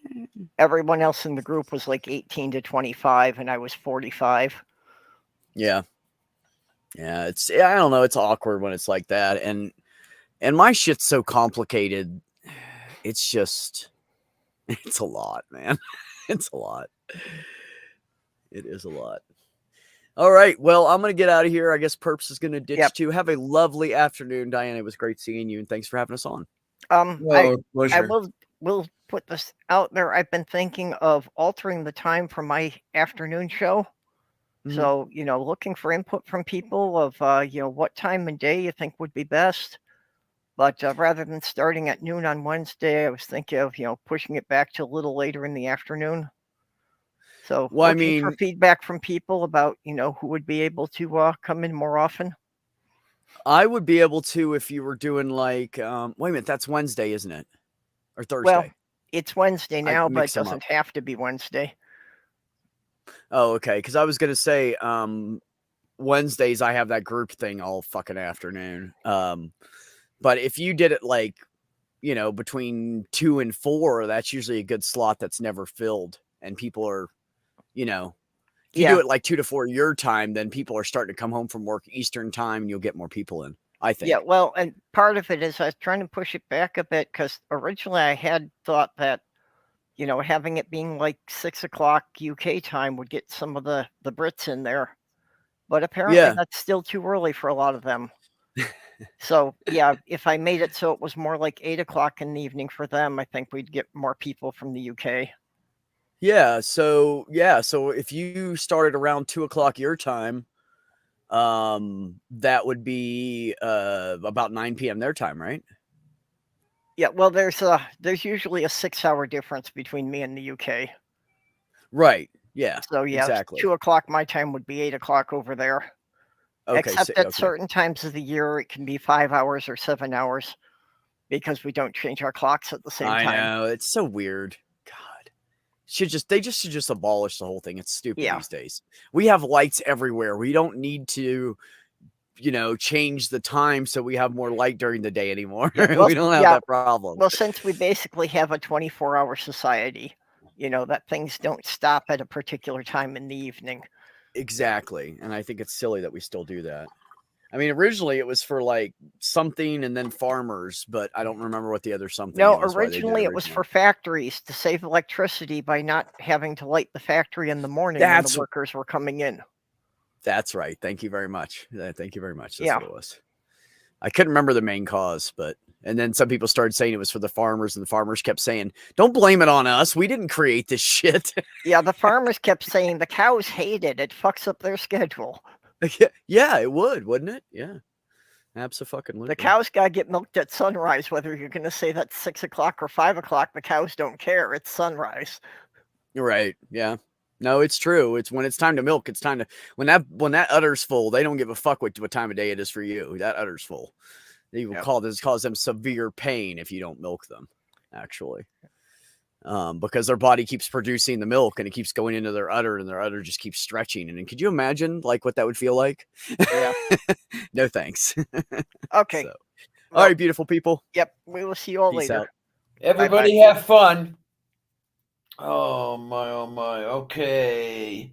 Everyone else in the group was like 18 to 25, and I was 45. Yeah. Yeah. I don't know. It's awkward when it's like that. And my shit's so complicated. It's just, it's a lot, man. It's a lot. It is a lot. All right. Well, I'm going to get out of here. I guess Perps is going to ditch too. Have a lovely afternoon, Diana. It was great seeing you, and thanks for having us on. I will put this out there. I've been thinking of altering the time for my afternoon show. Mm-hmm. So, looking for input from people of, what time and day you think would be best. But rather than starting at noon on Wednesday, I was thinking of, pushing it back to a little later in the afternoon. So looking for feedback from people about, who would be able to come in more often. I would be able to if you were doing like, wait a minute, that's Wednesday, isn't it? Or Thursday? Well, it's Wednesday now, but it doesn't have to be Wednesday. Oh, okay. Because I was going to say, Wednesdays, I have that group thing all fucking afternoon. But if you did it like, between 2 and 4, that's usually a good slot that's never filled. And people are, if you do it like 2 to 4 your time, then people are starting to come home from work Eastern time and you'll get more people in, I think. Yeah, well, and part of it is I was trying to push it back a bit because originally I had thought that, having it being like 6 o'clock UK time would get some of the Brits in there. But apparently that's still too early for a lot of them. So, if I made it so it was more like 8 o'clock in the evening for them, I think we'd get more people from the UK. Yeah. So if you started around 2 o'clock your time, that would be about 9 p.m. their time, right? Yeah, well, there's usually a 6-hour difference between me and the UK. Right. Yeah. So yeah, Exactly. 2 o'clock my time would be 8 o'clock over there. Okay. Except at Okay. certain times of the year, it can be 5 hours or 7 hours because we don't change our clocks at the same I time. know, it's so weird. God, should just abolish the whole thing. It's stupid Yeah. these days. We have lights everywhere. We don't need to, change the time so we have more light during the day anymore. Yeah. Well, We don't have yeah. that problem. Well, since we basically have a 24-hour society, that things don't stop at a particular time in the evening. Exactly, and I think it's silly that we still do that. I mean, originally it was for like something and then farmers, but I don't remember what the other something No, was. Why they did it originally it was originally. for factories to save electricity by not having to light the factory in the morning when the That's workers were coming in. that's right. Thank you very much. Thank you very much. That's Yeah. what it was. I couldn't remember the main cause, but and then some people started saying it was for the farmers, and the farmers kept saying, "Don't blame it on us. We didn't create this shit." Yeah, the farmers kept saying the cows hate it. It fucks up their schedule. Yeah, it would, wouldn't it? Yeah, absolutely. The cows gotta get milked at sunrise, whether you're gonna say that's 6 o'clock or 5 o'clock. The cows don't care. It's sunrise. Right. Yeah. No, it's true. It's when it's time to milk. It's time to when that udder's full. They don't give a fuck what time of day it is for you. That udder's full. They will cause them severe pain if you don't milk them. Actually, because their body keeps producing the milk and it keeps going into their udder, and their udder just keeps stretching. And could you imagine like what that would feel like? Yeah. No thanks. Okay. So, all Well, right, beautiful people. yep. We will see you all Peace later. out. Everybody have fun. Oh my. Okay.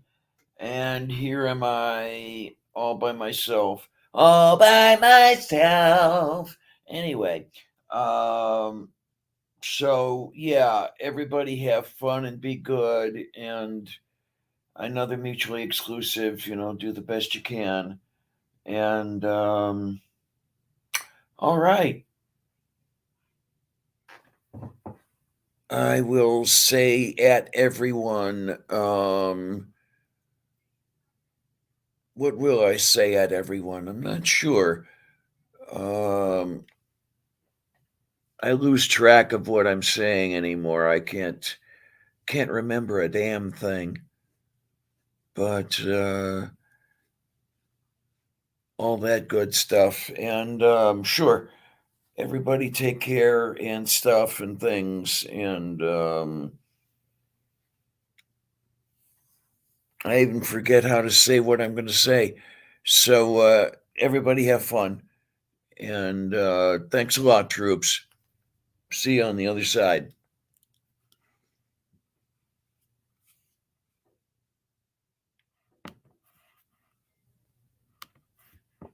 And here am I all by myself. All by myself. Anyway, so yeah, everybody have fun and be good, and another mutually exclusive, do the best you can. And all right. I will say at everyone, what will I say at everyone? I'm not sure. I lose track of what I'm saying anymore. I can't remember a damn thing. But all that good stuff. And sure, everybody take care and stuff and things. And I even forget how to say what I'm going to say. So everybody have fun. And thanks a lot, troops. See you on the other side.